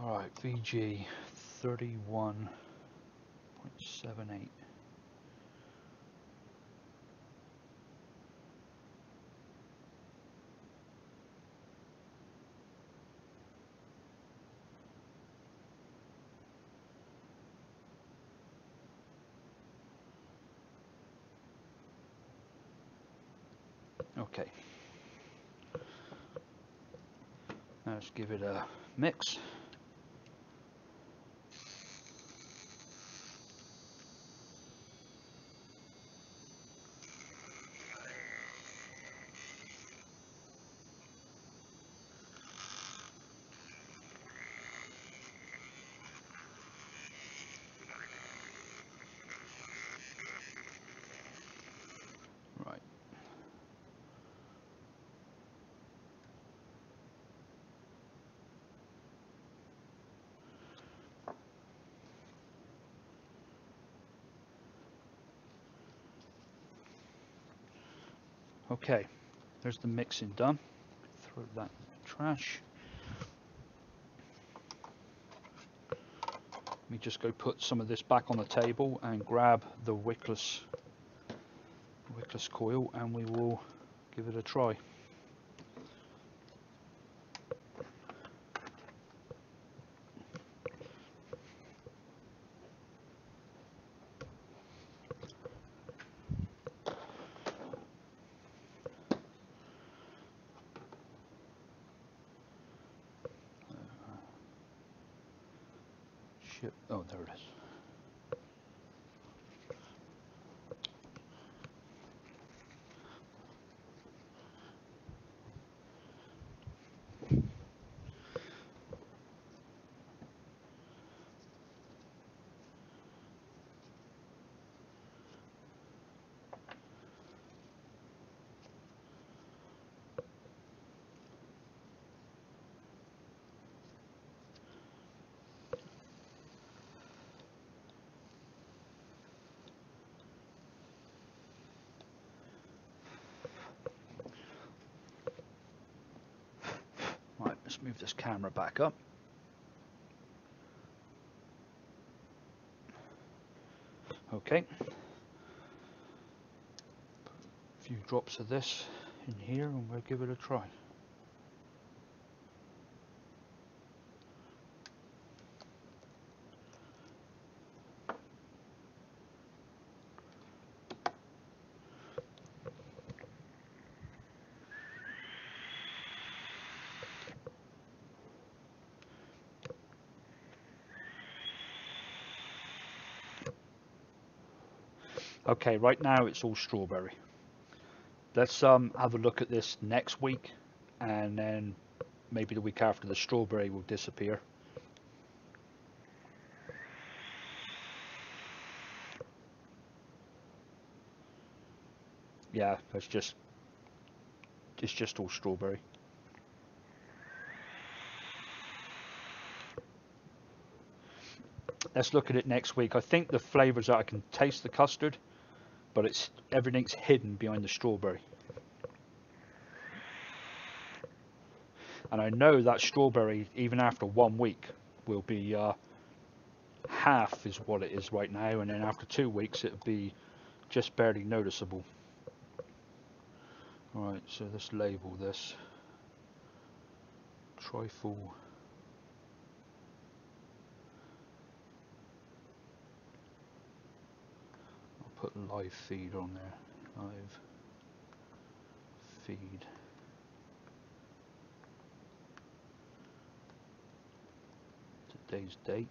Alright, VG 31.78. Okay. Now let's give it a mix. Right. Okay, there's the mixing done. Throw that in the trash. Let me just go put some of this back on the table and grab the wickless coil, and we will give it a try. Shit. Oh, there it is. Right, let's move this camera back up. Okay. A few drops of this in here and we'll give it a try. Okay, right now it's all strawberry. Let's have a look at this next week, and then maybe the week after the strawberry will disappear. Yeah, it's just all strawberry. Let's look at it next week. I think the flavors are, I can taste the custard, but it's everything's hidden behind the strawberry. And I know that strawberry, even after 1 week, will be half is what it is right now, and then after 2 weeks it'll be just barely noticeable. Alright, so let's label this trifle. I'll put live feed on there. Live feed. Today's date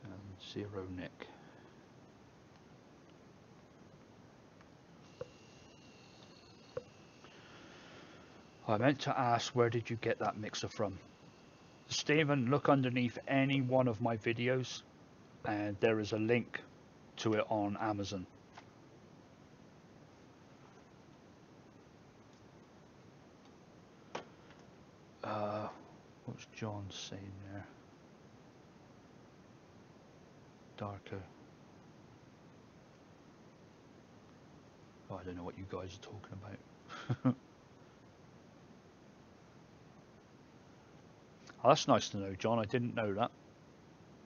and 0 Nick. I meant to ask, where did you get that mixer from? Stephen, look underneath any one of my videos and there is a link to it on Amazon. What's John saying there? Darker. Oh, I don't know what you guys are talking about. Oh, that's nice to know, John. I didn't know that.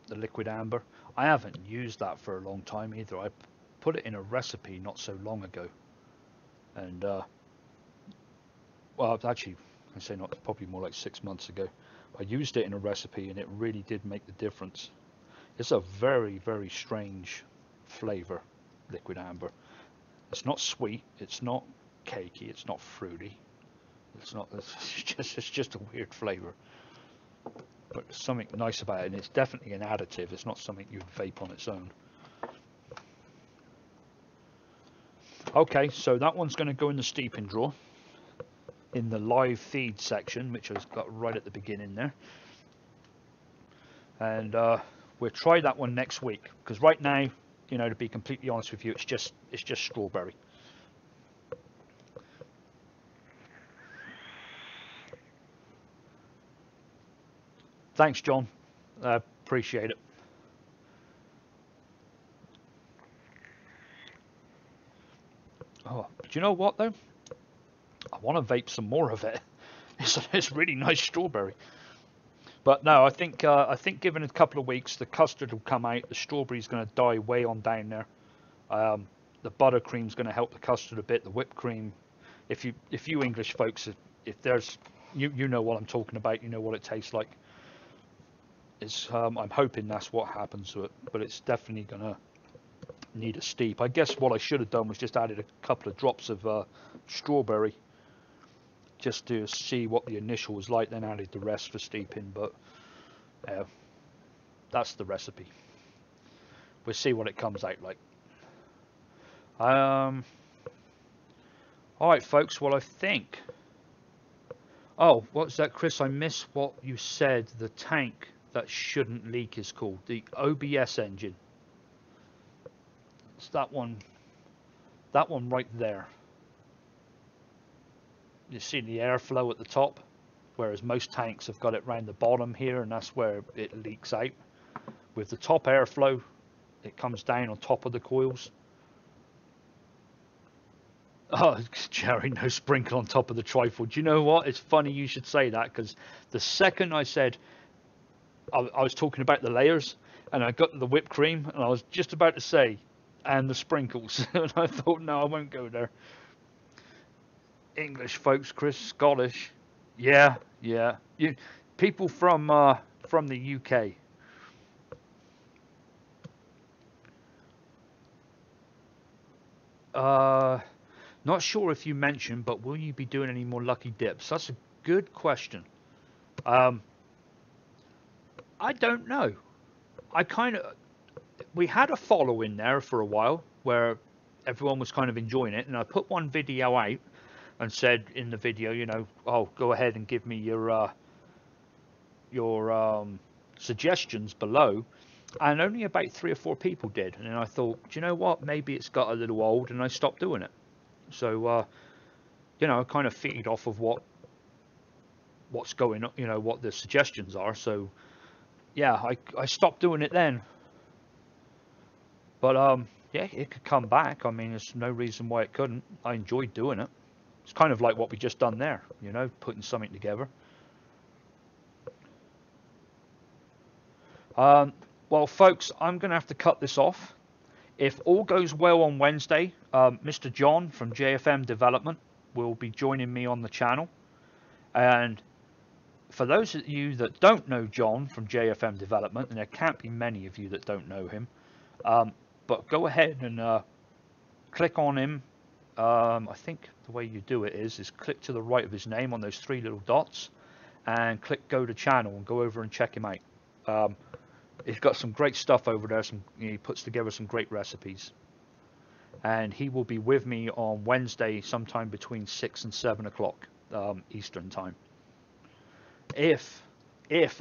The liquid amber. I haven't used that for a long time either. I put it in a recipe not so long ago, and well, actually, I say not, probably more like 6 months ago. I used it in a recipe, and it really did make the difference. It's a very, very strange flavor, liquid amber. It's not sweet. It's not cakey. It's not fruity. It's not. It's just a weird flavor. But there's something nice about it, and it's definitely an additive. It's not something you'd vape on its own. Okay, so that one's going to go in the steeping drawer in the live feed section, which I've got right at the beginning there. And we'll try that one next week, because right now, you know, to be completely honest with you, it's just strawberry. Thanks, John. Appreciate it. Oh, do you know what though? I want to vape some more of it. It's really nice strawberry. But no, I think given a couple of weeks, the custard will come out. The strawberry's going to die way on down there. The buttercream's going to help the custard a bit. The whipped cream, if you English folks, if there's you know what I'm talking about. You know what it tastes like. It's I'm hoping that's what happens to it, but it's definitely going to need a steep. I guess what I should have done was just added a couple of drops of strawberry just to see what the initial was like, then added the rest for steeping. But that's the recipe. We'll see what it comes out like. All right, folks. Well, I think. Oh, what's that, Chris? I missed what you said. The tank that shouldn't leak is called the OBS engine. It's that one. That one right there. You see the airflow at the top, whereas most tanks have got it round the bottom here, and that's where it leaks out. With the top airflow, it comes down on top of the coils. Oh, Jerry, no sprinkle on top of the trifle. Do you know what? It's funny you should say that, because the second I said I was talking about the layers, and I got the whipped cream, and I was just about to say, and the sprinkles, and I thought, no, I won't go there. English folks, Chris, Scottish, yeah. You people from the UK. Not sure if you mentioned, but will you be doing any more lucky dips? That's a good question. I don't know. We had a follow in there for a while where everyone was kind of enjoying it, and I put one video out and said in the video, you know, oh, go ahead and give me your suggestions below, and only about 3 or 4 people did, and then I thought, do you know what, maybe it's got a little old, and I stopped doing it. So you know, I kind of feed off of what's going on, you know, what the suggestions are. So yeah, I stopped doing it then, but yeah, it could come back. I mean, there's no reason why it couldn't. I enjoyed doing it. It's kind of like what we just done there, you know, putting something together. Well, folks, I'm going to have to cut this off. If all goes well on Wednesday, Mr. John from JFM Development will be joining me on the channel. And for those of you that don't know John from JFM Development, and there can't be many of you that don't know him, but go ahead and click on him. I think the way you do it is click to the right of his name on those 3 little dots and click go to channel and go over and check him out. He's got some great stuff over there. He puts together some great recipes, and he will be with me on Wednesday sometime between 6 and 7 o'clock Eastern time. If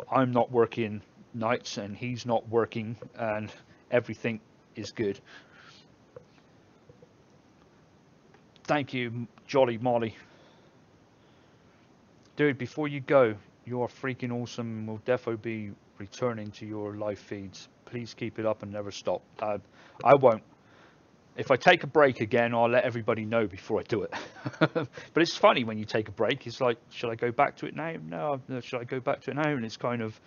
I'm not working nights and he's not working and everything is good. Thank you, Jolly Molly. Dude, before you go, you are freaking awesome. We'll definitely be returning to your live feeds. Please keep it up and never stop. I won't. If I take a break again, I'll let everybody know before I do it. But it's funny when you take a break. It's like, should I go back to it now? No, should I go back to it now? And it's kind of,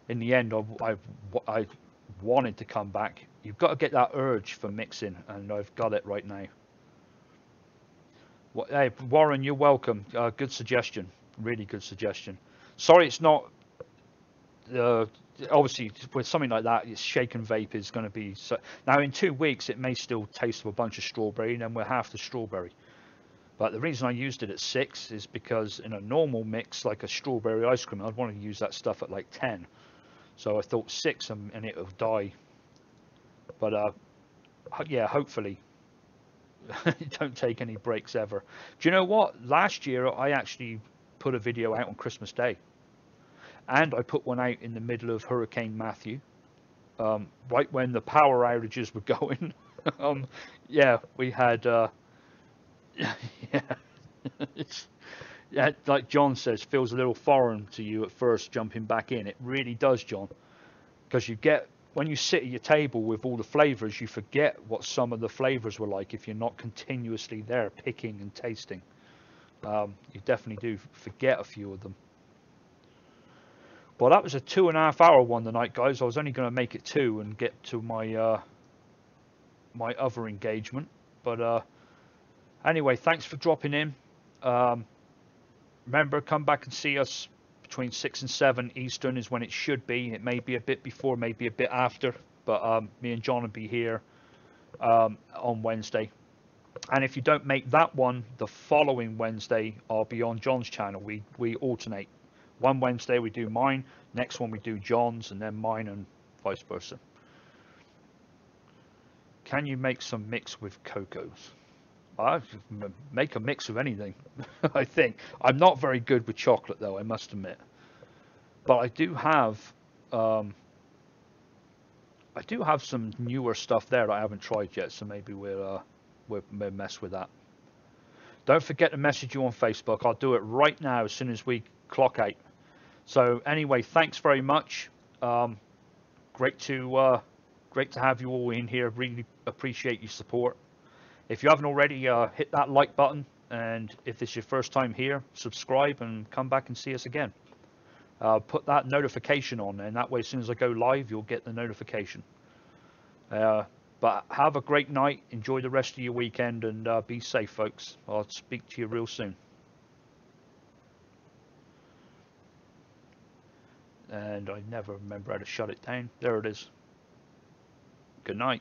in the end, I wanted to come back. You've got to get that urge for mixing, and I've got it right now. Hey, Warren, you're welcome. Good suggestion. Really good suggestion. Sorry, it's not. Uh, Obviously, with something like that, it's shaken vape is going to be. So, now, in 2 weeks, it may still taste of a bunch of strawberry, and then we're half the strawberry. But the reason I used it at 6 is because in a normal mix, like a strawberry ice cream, I'd want to use that stuff at like 10. So I thought 6 and it'll die. But yeah, hopefully. Don't take any breaks ever. Do you know what? Last year I actually put a video out on Christmas Day, and I put one out in the middle of Hurricane Matthew, right when the power outages were going. Yeah, we had. Yeah, it's, yeah, like John says, feels a little foreign to you at first jumping back in. It really does, John, because you get when you sit at your table with all the flavors, you forget what some of the flavors were like if you're not continuously there picking and tasting. You definitely do forget a few of them. Well, that was a 2.5 hour one tonight, guys. I was only going to make it 2 and get to my my other engagement. But anyway, thanks for dropping in. Remember, come back and see us between 6 and 7 Eastern is when it should be. It may be a bit before, maybe a bit after, but me and John will be here on Wednesday. And if you don't make that one, the following Wednesday I'll be on John's channel. We alternate. One Wednesday we do mine, next one we do John's, and then mine, and vice versa. Can you make some mix with cocos? I make a mix of anything. I think I'm not very good with chocolate, though, I must admit. But I do have some newer stuff there that I haven't tried yet, so maybe we'll mess with that. Don't forget to message you on Facebook. I'll do it right now as soon as we clock out. So anyway, thanks very much. Great to have you all in here. Really appreciate your support. If you haven't already, hit that like button, and if this is your first time here, subscribe and come back and see us again. Put that notification on, and that way as soon as I go live, you'll get the notification. But have a great night, enjoy the rest of your weekend, and be safe, folks. I'll speak to you real soon. And I never remember how to shut it down. There it is. Good night.